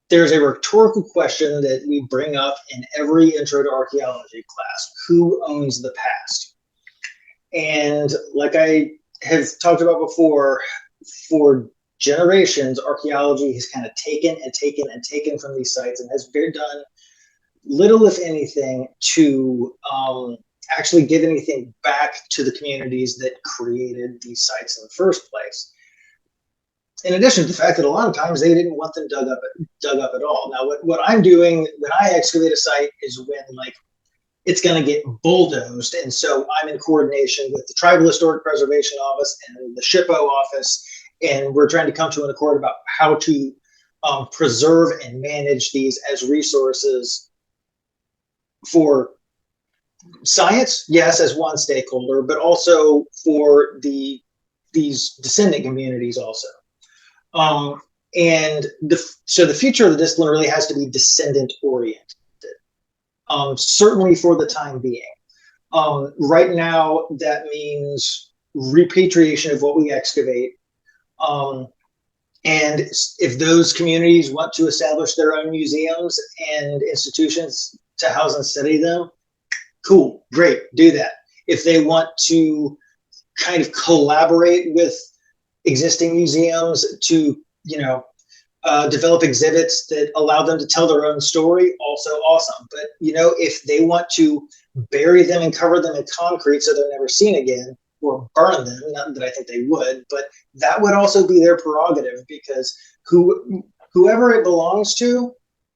There's a rhetorical question that we bring up in every intro to archaeology class: who owns the past? And like I have talked about before, for generations, archaeology has kind of taken from these sites and has done little, if anything, to actually give anything back to the communities that created these sites in the first place. In addition to the fact that a lot of times they didn't want them dug up at all. Now, what I'm doing when I excavate a site is when it's going to get bulldozed, and so I'm in coordination with the Tribal Historic Preservation Office and the SHPO office, and we're trying to come to an accord about how to preserve and manage these as resources for science, yes, as one stakeholder, but also for these descendant communities also. So the future of the discipline really has to be descendant oriented, certainly for the time being. Right now, that means repatriation of what we excavate, And if those communities want to establish their own museums and institutions to house and study them, cool, great, do that. If they want to kind of collaborate with existing museums to, develop exhibits that allow them to tell their own story, also awesome. But, if they want to bury them and cover them in concrete so they're never seen again, or burn them, not that I think they would, but that would also be their prerogative, because whoever it belongs to,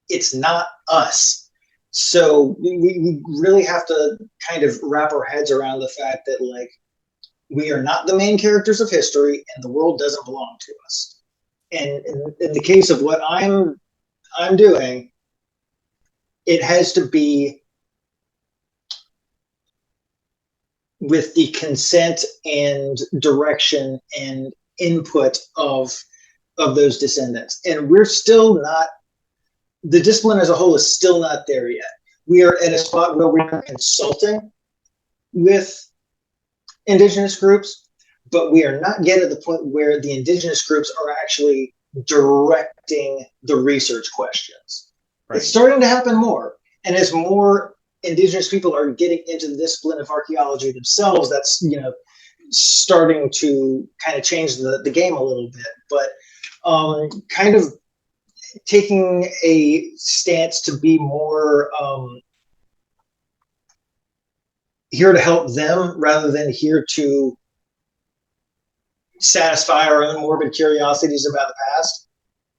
it's not us. So we really have to kind of wrap our heads around the fact that, like, we are not the main characters of history, and the world doesn't belong to us. And in the case of what I'm doing, it has to be with the consent and direction and input of those descendants. And we're still not, the discipline as a whole is still not there yet. We are at a spot where we're consulting with indigenous groups, but we are not yet at the point where the indigenous groups are actually directing the research questions. Right. It's starting to happen more. And as more indigenous people are getting into the discipline of archaeology themselves, that's, starting to kind of change the game a little bit. But kind of taking a stance to be more here to help them rather than here to satisfy our own morbid curiosities about the past.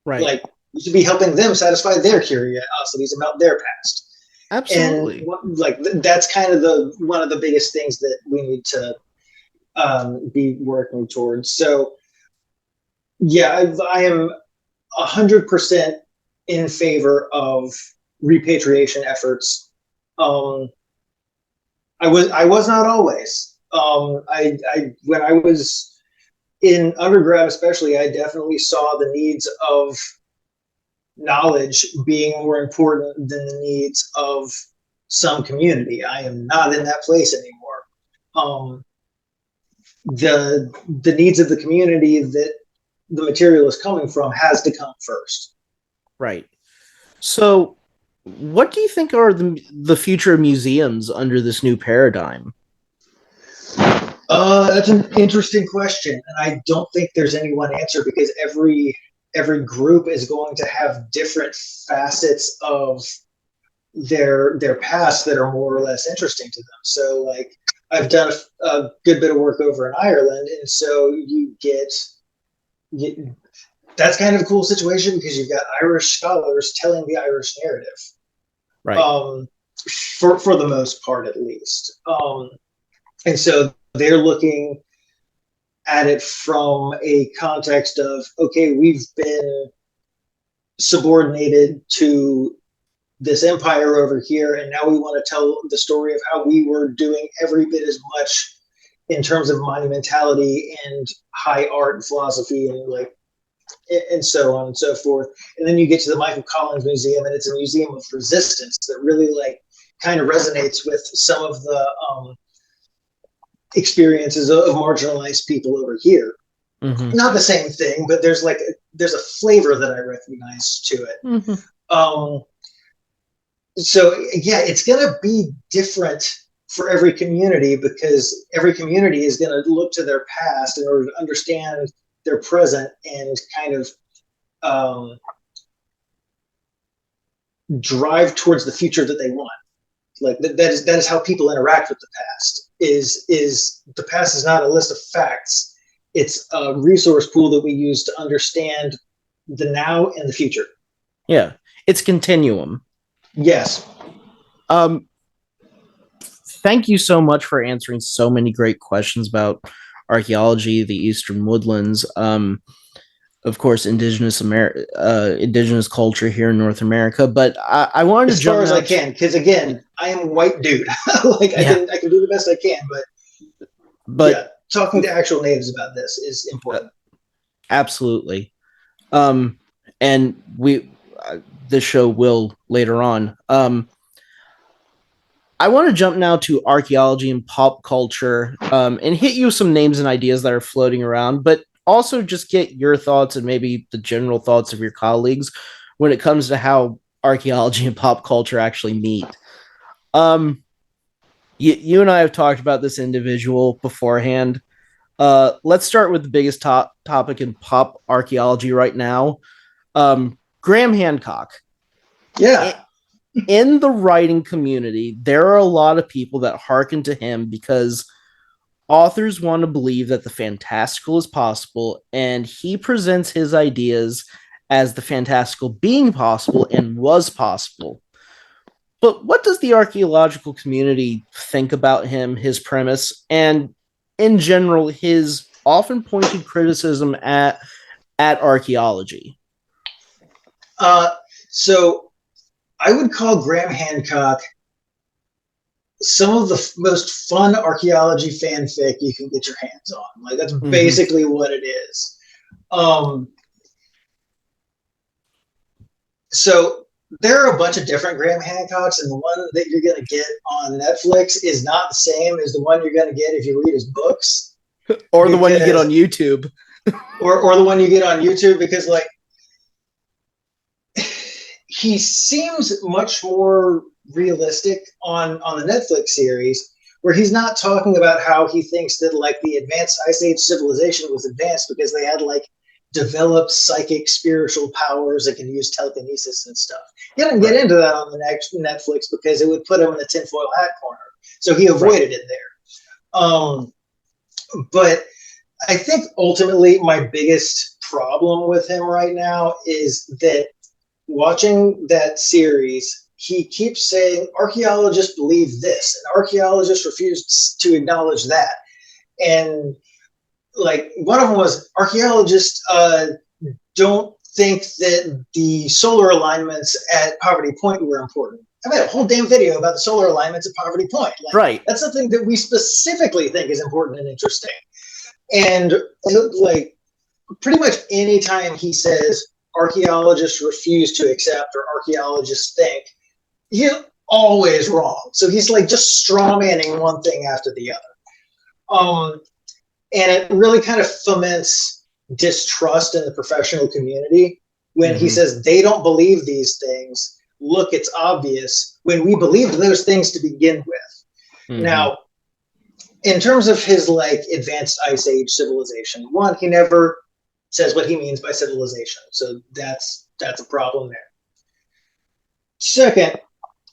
Right.
Like, we should be helping them satisfy their curiosities about their past.
Absolutely.
And that's kind of one of the biggest things that we need to be working towards. So yeah, I am 100% in favor of repatriation efforts. I was not always. When I was in undergrad, especially, I definitely saw the needs of knowledge being more important than the needs of some community. I am not in that place anymore. The needs of the community that the material is coming from has to come first.
Right. So what do you think are the future museums under this new paradigm?
That's an interesting question, and I don't think there's any one answer, because every group is going to have different facets of their past that are more or less interesting to them. So, like, I've done a good bit of work over in Ireland, and so you get that's kind of a cool situation, because you've got Irish scholars telling the Irish narrative,
right?
For the most part, at least, and so they're looking at it from a context of, okay, we've been subordinated to this empire over here, and now we want to tell the story of how we were doing every bit as much in terms of monumentality and high art and philosophy and so on and so forth. And then you get to the Michael Collins Museum, and it's a museum of resistance that really kind of resonates with some of the experiences of marginalized people over here. Mm-hmm. Not the same thing, but there's a flavor that I recognize to it. Mm-hmm. So yeah, it's going to be different for every community, because every community is going to look to their past in order to understand their present and kind of drive towards the future that they want. Like that is how people interact with the past. Is the past is not a list of facts. It's a resource pool that we use to understand the now and the future.
Yeah, it's continuum.
Yes.
Thank you so much for answering so many great questions about archaeology, the Eastern Woodlands, of course, indigenous culture here in North America. But I wanted to jump
as far as I can, because again, I am a white dude. I can do the best I can, but yeah, talking to actual natives about this is important.
Absolutely. And this show will later on. I want to jump now to archaeology and pop culture, and hit you some names and ideas that are floating around. But also just get your thoughts and maybe the general thoughts of your colleagues when it comes to how archaeology and pop culture actually meet. You and I have talked about this individual beforehand. Let's start with the biggest topic in pop archaeology right now. Graham Hancock.
Yeah.
In the writing community, there are a lot of people that hearken to him because authors want to believe that the fantastical is possible, and he presents his ideas as the fantastical being possible and was possible. But what does the archaeological community think about him, his premise, and in general, his often pointed criticism at archaeology?
So I would call Graham Hancock some of the most fun archaeology fanfic you can get your hands on. Like, that's basically what it is. So there are a bunch of different Graham Hancocks, and the one that you're going to get on Netflix is not the same as the one you're going to get if you read his books.
Or the one you get on YouTube.
or the one you get on YouTube, because, like, he seems much more realistic on the Netflix series, where he's not talking about how he thinks that, like, the advanced Ice Age civilization was advanced because they had, like, developed psychic spiritual powers that can use telekinesis and stuff. He didn't get into that on the next Netflix because it would put him in the tinfoil hat corner. So he avoided it there. But I think ultimately my biggest problem with him right now is that watching that series, he keeps saying archaeologists believe this and archaeologists refuse to acknowledge that. And, like, one of them was archaeologists don't think that the solar alignments at Poverty Point were important. I made a whole damn video about the solar alignments at Poverty Point. Like,
right.
That's something that we specifically think is important and interesting. And, like, pretty much any time he says archaeologists refuse to accept or archaeologists think, he's always wrong. So he's, like, just straw manning one thing after the other. And it really kind of foments distrust in the professional community when he says they don't believe these things. Look, it's obvious, when we believed those things to begin with. Now, in terms of his, like, advanced Ice Age civilization, one, he never says what he means by civilization. So that's a problem there. Second,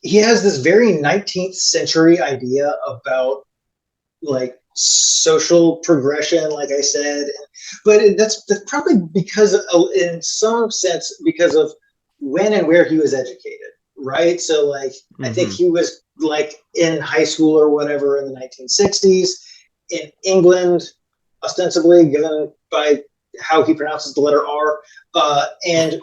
he has this very 19th century idea about, like, social progression, like I said, but that's probably because in some sense, because of when and where he was educated, right? So, like, I think he was, like, in high school or whatever in the 1960s in England, ostensibly, given by how he pronounces the letter R. And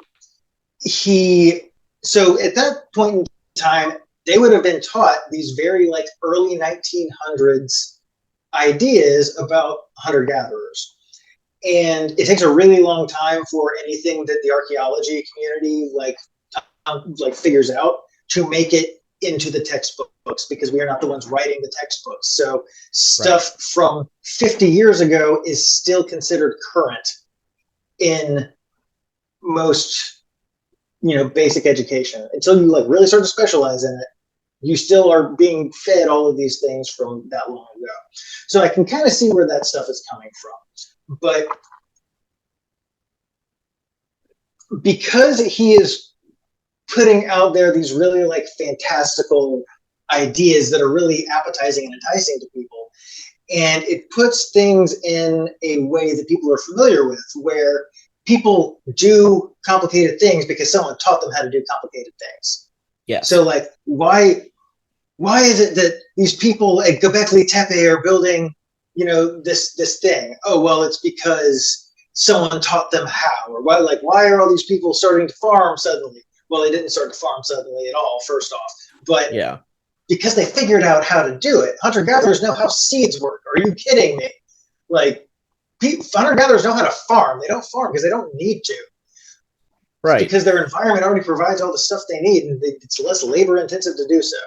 so at that point in time, they would have been taught these very, like, early 1900s ideas about hunter-gatherers. And it takes a really long time for anything that the archaeology community, like figures out to make it into the textbooks, because we are not the ones writing the textbooks. So stuff from 50 years ago is still considered current in most, basic education. Until you, like, really start to specialize in it, you still are being fed all of these things from that long ago. So I can kind of see where that stuff is coming from. But because he is putting out there these really, like, fantastical ideas that are really appetizing and enticing to people, and it puts things in a way that people are familiar with, where people do complicated things because someone taught them how to do complicated things.
Yeah.
So, like, why is it that these people at Göbekli Tepe are building, this thing? Oh, well, it's because someone taught them how. Or why are all these people starting to farm suddenly? Well, they didn't start to farm suddenly at all, first off. But because they figured out how to do it. Hunter-gatherers know how seeds work. Are you kidding me? Like, hunter-gatherers know how to farm. They don't farm because they don't need to. Right. Because their environment already provides all the stuff they need, and it's less labor-intensive to do so.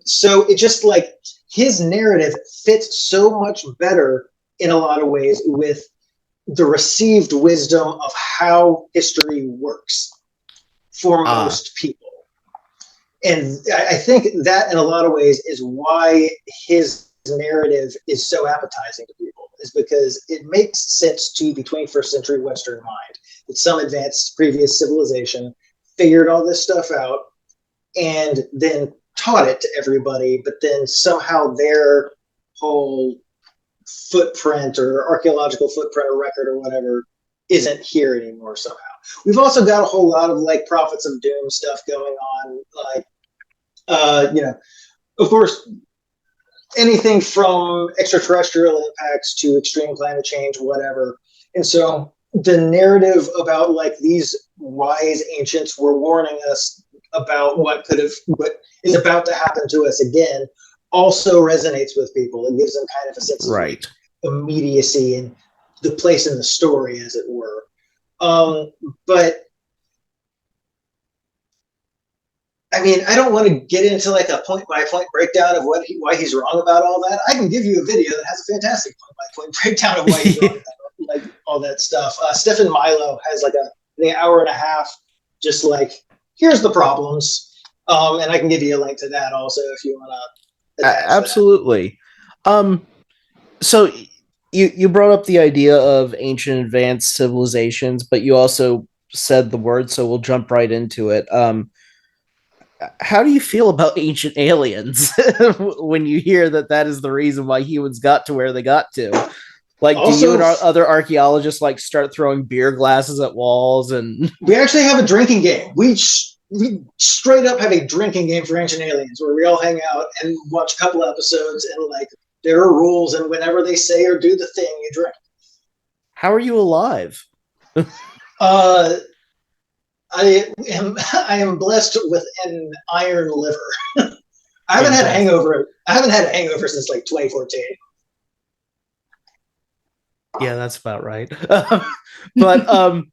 So it just, like, his narrative fits so much better in a lot of ways with the received wisdom of how history works for most people. And I think that in a lot of ways is why his narrative is so appetizing to people, is because it makes sense to the 21st century Western mind that some advanced previous civilization figured all this stuff out and then taught it to everybody, but then somehow their whole footprint or archaeological footprint or record or whatever isn't here anymore somehow. We've also got a whole lot of like prophets of doom stuff going on, like of course, anything from extraterrestrial impacts to extreme climate change, whatever. And so the narrative about like these wise ancients were warning us about what is about to happen to us again also resonates with people. It gives them kind of a sense of immediacy and the place in the story, as it were. But I mean, I don't want to get into like a point-by-point breakdown of why he's wrong about all that. I can give you a video that has a fantastic point-by-point breakdown of why he's wrong about like all that stuff. Stefan Milo has like an hour and a half, just like, here's the problems, and I can give you a link to that also if you want to.
Absolutely. So you brought up the idea of ancient advanced civilizations, but you also said the word, so we'll jump right into it. How do you feel about ancient aliens when you hear that is the reason why humans got to where they got to? Like, also, do you and our other archaeologists like start throwing beer glasses at walls? And
we actually have a drinking game. We straight up have a drinking game for ancient aliens where we all hang out and watch a couple episodes, and like there are rules, and whenever they say or do the thing, you drink.
How are you alive?
I am blessed with an iron liver. I haven't had a hangover. I haven't had a hangover since like 2014.
Yeah, that's about right. But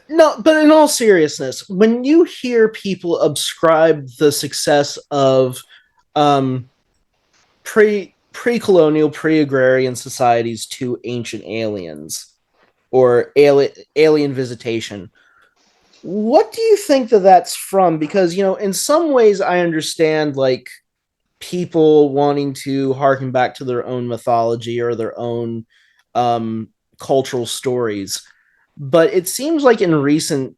no, but in all seriousness, when you hear people ascribe the success of pre-colonial, pre-agrarian societies to ancient aliens or alien visitation, what do you think that's from? Because, in some ways I understand like people wanting to harken back to their own mythology or their own cultural stories. But it seems like in really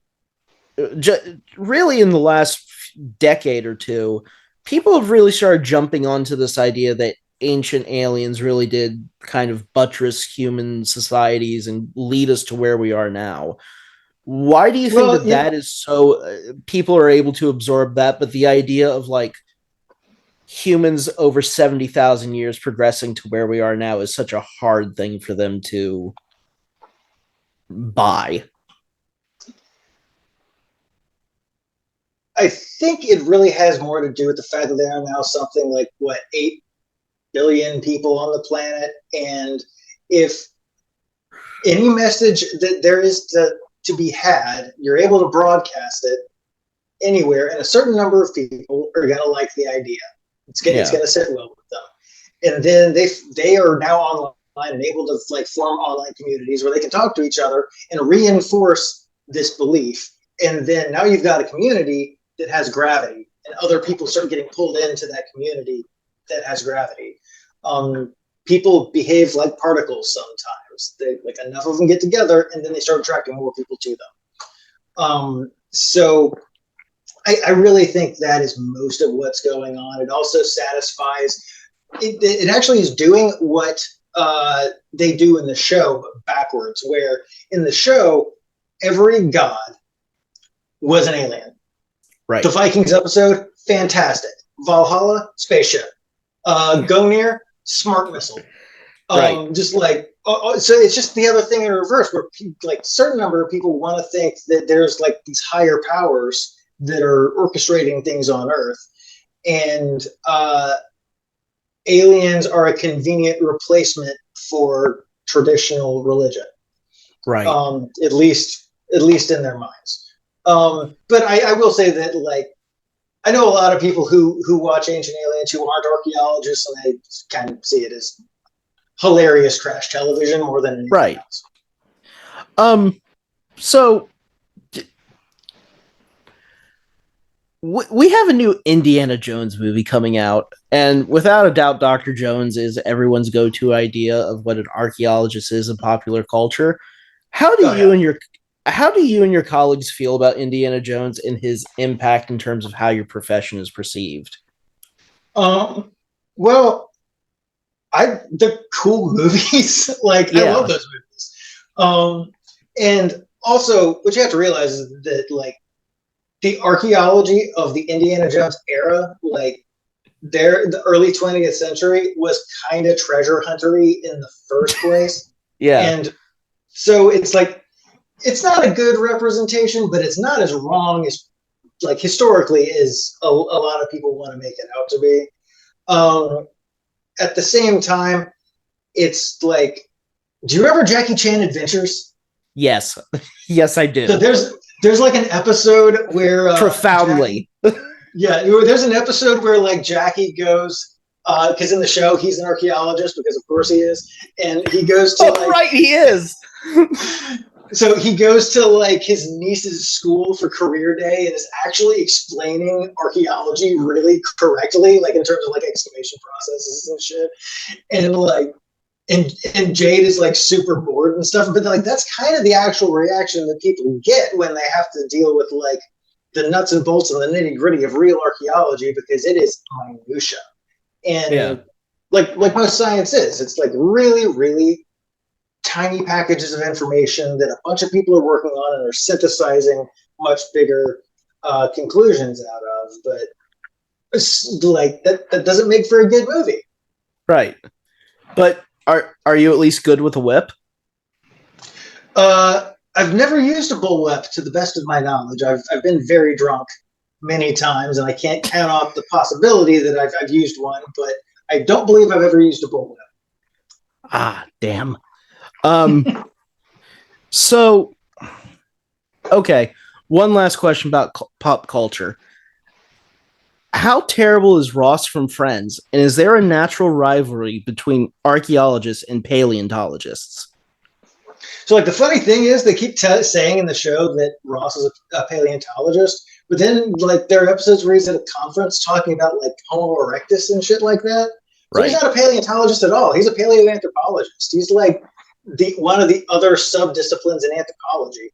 in the last decade or two, people have really started jumping onto this idea that ancient aliens really did kind of buttress human societies and lead us to where we are now. Why do you think that is so? People are able to absorb that, but the idea of like humans over 70,000 years progressing to where we are now is such a hard thing for them to buy.
I think it really has more to do with the fact that there are now something like 8 billion people on the planet, and if any message that there is to be had, you're able to broadcast it anywhere, and a certain number of people are going to like the idea. It's going to sit well with them, and then they are now online and able to like form online communities where they can talk to each other and reinforce this belief. And then now you've got a community that has gravity, and other people start getting pulled into that community that has gravity. People behave like particles sometimes. They like enough of them get together, and then they start attracting more people to them. So I really think that is most of what's going on. It also satisfies. It actually is doing what they do in the show, but backwards. Where in the show, every god was an alien.
Right.
The Vikings episode, fantastic. Valhalla, spaceship. Gonir, smart missile.
Right.
Just like so, it's just the other thing in reverse, where like certain number of people want to think that there's like these higher powers that are orchestrating things on Earth, and aliens are a convenient replacement for traditional religion.
Right.
At least in their minds. But I will say that like I know a lot of people who watch Ancient Aliens who aren't archaeologists, and they kind of see it as hilarious trash television more than anything else.
So we have a new Indiana Jones movie coming out, and without a doubt, Dr. Jones is everyone's go-to idea of what an archaeologist is in popular culture. How do you and your colleagues feel about Indiana Jones and his impact in terms of how your profession is perceived?
Well, the cool movies, like I love those movies. And also, what you have to realize is that like the archaeology of the Indiana Jones era, like the early 20th century, was kind of treasure huntery in the first place. And so it's like it's not a good representation, but it's not as wrong as like historically as a lot of people want to make it out to be. At the same time, it's like, do you remember Jackie Chan Adventures?
Yes. Yes, I do.
So there's like an episode where
profoundly.
There's an episode where like Jackie goes because in the show he's an archaeologist because of course he is, and he goes to
right, he is.
So he goes to like his niece's school for career day and is actually explaining archaeology really correctly, like in terms of like excavation processes and shit. And like, and Jade is like super bored and stuff, but like that's kind of the actual reaction that people get when they have to deal with like the nuts and bolts and the nitty gritty of real archaeology, because it is minutia. And like most science is, it's like really, really tiny packages of information that a bunch of people are working on and are synthesizing much bigger conclusions out of. But it's like that doesn't make for a good movie,
right? But are you at least good with a whip?
I've never used a bullwhip to the best of my knowledge. I've been very drunk many times, and I can't count off the possibility that I've used one, but I don't believe I've ever used a bullwhip.
Ah, damn. So, okay. One last question about pop culture. How terrible is Ross from Friends? And is there a natural rivalry between archaeologists and paleontologists?
So, like, the funny thing is, they keep saying in the show that Ross is a paleontologist, but then, like, there are episodes where he's at a conference talking about, like, Homo erectus and shit like that. So he's not a paleontologist at all. He's a paleoanthropologist. He's, like, one of the other subdisciplines in anthropology.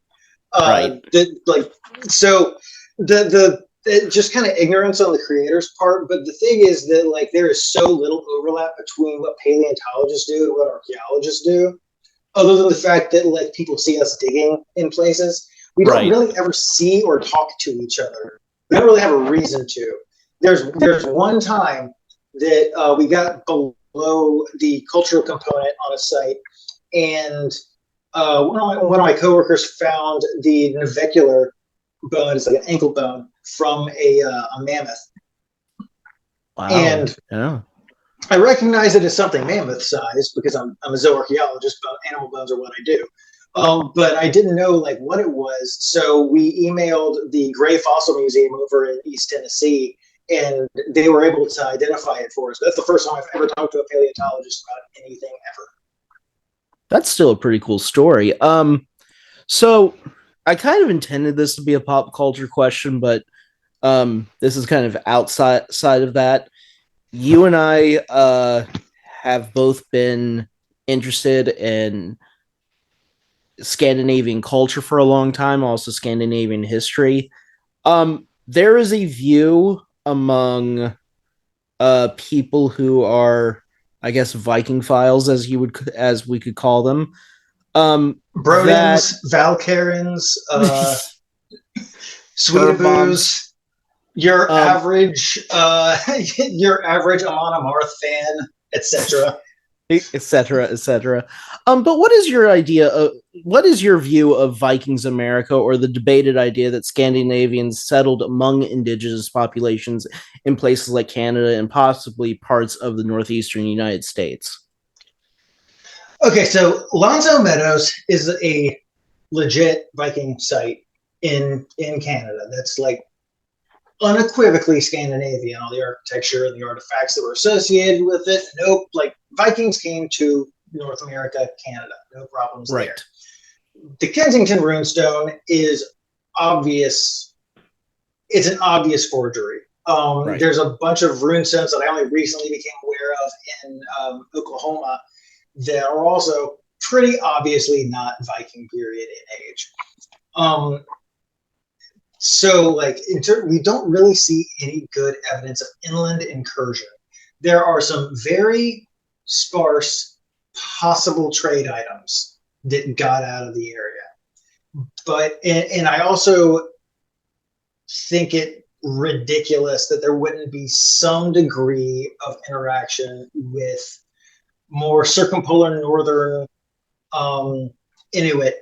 Just kind of ignorance on the creator's part. But the thing is that, like, there is so little overlap between what paleontologists do and what archaeologists do, other than the fact that, like, people see us digging in places. We don't really ever see or talk to each other. We don't really have a reason to. There's one time that we got below the cultural component on a site, and one of my coworkers found the navicular bone, it's like an ankle bone, from a mammoth.
Wow.
And I recognize it as something mammoth-sized because I'm a zooarchaeologist, but animal bones are what I do. But I didn't know like what it was, so we emailed the Gray Fossil Museum over in East Tennessee, and they were able to identify it for us. That's the first time I've ever talked to a paleontologist about anything ever. That's
still a pretty cool story. So I kind of intended this to be a pop culture question, but this is kind of outside of that. You and I have both been interested in Scandinavian culture for a long time, also Scandinavian history. There is a view among people who are, I guess, Viking files, as we could call them.
Brodens, Valkyrins, Sweetaboos, your average Amon Amarth fan, etc.
etc. But what is your view of Vikings America, or the debated idea that Scandinavians settled among indigenous populations in places like Canada and possibly parts of the northeastern United States?
Okay, so Lonzo Meadows is a legit Viking site in Canada. That's like unequivocally Scandinavian, all the architecture and the artifacts that were associated with it. Nope, like Vikings came to North America, Canada, no problems there. The Kensington runestone is obvious. It's an obvious forgery. There's a bunch of runestones that I only recently became aware of in Oklahoma that are also pretty obviously not Viking period in age. So, like, we don't really see any good evidence of inland incursion. There are some very sparse possible trade items that got out of the area. But, and I also think it ridiculous that there wouldn't be some degree of interaction with more circumpolar northern Inuit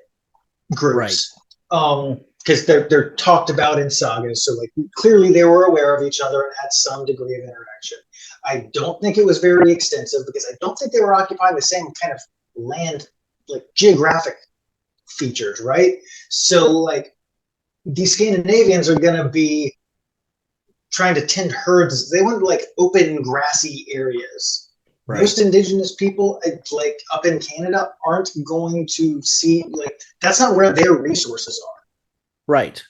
groups. Because they're talked about in sagas, so like clearly they were aware of each other and had some degree of interaction. I don't think it was very extensive because I don't think they were occupying the same kind of land, like geographic features, right? So like these Scandinavians are going to be trying to tend herds. They want like open grassy areas. Most indigenous people, like up in Canada, aren't going to see, like, that's not where their resources are.
Right.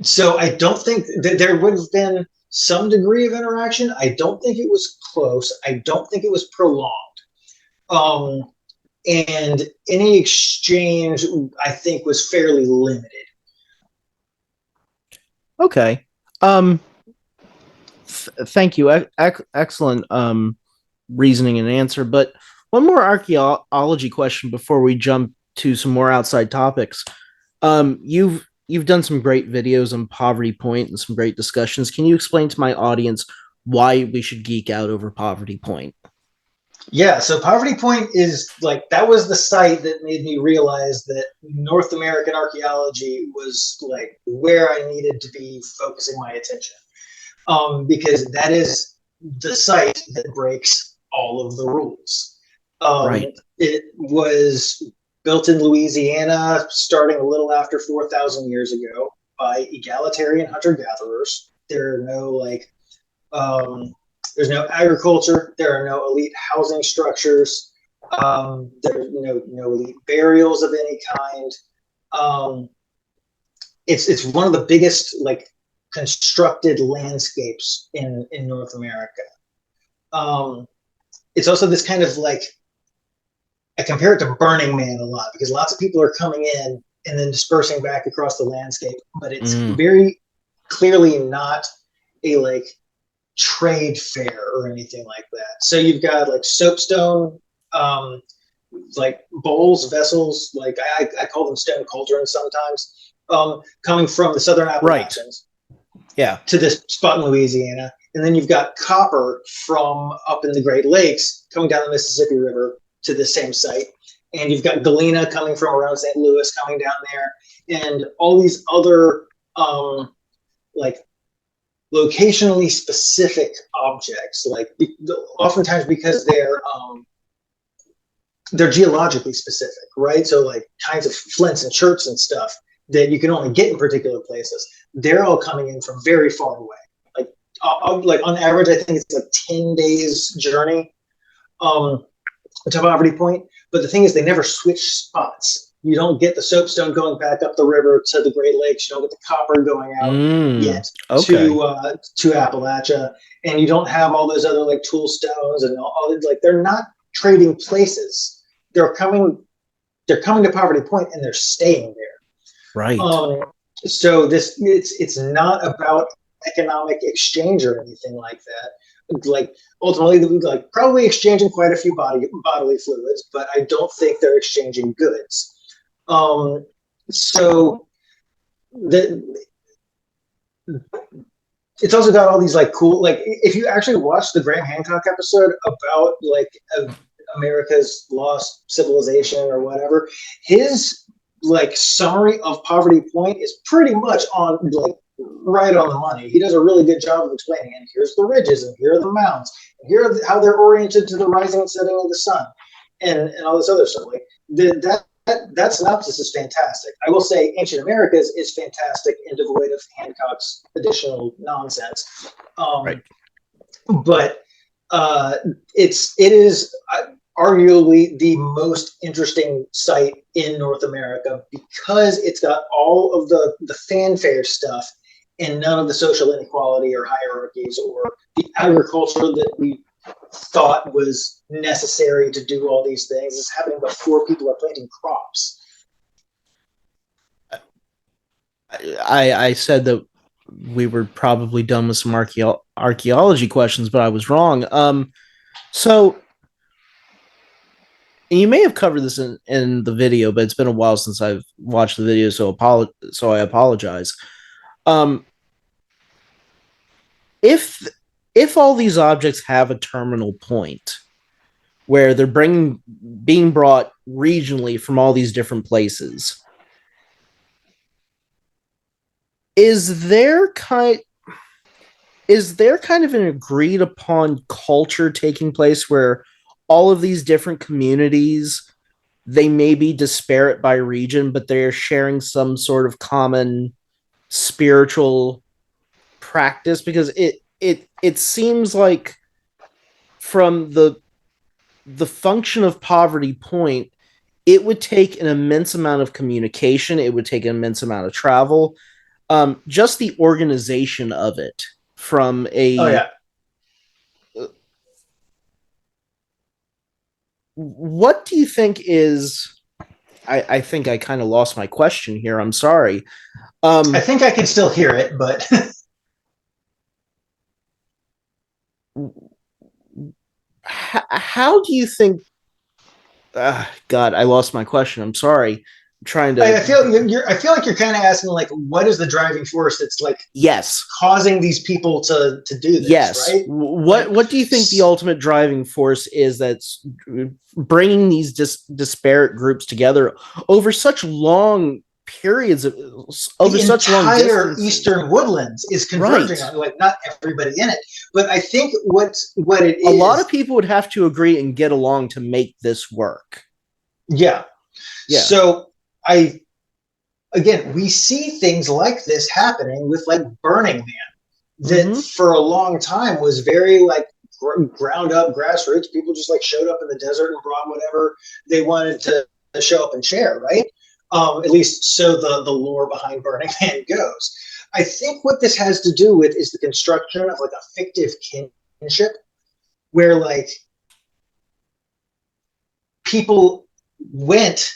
So I don't think that there would have been some degree of interaction. I don't think it was close. I don't think it was prolonged. And any exchange, I think, was fairly limited.
Okay. Thank you. Excellent reasoning and answer. But one more archaeology question before we jump to some more outside topics. You've done some great videos on Poverty Point and some great discussions. Can you explain to my audience why we should geek out over Poverty Point?
Yeah, so Poverty Point is like, that was the site that made me realize that North American archaeology was like where I needed to be focusing my attention. Because that is the site that breaks all of the rules. It was built in Louisiana, starting a little after 4,000 years ago by egalitarian hunter-gatherers. There are no like, there's no agriculture. There are no elite housing structures. There's no elite burials of any kind. It's one of the biggest like constructed landscapes in North America. It's also this kind of like, I compare it to Burning Man a lot because lots of people are coming in and then dispersing back across the landscape, but it's very clearly not a like trade fair or anything like that. So you've got like soapstone, like bowls, vessels, like I call them stone cauldrons sometimes, coming from the Southern Appalachians to this spot in Louisiana. And then you've got copper from up in the Great Lakes coming down the Mississippi River to the same site. And you've got galena coming from around St. Louis coming down there, and all these other like locationally specific objects, like oftentimes because they're geologically specific, right? So like kinds of flints and cherts and stuff that you can only get in particular places. They're all coming in from very far away. Like on average, I think it's like 10 days journey to Poverty Point. But the thing is, they never switch spots. You don't get the soapstone going back up the river to the Great Lakes. You don't get the copper going out yet to Appalachia, and you don't have all those other like tool stones and all like they're not trading places. They're coming to Poverty Point and they're staying there.
Right.
So it's not about economic exchange or anything like that. Like ultimately, like probably exchanging quite a few bodily fluids, but I don't think they're exchanging goods. So it's also got all these like cool, like if you actually watch the Graham Hancock episode about like America's lost civilization or whatever, his like summary of Poverty Point is pretty much on like right on the money. He does a really good job of explaining, and here's the ridges, and here are the mounds, and here are how they're oriented to the rising and setting of the sun, and all this other stuff. Like that that synopsis is fantastic. I will say Ancient Americas is fantastic and devoid of Hancock's additional nonsense.
Right.
But it is arguably the most interesting site in North America because it's got all of the fanfare stuff and none of the social inequality or hierarchies or the agriculture that we thought was necessary to do all these things is happening before people are planting crops.
I said that we were probably done with some archaeology questions, but I was wrong. So you may have covered this in the video, but it's been a while since I've watched the video, so I apologize. If all these objects have a terminal point where they're being brought regionally from all these different places, is there kind of an agreed upon culture taking place where all of these different communities, they may be disparate by region, but they're sharing some sort of common spiritual practice? Because it seems like from the function of poverty point, it would take an immense amount of communication. It would take an immense amount of travel. Just the organization of it from a...
Oh, yeah.
What do you think is... I think I kind of lost my question here. I'm sorry.
I think I can still hear it, but...
How do you think... God, I lost my question. I'm sorry. I'm trying to...
I feel like you're kind of asking, like, what is the driving force that's, like...
Yes.
Causing these people to do this,
yes.
right?
What do you think the ultimate driving force is that's bringing these disparate groups together over such long periods over such long distances?
The entire Eastern Woodlands is converging on, like, not everybody in it, but I think what it is...
A lot of people would have to agree and get along to make this work.
Yeah. So again, we see things like this happening with, like, Burning Man, that for a long time was very, like, ground up grassroots. People just, like, showed up in the desert and brought whatever they wanted to show up and share, right? At least so the lore behind Burning Man goes. I think what this has to do with is the construction of, like, a fictive kinship where, like, people went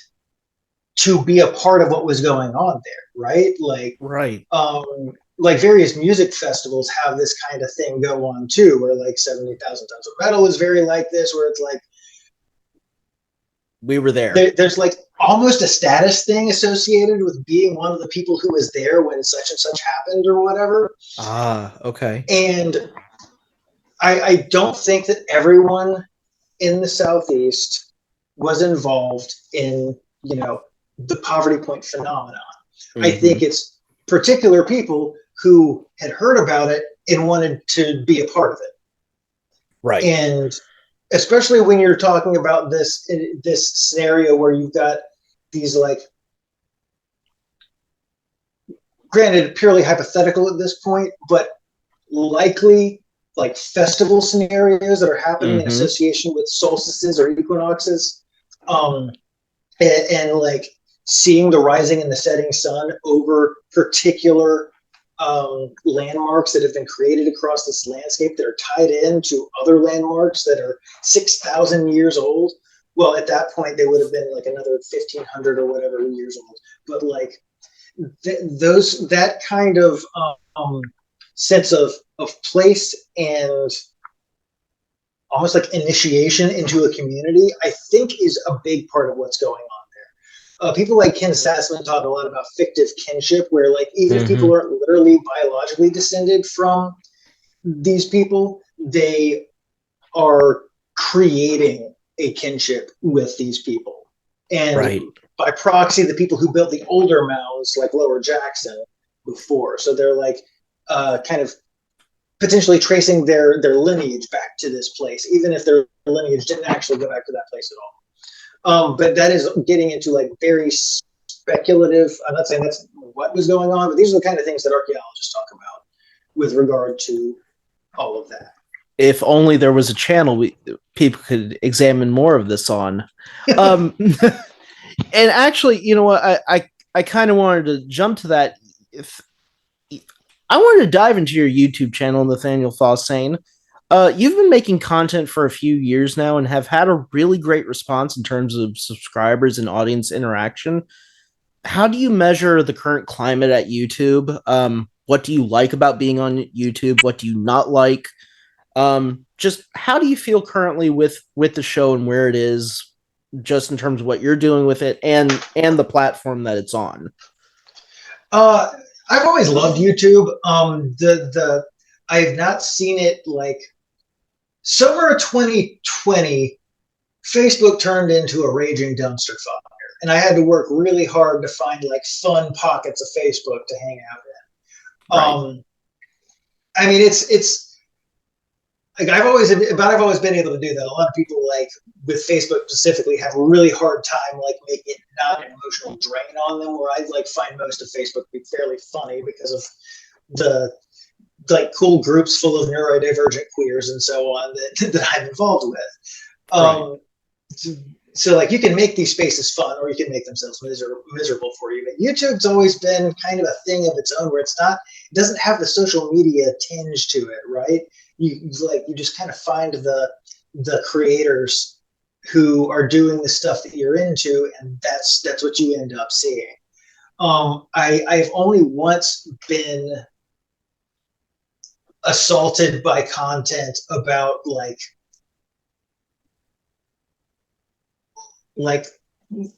to be a part of what was going on there, right? Like, like various music festivals have this kind of thing go on too, where, like, 70,000 Tons of Metal is very like this, where it's like,
we were there.
There's, like, almost a status thing associated with being one of the people who was there when such and such happened or whatever.
Okay.
And I don't think that everyone in the Southeast was involved in, you know, the poverty point phenomenon. I think it's particular people who had heard about it and wanted to be a part of it.
Right.
And especially when you're talking about this scenario where you've got these, like, granted, purely hypothetical at this point, but likely, like, festival scenarios that are happening in association with solstices or equinoxes, and like seeing the rising and the setting sun over particular landmarks that have been created across this landscape that are tied into other landmarks that are 6,000 years old. Well, at that point, they would have been, like, another 1,500 or whatever years old. But, like, that kind of sense of place and almost like initiation into a community, I think, is a big part of what's going on there. People like Ken Sassman talk a lot about fictive kinship, where, like, even if people aren't literally biologically descended from these people, they are creating a kinship with these people. And by proxy, the people who built the older mounds, like Lower Jackson, before. So they're, like, kind of potentially tracing their lineage back to this place, even if their lineage didn't actually go back to that place at But that is getting into like very speculative. I'm not saying that's what was going on, but these are the kind of things that archaeologists talk about with regard to all of that.
If only there was a channel people could examine more of this on. And actually, you know what? I kind of wanted to jump to that. If I wanted to dive into your YouTube channel, Nathanael Fosaaen. You've been making content for a few years now and have had a really great response in terms of subscribers and audience interaction. How do you measure the current climate at YouTube? What do you like about being on YouTube? What do you not like? Just how do you feel currently with the show and where it is, just in terms of what you're doing with it and the platform that it's on?
I've always loved YouTube. I've not seen it like summer of 2020. Facebook turned into a raging dumpster fire, and I had to work really hard to find like fun pockets of Facebook to hang out in.
Right.
I mean, it's like I've always been able to do that. A lot of people like with Facebook specifically have a really hard time like making it not an emotional drain on them. Where I like find most of Facebook to be fairly funny because of the like cool groups full of neurodivergent queers and so on that I'm involved with.
Right.
So like you can make these spaces fun or you can make themselves miserable for you. But YouTube's always been kind of a thing of its own where it doesn't have the social media tinge to it, right? You just kind of find the creators who are doing the stuff that you're into, and that's what you end up seeing. I've only once been assaulted by content about like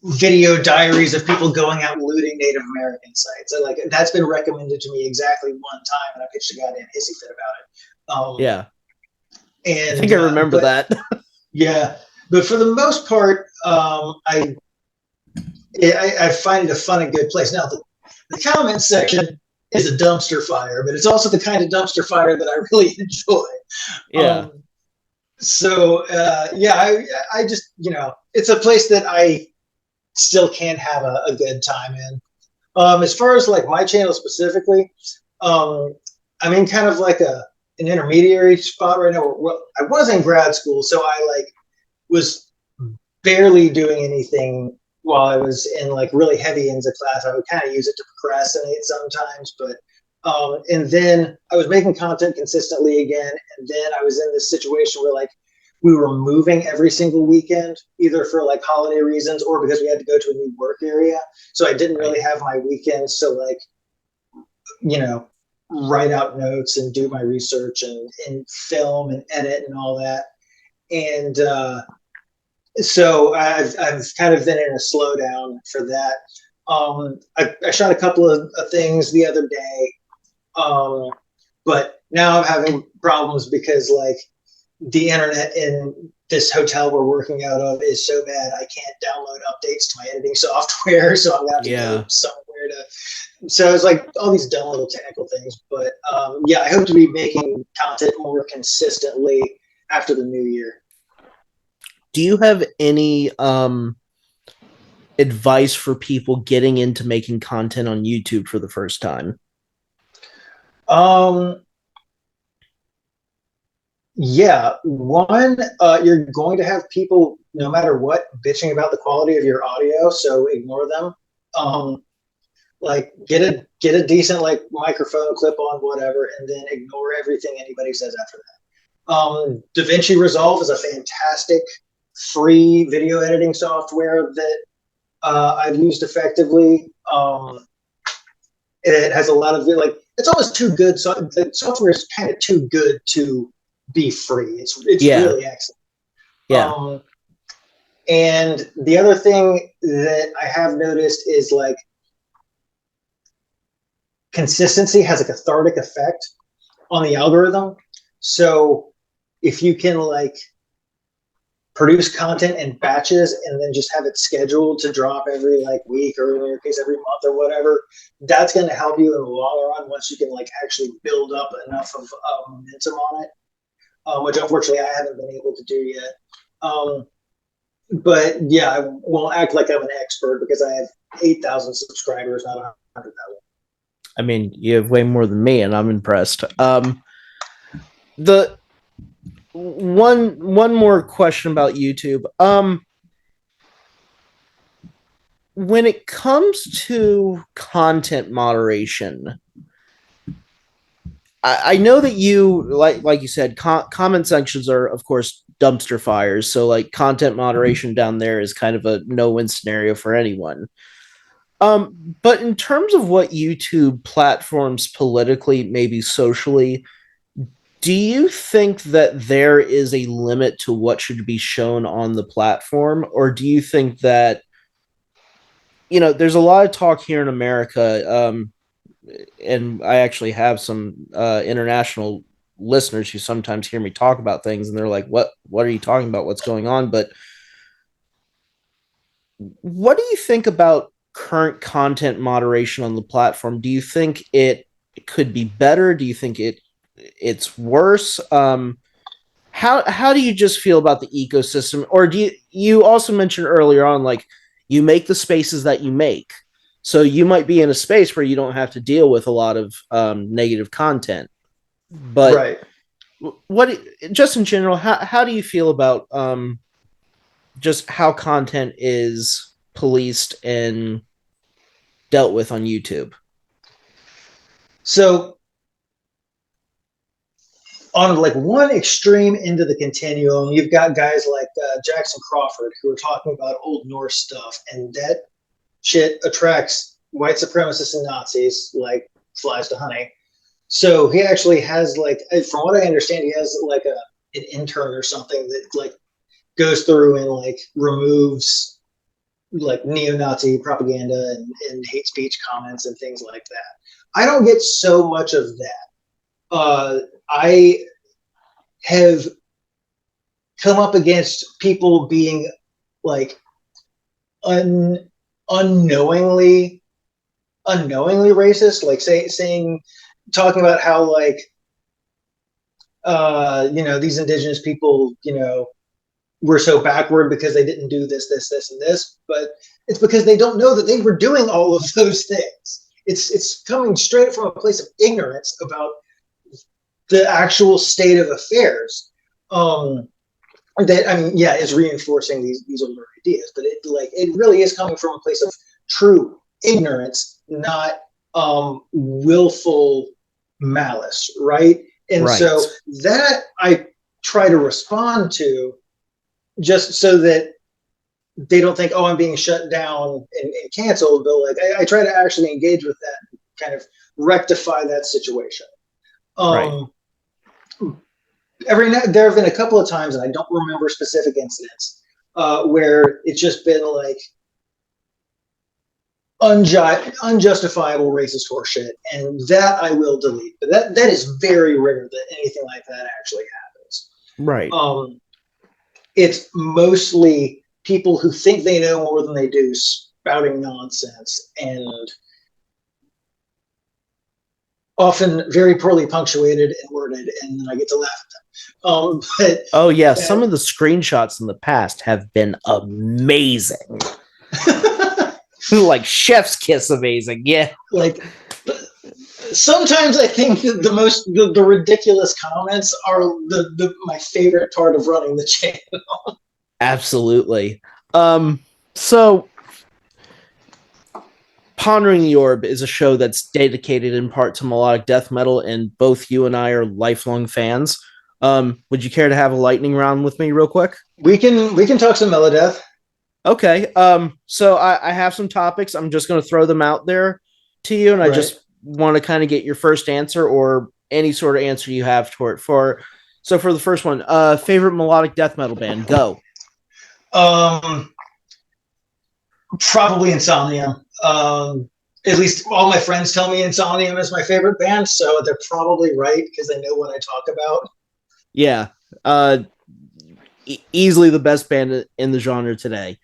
video diaries of people going out and looting Native American sites. And like that's been recommended to me exactly one time, and I pitched a goddamn hissy fit about it.
Yeah.
And
I think I remember that.
Yeah, but for the most part, I find it a fun and good place. Now the comment section is a dumpster fire, but it's also the kind of dumpster fire that I really enjoy.
Yeah.
I just, it's a place that I still can have a good time in. As far as like my channel specifically, I'm in kind of like an intermediary spot right now. I was in grad school, so I like was barely doing anything while I was in like really heavy ends of class. I would kind of use it to procrastinate sometimes, but and then I was making content consistently again, and then I was in this situation where like we were moving every single weekend, either for like holiday reasons or because we had to go to a new work area. So I didn't really have my weekends to like, write out notes and do my research and film and edit and all that. And so I've kind of been in a slowdown for that. I shot a couple of things the other day, but now I'm having problems because like the internet in this hotel we're working out of is so bad I can't download updates to my editing software, so I'm gonna have to go somewhere to. So it's like all these dumb little technical things, but I hope to be making content more consistently after the new year.
Do you have any advice for people getting into making content on YouTube for the first time?
Yeah, one, you're going to have people, no matter what, bitching about the quality of your audio, so ignore them. Like get a decent like microphone, clip on, whatever, and then ignore everything anybody says after that. DaVinci Resolve is a fantastic free video editing software that I've used effectively. It has a lot of like it's almost too good. So the software is kind of too good to be free. It's really excellent.
Yeah.
And the other thing that I have noticed is like consistency has a cathartic effect on the algorithm. So if you can like produce content in batches and then just have it scheduled to drop every like week or in your case every month or whatever, that's going to help you in the long run once you can like actually build up enough of momentum on it, which unfortunately I haven't been able to do yet. but yeah, I won't act like I'm an expert because I have 8,000 subscribers, not 100,000.
I mean, you have way more than me, and I'm impressed. The one more question about YouTube. When it comes to content moderation, I know that you like you said, comment sections are of course dumpster fires. So like content moderation down there is kind of a no-win scenario for anyone. But in terms of what YouTube platforms politically, maybe socially, do you think that there is a limit to what should be shown on the platform, or do you think that there's a lot of talk here in America, and I actually have some international listeners who sometimes hear me talk about things, and they're like, "What are you talking about? What's going on?" But what do you think about current content moderation on the platform? Do you think it could be better? Do you think it's worse? How do you just feel about the ecosystem? Or you also mentioned earlier on, like, you make the spaces that you make, so you might be in a space where you don't have to deal with a lot of negative content. But
Right.
what just in general, how do you feel about just how content is policed and dealt with on YouTube?
So on like one extreme end of the continuum, you've got guys like Jackson Crawford who are talking about Old Norse stuff, and that shit attracts white supremacists and Nazis like flies to honey. So he actually has like, from what I understand, he has like an intern or something that like goes through and like removes like neo-Nazi propaganda and hate speech comments and things like that. I don't get so much of that. I have come up against people being like unknowingly racist, like saying talking about how like these indigenous people were so backward because they didn't do this, and this, but it's because they don't know that they were doing all of those things. It's coming straight from a place of ignorance about the actual state of affairs. That, I mean, yeah, is reinforcing these older ideas, but it really is coming from a place of true ignorance, not willful malice, right? And
Right.
so that I try to respond to, just so that they don't think, oh, I'm being shut down and canceled. But like, I try to actually engage with that, and kind of rectify that situation.
Right.
There have been a couple of times, and I don't remember specific incidents, where it's just been like unjustifiable racist horseshit, and that I will delete. But that is very rare that anything like that actually happens.
Right.
It's mostly people who think they know more than they do spouting nonsense, and often very poorly punctuated and worded, and then I get to laugh at them. But
oh yeah, some of the screenshots in the past have been amazing. Like chef's kiss amazing. Yeah.
Like, sometimes I think the ridiculous comments are my favorite part of running the channel.
Absolutely. So Pondering the Orb is a show that's dedicated in part to melodic death metal, and both you and I are lifelong fans. Would you care to have a lightning round with me real quick?
We can talk some Melodeath.
Okay. So I have some topics. I'm just going to throw them out there to you, and I just want to kind of get your first answer or any sort of answer you have for it. So for the first one, favorite melodic death metal band, go.
Probably Insomnium. At least all my friends tell me Insomnium is my favorite band, so they're probably right because they know what I talk about.
Yeah. Easily the best band in the genre today.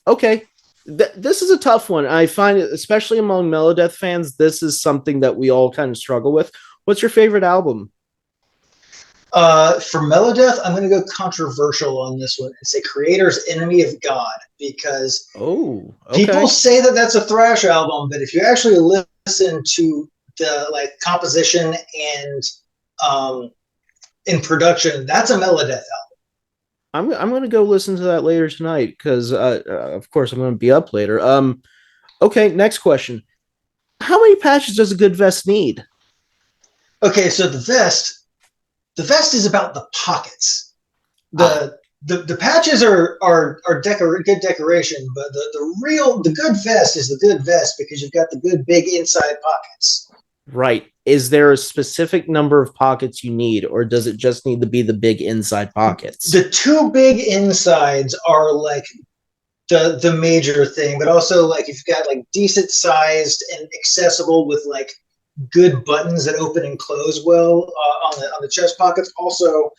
Okay. This is a tough one. I find it, especially among Melodeath fans, this is something that we all kind of struggle with. What's your favorite album?
For Melodeath, I'm going to go controversial on this one and say Creator's Enemy of God, because people say that that's a thrash album, but if you actually listen to the like composition and in production, that's a Melodeath album.
I'm going to go listen to that later tonight because, of course, I'm going to be up later. Okay, next question. How many patches does a good vest need?
Okay, so the vest is about the pockets. The patches are good decoration, but the good vest is the good vest because you've got the good big inside pockets.
Right. Is there a specific number of pockets you need, or does it just need to be the big inside pockets?
The two big insides are like the major thing, but also like if you've got like decent sized and accessible with like good buttons that open and close well on the chest pockets, also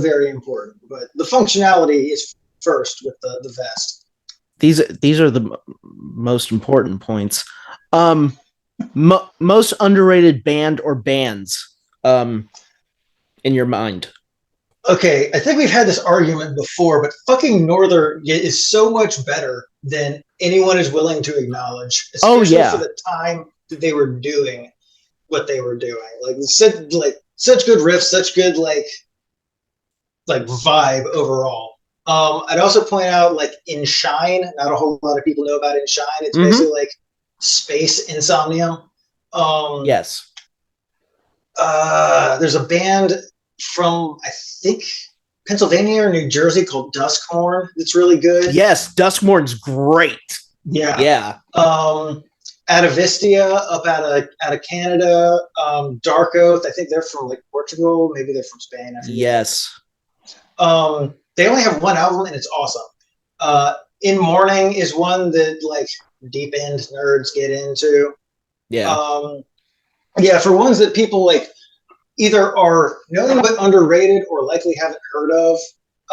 very important. But the functionality is first with the vest.
These are the most important points. Most underrated band or bands in your mind?
Okay, I think we've had this argument before, but fucking Northern is so much better than anyone is willing to acknowledge, especially for the time that they were doing what they were doing. Like such good riffs, such good like vibe overall. I'd also point out like In Shine. Not a whole lot of people know about In Shine. It's basically like space insomnia.
Yes.
There's a band from I think Pennsylvania or New Jersey called Duskhorn. It's really good.
Yes, Duskhorn's great.
Yeah. Atavistia up out of Canada. Dark Oath. I think they're from like Portugal. Maybe they're from Spain.
Yes.
They only have one album and it's awesome. In Mourning is one that like deep end nerds get into.
Yeah.
For ones that people like either are known but underrated or likely haven't heard of,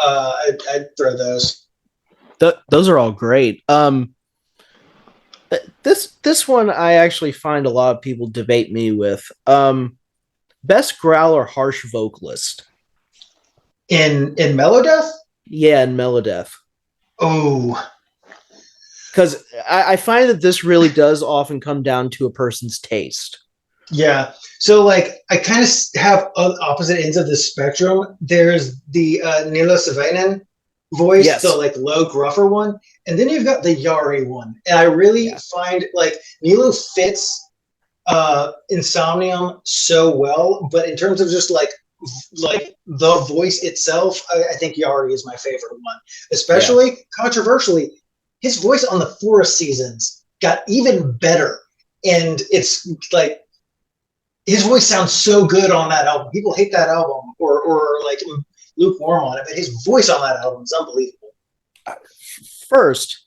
I'd throw those.
Those are all great. This one I actually find a lot of people debate me with. Best growl or harsh vocalist
in Melodeath?
Yeah, in Melodeath.
Oh,
because I find that this really does often come down to a person's taste.
Yeah. So, like, I kind of have opposite ends of the spectrum. There's the Nilo Savainen voice, the, like, low, gruffer one. And then you've got the Yari one. And I really find, like, Nilo fits Insomnium so well. But in terms of just, like the voice itself, I think Yari is my favorite one. Especially, controversially, his voice on the Forest Seasons got even better. And it's, like, his voice sounds so good on that album. People hate that album or like lukewarm on it, but his voice on that album is unbelievable.
First,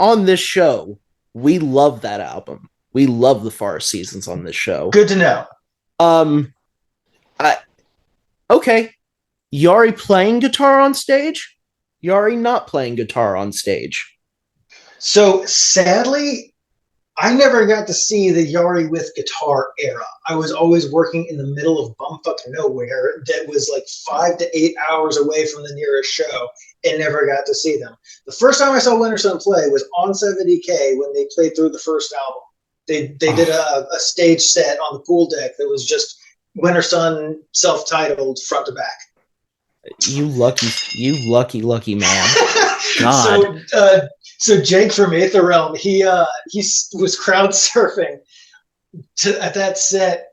on this show, we love that album. We love the Forest Seasons on this show.
Good to know.
Okay. Yari playing guitar on stage? Yari not playing guitar on stage?
So, sadly, I never got to see the Yari with guitar era. I was always working in the middle of bumfuck nowhere that was like 5 to 8 hours away from the nearest show and never got to see them. The first time I saw Winter Sun play was on 70K when they played through the first album. They did a stage set on the pool deck that was just Winter Sun self-titled front to back.
You lucky man. God.
So Jake from Aetherrealm, he was crowd surfing at that set,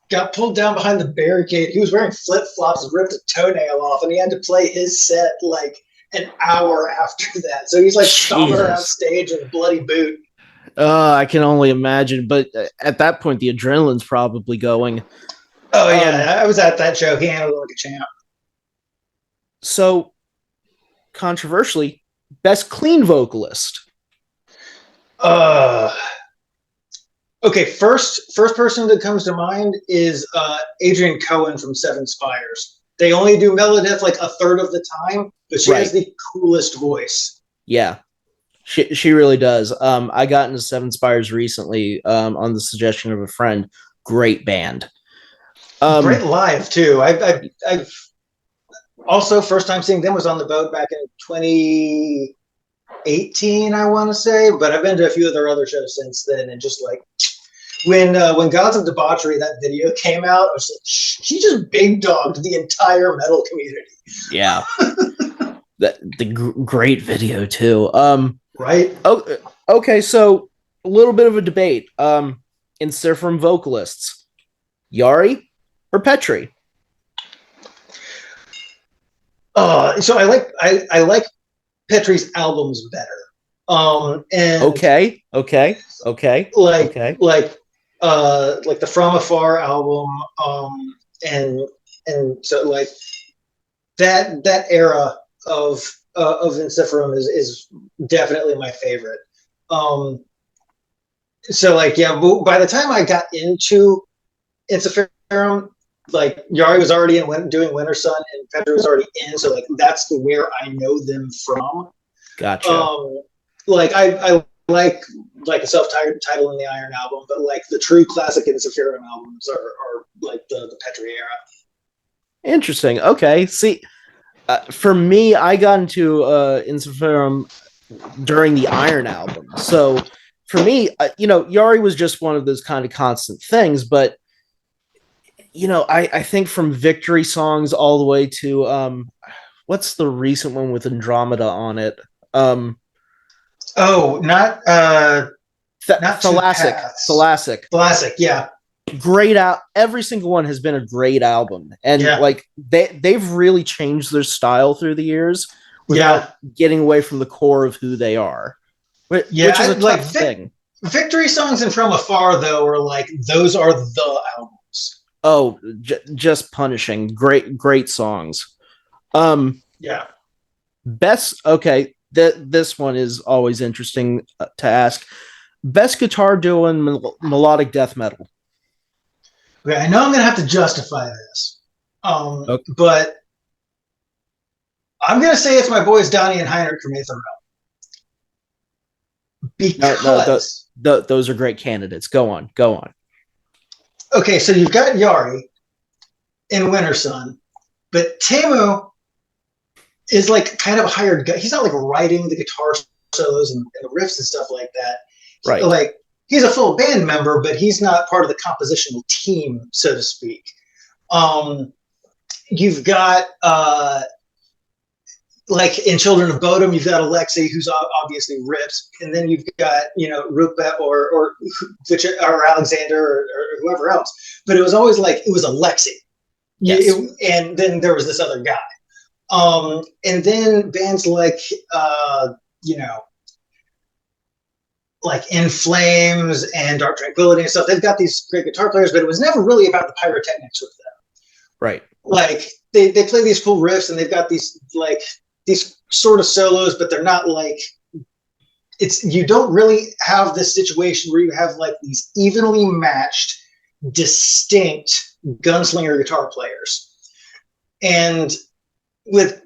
got pulled down behind the barricade. He was wearing flip-flops, ripped a toenail off, and he had to play his set like an hour after that. So he's like stomping around stage in a bloody boot.
I can only imagine. But at that point, the adrenaline's probably going.
Oh, yeah. I was at that show. He handled it like a champ.
So, controversially, best clean vocalist.
Okay, first person that comes to mind is Adrian Cohen from Seven Spires. They only do Melodeath like a third of the time, but she has the coolest voice.
Yeah, she really does. I got into Seven Spires recently on the suggestion of a friend. Great band.
Great live too. I've also first time seeing them was on the boat back in 2018, I want to say, but I've been to a few of their other shows since then, and just like when Gods of Debauchery, that video came out, I was like, she just big dogged the entire metal community.
Yeah. Great video too.
Right.
Okay, so a little bit of a debate. Instead from vocalists, Yari or Petri?
So I like Petri's albums better. And
okay.
Like the From Afar album, and so like that era of Ensiferum is definitely my favorite. So like, yeah, by the time I got into Ensiferum, like Yari was already doing Winter Sun, and Petri was already in, so like that's where I know them from.
Gotcha.
Like I like a self-titled in the Iron album, but like the true classic Ensiferum albums are like the Petri era.
Interesting. Okay. See, for me, I got into Ensiferum during the Iron album. So for me, Yari was just one of those kind of constant things. But, I think from Victory songs all the way to, what's the recent one with Andromeda on it?
Not
Thalassic.
Thalassic, yeah.
Great out. Every single one has been a great album, and like they've really changed their style through the years without getting away from the core of who they are, which is a tough thing.
Victory songs and From Afar though are like those are the albums.
Oh, just punishing. Great songs. Best. Okay, this one is always interesting to ask. Best guitar duo in melodic death metal.
Okay, I know I'm going to have to justify this, but I'm going to say it's my boys Donnie and Heinrich from Aether Realm. Because
those are great candidates. Go on.
Okay, so you've got Yari in Winter Sun, but Teemu is like kind of a hired guy. He's not like writing the guitar solos and the riffs and stuff like that.
Right.
Like, he's a full band member, but he's not part of the compositional team, so to speak. You've got, like in Children of Bodom, you've got Alexei, who's obviously rips, and then you've got, Rupert or Alexander or whoever else. But it was always like, it was Alexei.
Yes.
And then there was this other guy. And then bands like, like In Flames and Dark Tranquility and stuff, they've got these great guitar players, but it was never really about the pyrotechnics with them.
Right.
Like they play these cool riffs and they've got these sort of solos, but they're not like, you don't really have this situation where you have like these evenly matched, distinct gunslinger guitar players. And with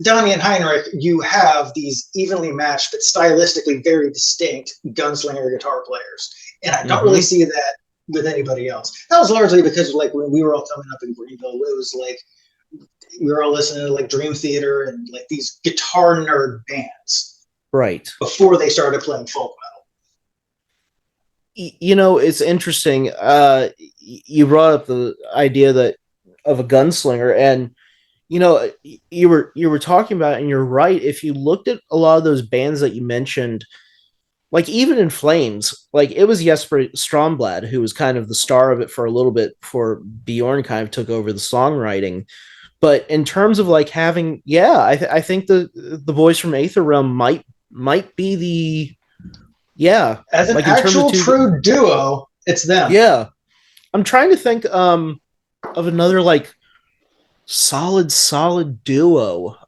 Donnie and Heinrich, you have these evenly matched but stylistically very distinct gunslinger guitar players, and I don't really see that with anybody else. That was largely because like when we were all coming up in Greenville, it was like we were all listening to like Dream Theater and like these guitar nerd bands,
right,
before they started playing folk
metal. It's interesting. You brought up the idea of a gunslinger, and you were talking about it, and you're right. If you looked at a lot of those bands that you mentioned, like even In Flames, like it was Jesper Stromblad who was kind of the star of it for a little bit before Bjorn kind of took over the songwriting. But in terms of like having, I think the boys from Aether Realm might be the
as an
like
actual true duo. It's them.
Yeah, I'm trying to think of another like solid duo.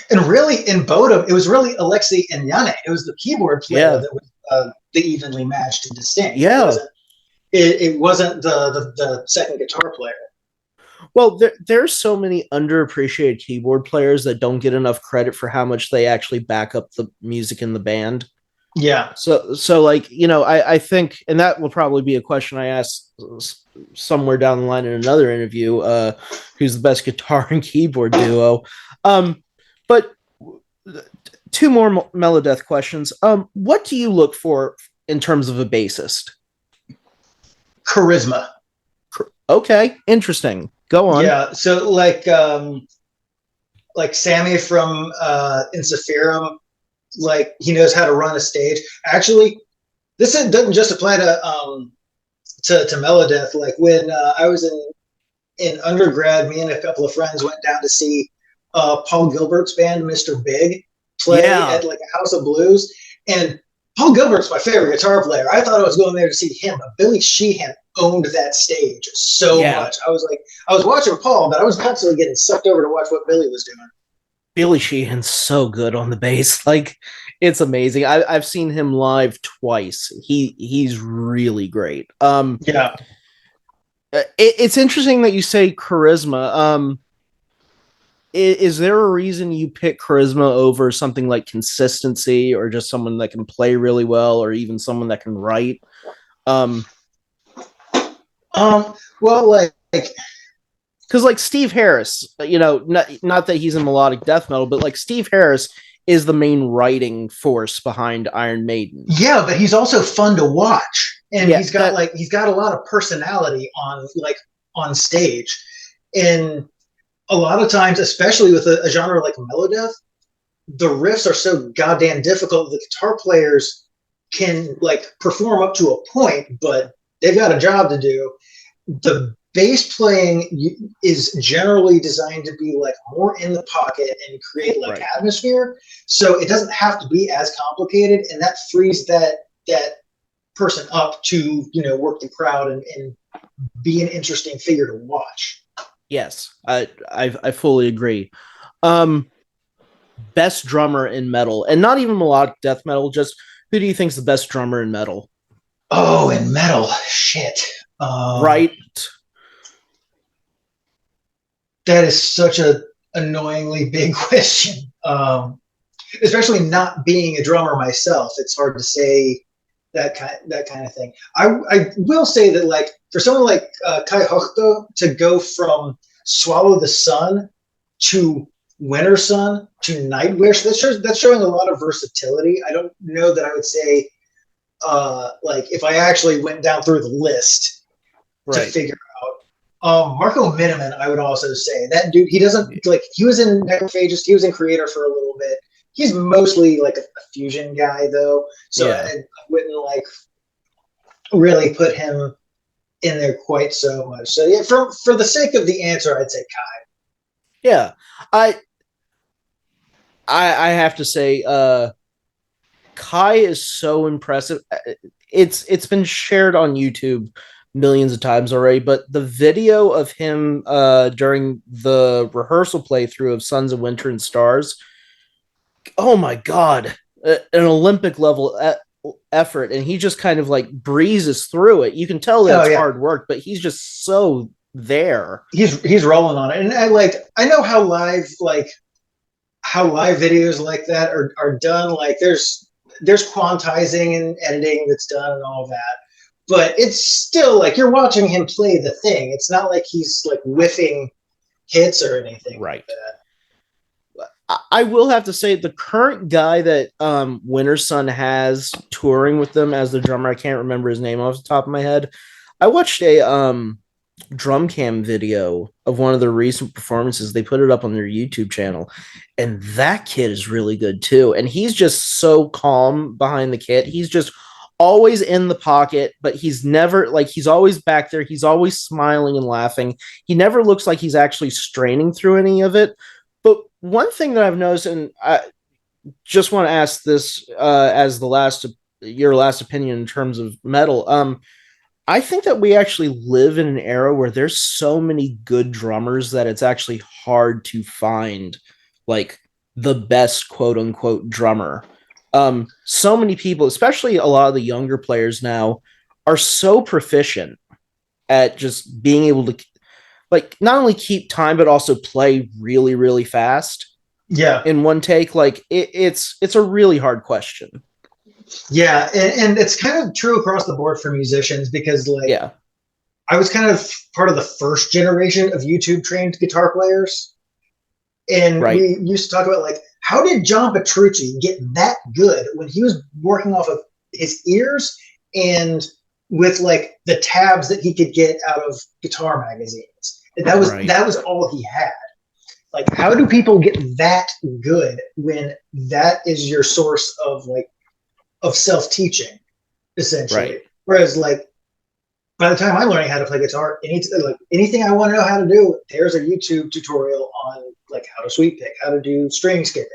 And really, in Bodom, it was really Alexei and Yane. It was the keyboard player that was the evenly matched and distinct.
Yeah,
it wasn't the second guitar player.
Well, there's so many underappreciated keyboard players that don't get enough credit for how much they actually back up the music in the band.
Yeah.
So like, I think, and that will probably be a question I ask somewhere down the line in another interview, who's the best guitar and keyboard duo. But two more Melodeath questions. What do you look for in terms of a bassist?
Charisma.
Okay, interesting. Go on.
Yeah. So like Sammy from Insephirum, like he knows how to run a stage. Actually, this doesn't just apply to Melodeath. Like when I was in undergrad, me and a couple of friends went down to see Paul Gilbert's band, Mr. Big, play at like a House of Blues. And Paul Gilbert's my favorite guitar player. I thought I was going there to see him, but Billy Sheehan owned that stage so much. I was watching Paul, but I was constantly getting sucked over to watch what Billy was doing.
Billy Sheehan's so good on the bass. Like, it's amazing. I've seen him live twice. He's really great.
Yeah.
It's interesting that you say charisma. Is there a reason you pick charisma over something like consistency, or just someone that can play really well, or even someone that can write?
Well, like,
because like Steve Harris, not that he's in melodic death metal, but like Steve Harris is the main writing force behind Iron Maiden.
Yeah, but he's also fun to watch, and he's got a lot of personality on stage, and a lot of times, especially with a genre like Melodeath, the riffs are so goddamn difficult. The guitar players can like perform up to a point, but they've got a job to do. The bass playing is generally designed to be like more in the pocket and create like atmosphere, so it doesn't have to be as complicated, and that frees that person up to work the crowd and be an interesting figure to watch.
Yes, I fully agree. Best drummer in metal, and not even melodic death metal, just who do you think's the best drummer in metal?
Oh, in metal, shit.
Right.
That is such a annoyingly big question. Especially not being a drummer myself, it's hard to say that kind of thing. I will say that like for someone like Kai Hochto to go from Swallow the Sun to Winter Sun to Nightwish, that's showing a lot of versatility. I don't know that I would say like if I actually went down through the list to figure out. Marco Miniman, I would also say that dude. He doesn't like. He was in Necrophagus. He was in Creator for a little bit. He's mostly like a fusion guy, though. So I wouldn't like really put him in there quite so much. So yeah, for the sake of the answer, I'd say Kai.
Yeah, I have to say, Kai is so impressive. It's been shared on YouTube millions of times already, but the video of him during the rehearsal playthrough of Sons of Winter and Stars, oh my god, an Olympic level effort, and he just kind of like breezes through it. You can tell that it's hard work, but he's just so there.
He's rolling on it, and I know how live videos like that are done. Like there's quantizing and editing that's done and all that. But it's still like you're watching him play the thing. It's not like he's like whiffing hits or anything like that.
I will have to say the current guy that Winter Sun has touring with them as the drummer, I can't remember his name off the top of my head. I watched a drum cam video of one of their recent performances. They put it up on their YouTube channel, and that kid is really good too. And he's just so calm behind the kit. He's just always in the pocket, but he's never like, he's always back there. He's always smiling and laughing. He never looks like he's actually straining through any of it. But one thing that I've noticed, and I just want to ask this as your last opinion in terms of metal. I think that we actually live in an era where there's so many good drummers that it's actually hard to find like the best quote unquote drummer. So many people, especially a lot of the younger players now, are so proficient at just being able to like not only keep time but also play really, really fast.
Yeah,
in one take. Like it's a really hard question.
Yeah, and it's kind of true across the board for musicians because, like,
Yeah.
I was kind of part of the first generation of YouTube trained guitar players. And
Right.
we used to talk about, like, how did John Petrucci get that good when he was working off of his ears and with like the tabs that he could get out of guitar magazines? And
Right.
that was all he had. Like, how do people get that good when that is your source of like of self teaching, essentially?
Right.
Whereas, like, by the time I'm learning how to play guitar, anything I want to know how to do, there's a YouTube tutorial on like how to sweep pick, how to do string skipping.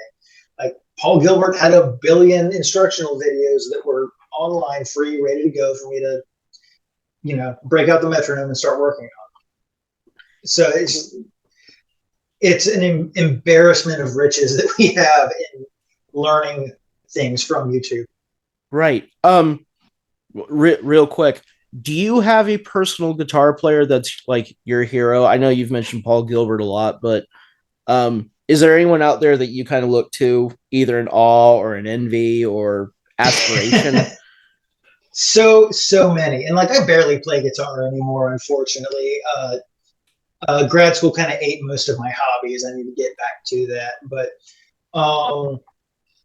Like, Paul Gilbert had a billion instructional videos that were online, free, ready to go for me to, break out the metronome and start working on. So it's an embarrassment of riches that we have in learning things from YouTube.
Right. Real quick, do you have a personal guitar player that's like your hero? I know you've mentioned Paul Gilbert a lot, but is there anyone out there that you kind of look to, either in awe or in envy or aspiration?
So many, and like, I barely play guitar anymore, unfortunately. Grad school kind of ate most of my hobbies. I need to get back to that, but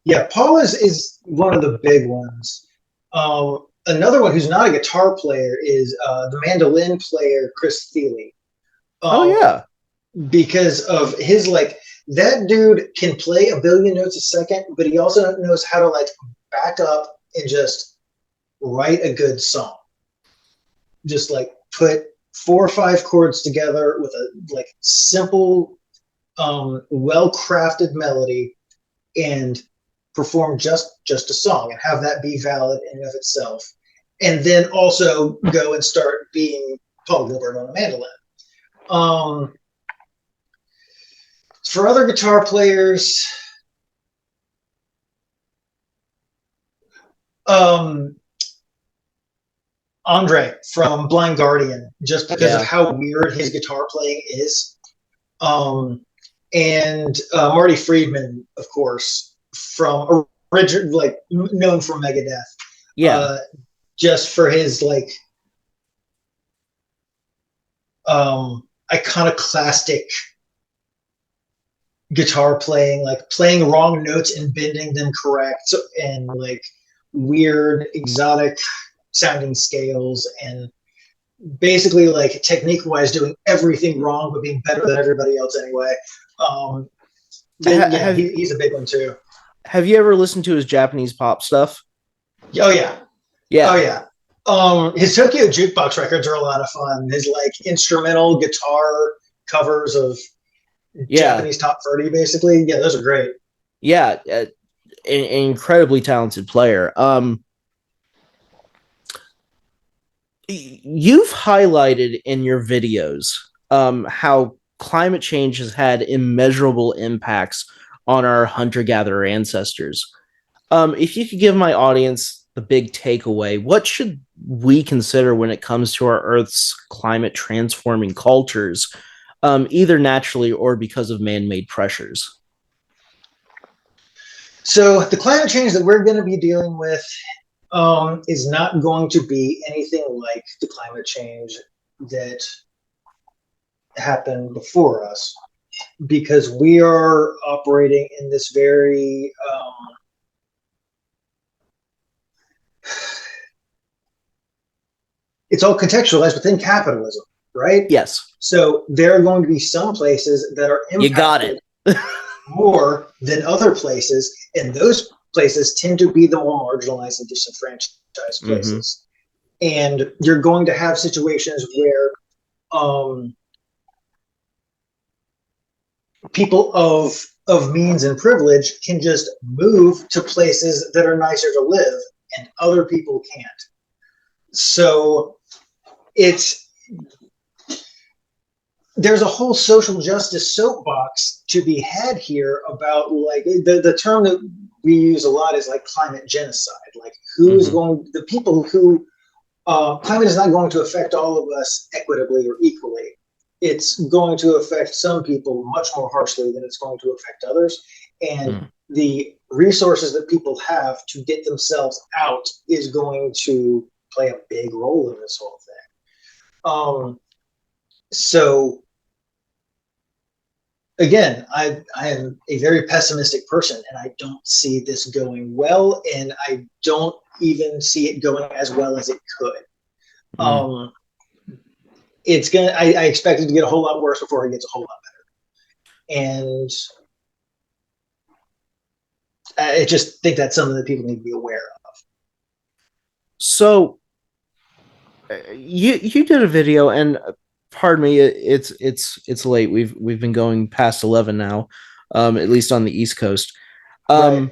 yeah, Paul is one of the big ones. Another one who's not a guitar player is the mandolin player Chris Thiele.
Oh yeah.
Because of his, like, that dude can play a billion notes a second, but he also knows how to like back up and just write a good song. Just like put 4 or 5 chords together with a like simple, well-crafted melody and perform just a song and have that be valid in and of itself. And then also go and start being Paul Gilbert on the mandolin. For other guitar players, Andre from Blind Guardian, just because of
Yeah.
how weird his guitar playing is. And Marty Friedman, of course, from like known from Megadeth,
Yeah.
just for his like iconoclastic guitar playing, like playing wrong notes and bending them correct, and like weird, exotic sounding scales, and basically like technique wise doing everything wrong but being better than everybody else anyway. Then yeah, he's a big one too.
Have you ever listened to his Japanese pop stuff?
Oh yeah.
Yeah.
Oh yeah. His Tokyo Jukebox records are a lot of fun. His like instrumental guitar covers of Japanese top 30, basically. Yeah, those are great.
Yeah, an incredibly talented player. You've highlighted in your videos how climate change has had immeasurable impacts on our hunter-gatherer ancestors. If you could give my audience the big takeaway, what should we consider when it comes to our Earth's climate transforming cultures, either naturally or because of man-made pressures?
So the climate change that we're going to be dealing with is not going to be anything like the climate change that happened before us, because we are operating in this very it's all contextualized within capitalism, right?
Yes.
So there are going to be some places that are impacted
You got it.
more than other places, and those places tend to be the more marginalized and disenfranchised places. Mm-hmm. And you're going to have situations where people of means and privilege can just move to places that are nicer to live, and other people can't. So there's a whole social justice soapbox to be had here about, like, the term that we use a lot is like climate genocide. Like, who's the people who climate is not going to affect all of us equitably or equally. It's going to affect some people much more harshly than it's going to affect others. And the resources that people have to get themselves out is going to play a big role in this whole thing. So again, I am a very pessimistic person, and I don't see this going well, and I don't even see it going as well as it could. It's gonna. I expect it to get a whole lot worse before it gets a whole lot better, and I just think that's something that people need to be aware of.
So, you did a video, and pardon me, it's late. We've been going past 11 now, at least on the East Coast.
Right.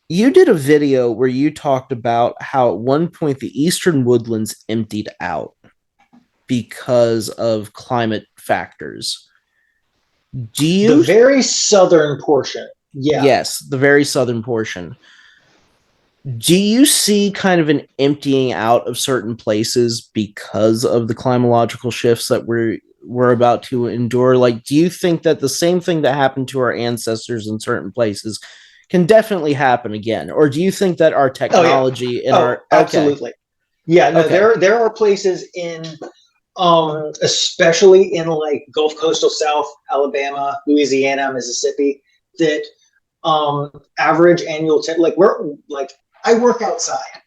You did a video where you talked about how at one point the Eastern Woodlands emptied out because of climate factors.
The very southern portion? Yeah.
Yes, the very southern portion. Do you see kind of an emptying out of certain places because of the climatological shifts that we're about to endure? Like, do you think that the same thing that happened to our ancestors in certain places can definitely happen again? Or do you think that our technology
absolutely. Yeah, no, there are places in especially in like Gulf Coastal South, Alabama, Louisiana, Mississippi, that average annual I work outside.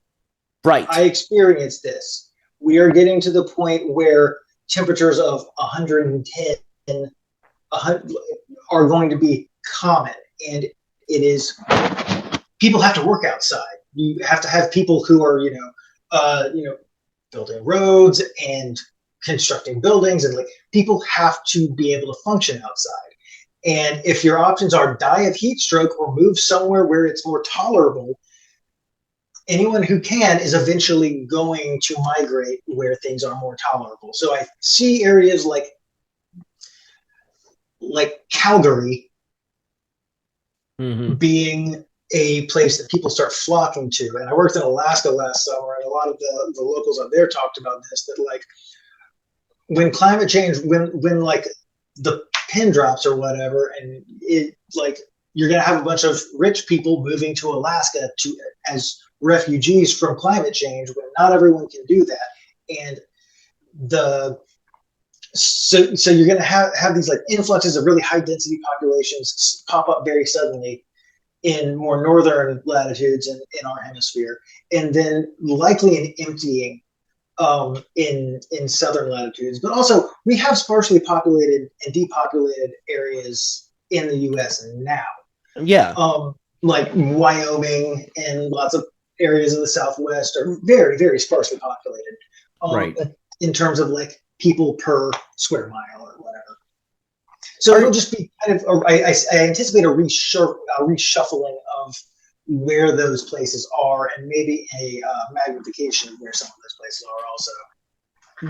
Right.
I experience this. We are getting to the point where temperatures of 110 are going to be common, and it is, people have to work outside. You have to have people who are, building roads and constructing buildings, and like people have to be able to function outside. And if your options are die of heat stroke or move somewhere where it's more tolerable, anyone who can is eventually going to migrate where things are more tolerable. So I see areas like Calgary being a place that people start flocking to. And I worked in Alaska last summer, and a lot of the locals up there talked about this, that like when climate change, when like the pin drops or whatever, and it like you're going to have a bunch of rich people moving to Alaska as refugees from climate change, when not everyone can do that. And so you're going to have these like influxes of really high density populations pop up very suddenly in more northern latitudes in our hemisphere, and then likely an emptying in southern latitudes. But also we have sparsely populated and depopulated areas in the U.S. now.
Yeah.
Like Wyoming and lots of areas in the Southwest are very, very sparsely populated.
Right.
In terms of like people per square mile or whatever. So it'll just be kind of, I anticipate a reshuffling of where those places are, and maybe a magnification of where some of those places are also.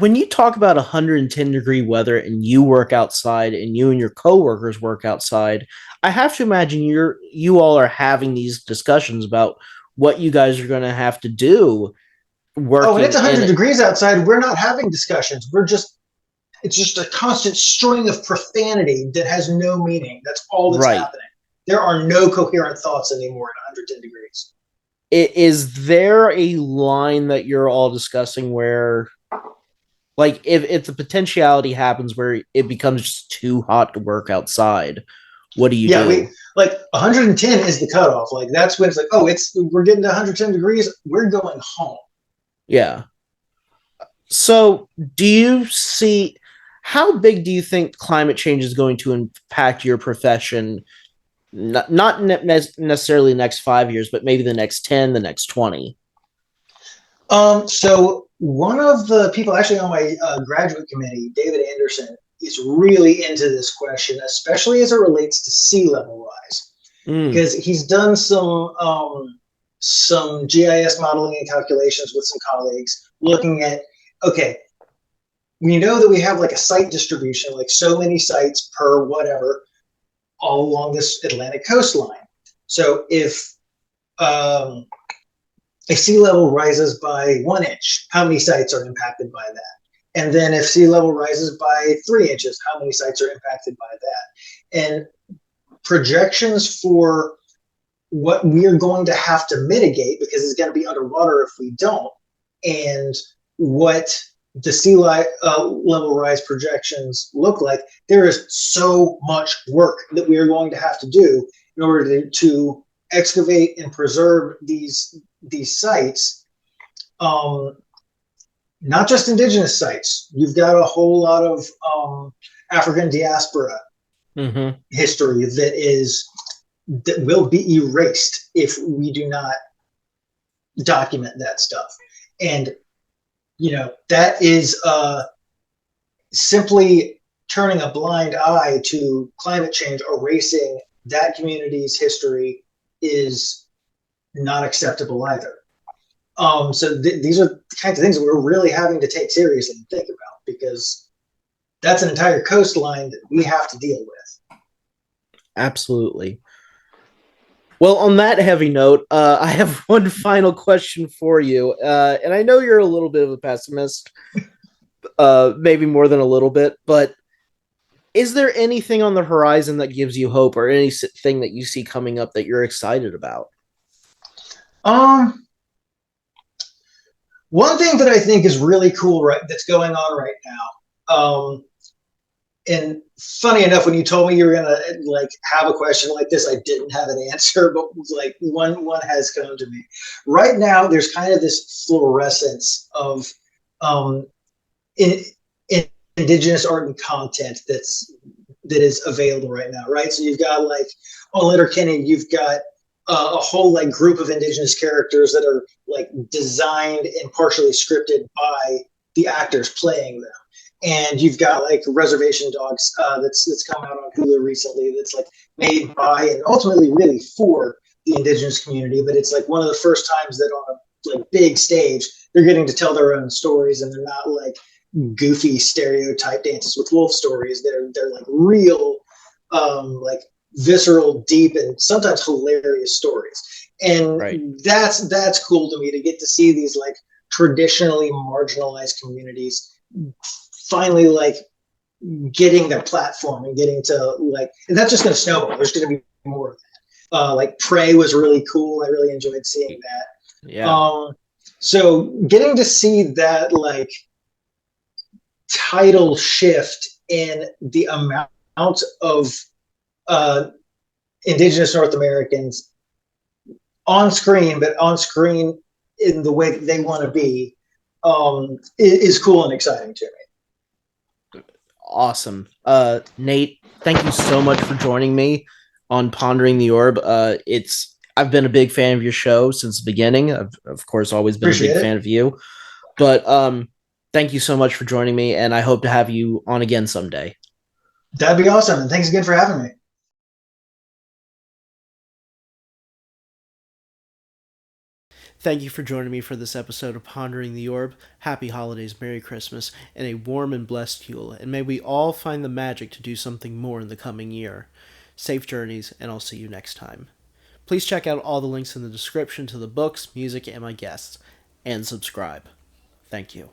When you talk about 110-degree weather and you work outside and you and your coworkers work outside, I have to imagine you all are having these discussions about what you guys are going to have to do.
When it's 100 degrees outside, we're not having discussions. It's just a constant string of profanity that has no meaning. That's all that's happening. There are no coherent thoughts anymore at 110 degrees.
Is there a line that you're all discussing where, like, if the potentiality happens where it becomes just too hot to work outside, what do you do?
Like 110 is the cutoff. Like that's when it's like, we're getting to 110 degrees. We're going home.
Yeah. So do you see, how big do you think climate change is going to impact your profession? Not necessarily the next 5 years, but maybe the next 10, the next 20.
So one of the people actually on my graduate committee, David Anderson, is really into this question, especially as it relates to sea level rise, because he's done some GIS modeling and calculations with some colleagues looking at, we know that we have like a site distribution, like so many sites per whatever, all along this Atlantic coastline. So if sea level rises by 1 inch, how many sites are impacted by that? And then if sea level rises by 3 inches, how many sites are impacted by that? And projections for what we're going to have to mitigate because it's going to be underwater if we don't, and what the level rise projections look like. There is so much work that we are going to have to do in order to excavate and preserve these sites. Not just indigenous sites. You've got a whole lot of African diaspora history that will be erased if we do not document that stuff. And that is simply turning a blind eye to climate change, erasing that community's history is not acceptable either. So these are the kinds of things that we're really having to take seriously and think about, because that's an entire coastline that we have to deal with.
Absolutely. Well, on that heavy note, I have one final question for you. And I know you're a little bit of a pessimist, maybe more than a little bit, but is there anything on the horizon that gives you hope, or anything that you see coming up that you're excited about?
One thing that I think is really cool, that's going on right now, and funny enough, when you told me you were gonna have a question like this, I didn't have an answer, but one has come to me. Right now, there's kind of this fluorescence of indigenous art and content that is available right now, right? So you've got on Letterkenny, you've got a whole group of indigenous characters that are designed and partially scripted by the actors playing them. And you've got Reservation Dogs that's come out on Hulu recently, that's made by and ultimately really for the indigenous community. But it's one of the first times that on a big stage they're getting to tell their own stories, and they're not goofy stereotype Dances with Wolves stories. They're real, visceral, deep, and sometimes hilarious stories. And that's cool to me, to get to see these traditionally marginalized communities finally getting their platform and getting to and that's just going to snowball. There's going to be more of that. Prey was really cool. I really enjoyed seeing that.
Yeah.
So getting to see that tidal shift in the amount of indigenous North Americans on screen, but on screen in the way that they want to be, is cool and exciting to me.
Awesome. Nate, thank you so much for joining me on Pondering the Orb. I've been a big fan of your show since the beginning. I've, of course, always been a big fan of you. But thank you so much for joining me, and I hope to have you on again someday.
That'd be awesome, and thanks again for having me.
Thank you for joining me for this episode of Pondering the Orb. Happy holidays, Merry Christmas, and a warm and blessed Yule. And may we all find the magic to do something more in the coming year. Safe journeys, and I'll see you next time. Please check out all the links in the description to the books, music, and my guests. And subscribe. Thank you.